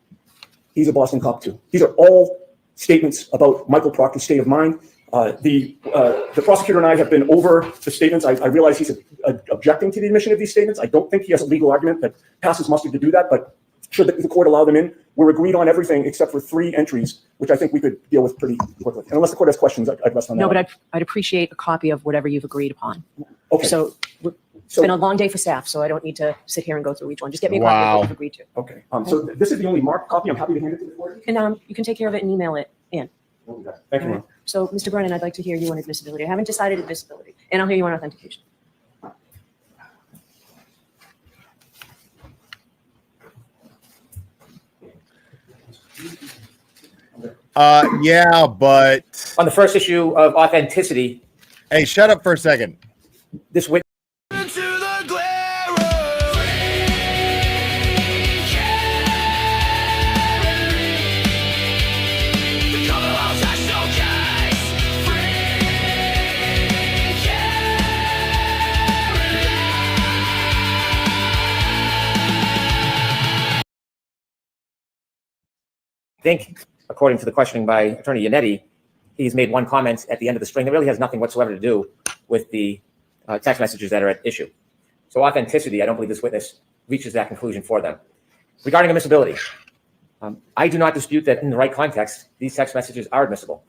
L: He's a Boston cop too. These are all statements about Michael Proctor's state of mind. The prosecutor and I have been over the statements. I realize he's objecting to the admission of these statements. I don't think he has a legal argument that passes muster to do that, but should the court allow them in, we're agreed on everything except for 3 entries, which I think we could deal with pretty quickly. And unless the court has questions, I'd rest on that.
N: No, but I'd appreciate a copy of whatever you've agreed upon.
L: Okay.
N: So
H: It's been a long day for staff, so I don't need to sit here and go through each one. Just get me a copy of what you've agreed to.
L: Okay. So this is the only marked copy. I'm happy to hand it to the board.
H: And you can take care of it and email it in.
L: Thank you, ma'am.
H: So, Mr. Brennan, I'd like to hear you on admissibility. I haven't decided admissibility, and I'll hear you on authentication.
A: Yeah, but
I: On the first issue of authenticity,
A: hey, shut up for a second.
I: this witness. I think, according to the questioning by Attorney Yannetti, he's made one comment at the end of the string that really has nothing whatsoever to do with the text messages that are at issue. So authenticity, I don't believe this witness reaches that conclusion for them. Regarding admissibility, I do not dispute that in the right context, these text messages are admissible.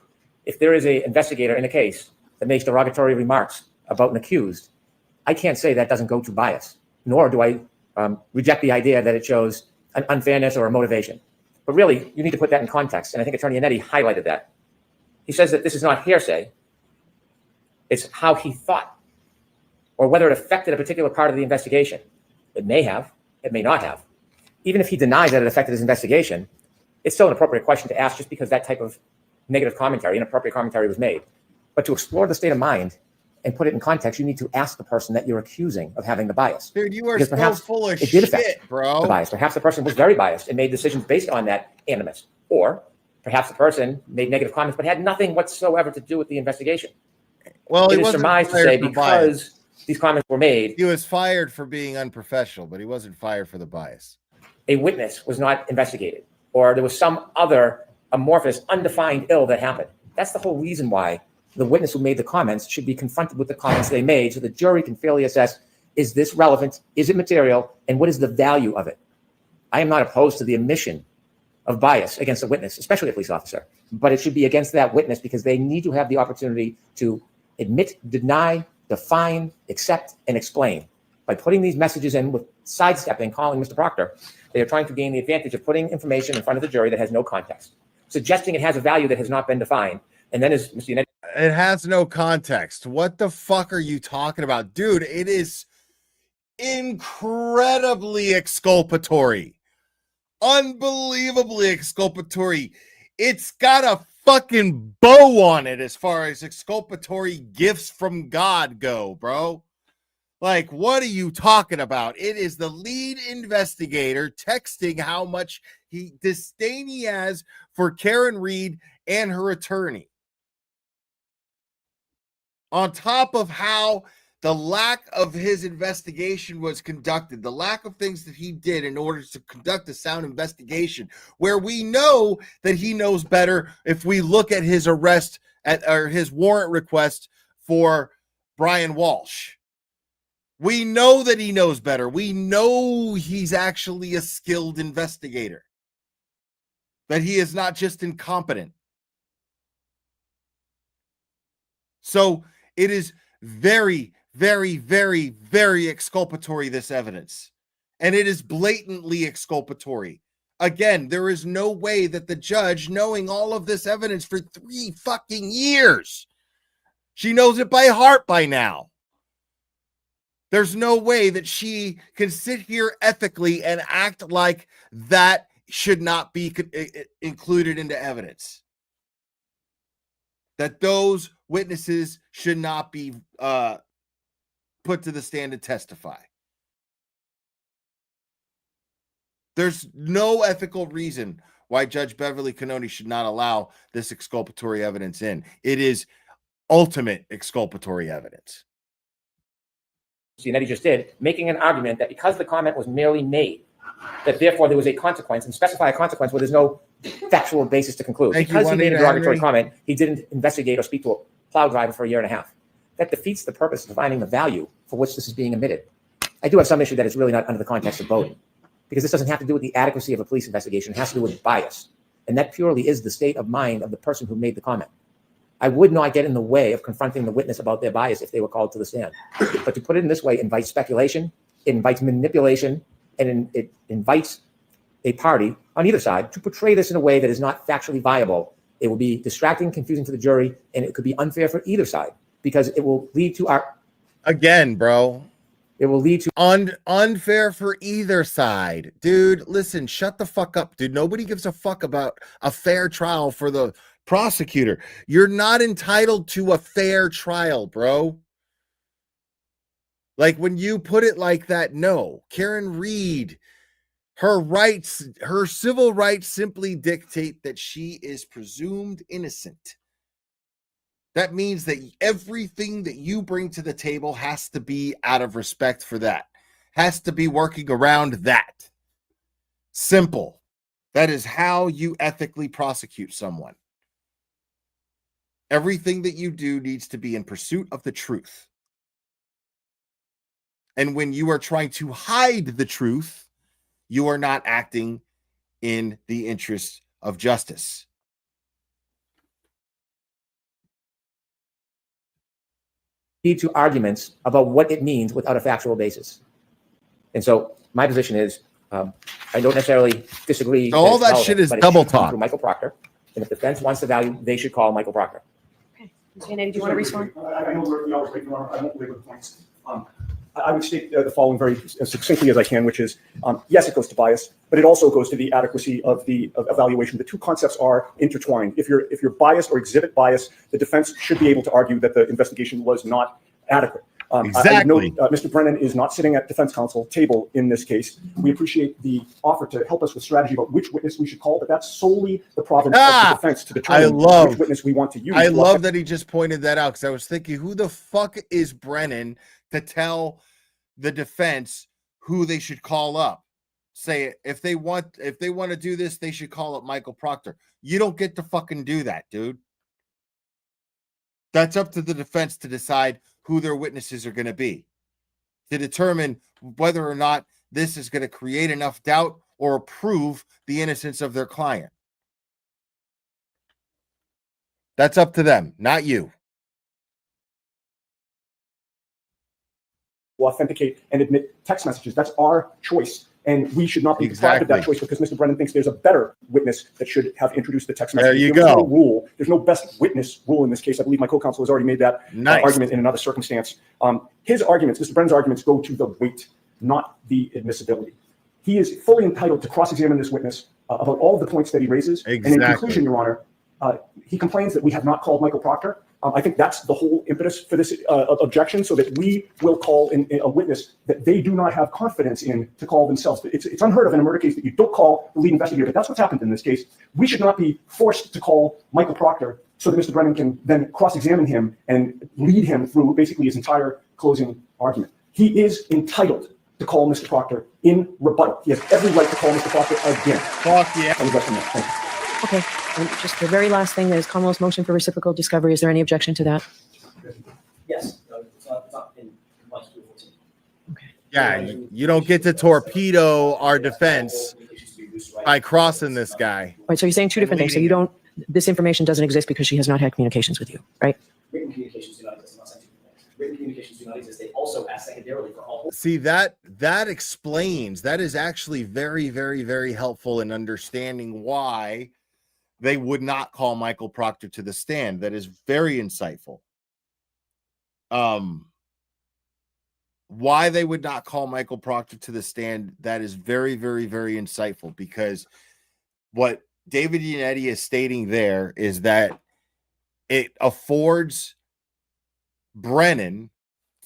I: If there is an investigator in a case that makes derogatory remarks about an accused, I can't say that doesn't go to bias, nor do I reject the idea that it shows an unfairness or a motivation. But really, you need to put that in context, and I think Attorney Yannetti highlighted that. He says that this is not hearsay, it's how he thought, or whether it affected a particular part of the investigation. It may have, it may not have. Even if he denies that it affected his investigation, it's still an appropriate question to ask just because that type of negative commentary, inappropriate commentary was made. But to explore the state of mind and put it in context, you need to ask the person that you're accusing of having the bias.
A: Dude, you are
I: Because
A: so
I: perhaps
A: full of
I: it did affect
A: shit, bro.
I: the bias. Perhaps the person was very biased and made decisions based on that animus. Or perhaps the person made negative comments but had nothing whatsoever to do with the investigation.
A: Well,
I: it
A: he
I: is
A: wasn't
I: surmised to
A: fired
I: say
A: for
I: because
A: bias.
I: these comments were made,
A: He was fired for being unprofessional, but he wasn't fired for the bias.
I: a witness was not investigated, or there was some other amorphous, undefined ill that happened. That's the whole reason why the witness who made the comments should be confronted with the comments they made so the jury can fairly assess, is this relevant, is it material, and what is the value of it? I am not opposed to the admission of bias against a witness, especially a police officer, but it should be against that witness because they need to have the opportunity to admit, deny, define, accept, and explain. By putting these messages in with sidestepping, calling Mr. Proctor, they are trying to gain the advantage of putting information in front of the jury that has no context, suggesting it has a value that has not been defined. And then, as Mr. Yannetti,
A: It has no context. What the fuck are you talking about? Dude, it is incredibly exculpatory. Unbelievably exculpatory. It's got a fucking bow on it as far as exculpatory gifts from God go, bro. Like, what are you talking about? It is the lead investigator texting how much disdain he has for Karen Reed and her attorney. On top of how the lack of his investigation was conducted, the lack of things that he did in order to conduct a sound investigation, where we know that he knows better if we look at his arrest or his warrant request for Brian Walsh. We know that he knows better. We know he's actually a skilled investigator, that he is not just incompetent. So it is very, very, very, very exculpatory, this evidence. And it is blatantly exculpatory. Again, there is no way that the judge, knowing all of this evidence for 3 fucking years, she knows it by heart by now. There's no way that she can sit here ethically and act like that should not be included into evidence. That those witnesses should not be put to the stand to testify. There's no ethical reason why Judge Beverly Cannoni should not allow this exculpatory evidence in. It is ultimate exculpatory evidence.
I: Yannetti just did, making an argument that because the comment was merely made, that therefore there was a consequence, and specify a consequence where there's no factual basis to conclude. Because he made a derogatory comment, he didn't investigate or speak to a plow driver for 1.5 years. That defeats the purpose of defining the value for which this is being admitted. I do have some issue that it's really not under the context of voting, because this doesn't have to do with the adequacy of a police investigation. It has to do with bias. And that purely is the state of mind of the person who made the comment. I would not get in the way of confronting the witness about their bias if they were called to the stand. But to put it in this way invites speculation, it invites manipulation, and it invites a party on either side to portray this in a way that is not factually viable. It will be distracting, confusing to the jury, and it could be unfair for either side because it will lead to
A: again, bro.
I: It will lead to
A: unfair for either side. Dude, listen, shut the fuck up, dude. Nobody gives a fuck about a fair trial for the prosecutor. You're not entitled to a fair trial, bro. Like when you put it like that, no. Karen Reed, her rights, her civil rights simply dictate that she is presumed innocent. That means that everything that you bring to the table has to be out of respect for that, has to be working around that. Simple. That is how you ethically prosecute someone. Everything that you do needs to be in pursuit of the truth. And when you are trying to hide the truth, you are not acting in the interest of justice.
I: Lead to arguments about what it means without a factual basis. And so my position is, I don't necessarily disagree.
A: So all that shit is double talk.
I: Michael Proctor, and if the defense wants the value, they should call Michael Proctor.
H: Okay. Mr. Hannity, do you want to respond?
L: I know we're always making I won't belabor the points. I would state the following very as succinctly as I can, which is, yes, it goes to bias, but it also goes to the adequacy of the evaluation. The two concepts are intertwined. If you're biased or exhibit bias, the defense should be able to argue that the investigation was not adequate.
A: Exactly.
L: I know Mr. Brennan is not sitting at defense counsel table in this case. We appreciate the offer to help us with strategy about which witness we should call, but that's solely the province of the defense to determine which witness we want to use.
A: I love that he just pointed that out because I was thinking, who the fuck is Brennan to tell the defense who they should call up? Say if they want to do this, they should call up Michael Proctor. You don't get to fucking do that, dude. That's up to the defense to decide who their witnesses are going to be, to determine whether or not this is going to create enough doubt or prove the innocence of their client. That's up to them, not you.
L: Authenticate and admit text messages. That's our choice. And we should not be deprived of that choice because Mr. Brennan thinks there's a better witness that should have introduced the text messages.
A: There you go.
L: There's no best witness rule in this case. I believe my co-counsel has already made that argument in another circumstance. His arguments, Mr. Brennan's arguments, go to the weight, not the admissibility. He is fully entitled to cross-examine this witness about all of the points that he raises.
A: Exactly.
L: And in conclusion, Your Honor, he complains that we have not called Michael Proctor. I think that's the whole impetus for this objection, so that we will call in a witness that they do not have confidence in to call themselves. It's unheard of in a murder case that you don't call the lead investigator, but that's what's happened in this case. We should not be forced to call Michael Proctor so that Mr. Brennan can then cross-examine him and lead him through basically his entire closing argument. He is entitled to call Mr. Proctor in rebuttal. He has every right to call Mr. Proctor again.
A: Fuck yeah.
L: Thank you.
N: Okay, and just the very last thing is Commonwealth's motion for reciprocal discovery. Is there any objection to that?
D: Yes, it's not in compliance with 14.
N: Okay.
A: Yeah, you don't get to torpedo our defense by crossing this guy.
N: All right, so you're saying two different things. So you don't, this information doesn't exist because she has not had communications with you, right?
D: Written communications do not exist. I'm not saying two different things. Written communications do not exist. They also ask secondarily for all.
A: See, that explains, that is actually very, very, very helpful in understanding why they would not call Michael Proctor to the stand. That is very insightful. Why they would not call Michael Proctor to the stand, that is very, very, very insightful, because what David Yannetti is stating there is that it affords Brennan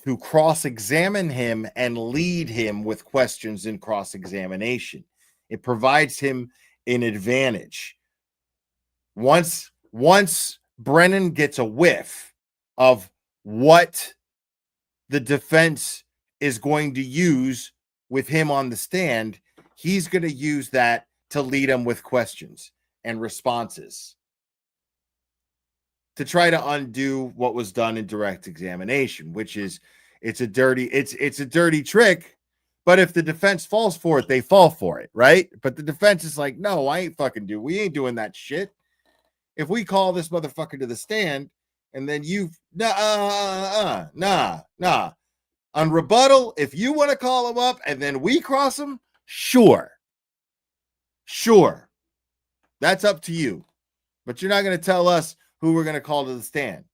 A: to cross-examine him and lead him with questions in cross-examination. It provides him an advantage. Once Brennan gets a whiff of what the defense is going to use with him on the stand, he's going to use that to lead him with questions and responses to try to undo what was done in direct examination, which is it's a dirty trick. But if the defense falls for it, they fall for it, right? But the defense is like, no, we ain't doing that shit. If we call this motherfucker to the stand, and then you nah. On rebuttal, if you want to call him up and then we cross him, sure. That's up to you. But you're not going to tell us who we're going to call to the stand.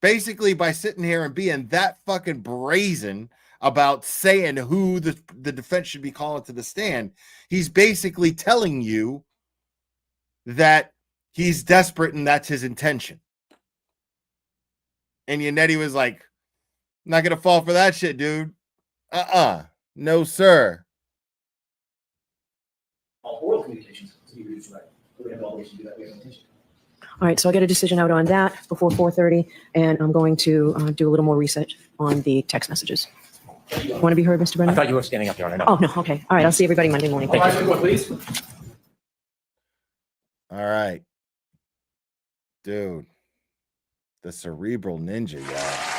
A: Basically, by sitting here and being that fucking brazen about saying who the defense should be calling to the stand, he's basically telling you that he's desperate and that's his intention. And Yannetti was like, not going to fall for that shit, dude. No, sir.
J: All oral communications to be reduced, right? We have an obligation to do that. We have an intention.
N: All right, so I'll get a decision out on that before 4:30, and I'm going to do a little more research on the text messages. Want to be heard, Mr. Brennan?
I: I thought you were standing up there. I know.
N: Oh, no, okay. All right, I'll see everybody Monday morning. Thank you.
L: Please.
A: All right. Dude. The cerebral ninja, y'all.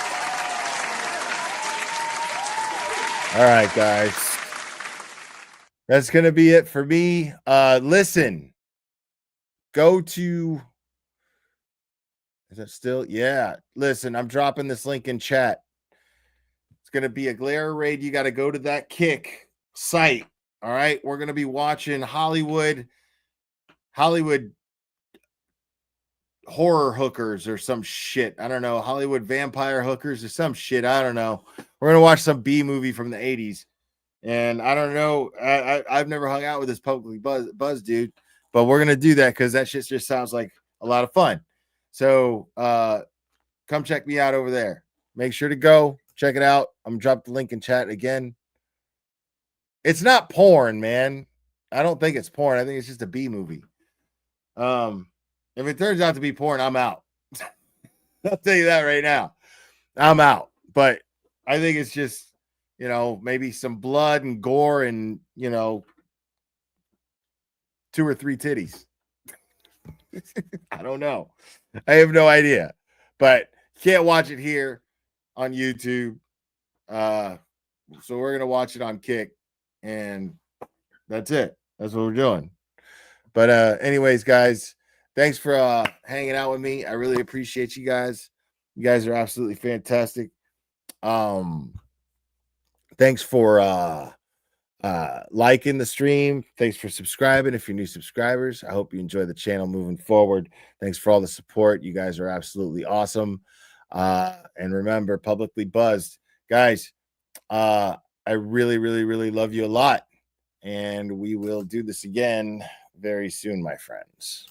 A: All right, guys. That's going to be it for me. Listen. Go to... Is that still? Yeah. Listen, I'm dropping this link in chat. It's going to be a glare raid. You got to go to that Kick site. All right. We're going to be watching Hollywood horror hookers or some shit. I don't know. Hollywood vampire hookers or some shit. I don't know. We're going to watch some B movie from the 80s. And I don't know. I've never hung out with this publicly buzz dude, but we're going to do that because that shit just sounds like a lot of fun. So come check me out over there. Make sure to go check it out. I'm gonna drop the link in chat again. It's not porn, man. I don't think it's porn. I think it's just a B movie. If it turns out to be porn, I'm out. I'll tell you that right now. I'm out. But I think it's just, maybe some blood and gore and, 2 or 3 titties. I don't know. I have no idea, but can't watch it here on YouTube. So we're going to watch it on Kick, and that's it. That's what we're doing. But anyways, guys, thanks for hanging out with me. I really appreciate you guys. You guys are absolutely fantastic. Thanks for liking the stream. Thanks for subscribing if you're new subscribers. I hope you enjoy the channel moving forward. Thanks for all the support. You guys are absolutely awesome. And remember, publicly buzzed. Guys, I really, really, really love you a lot. And we will do this again very soon, my friends.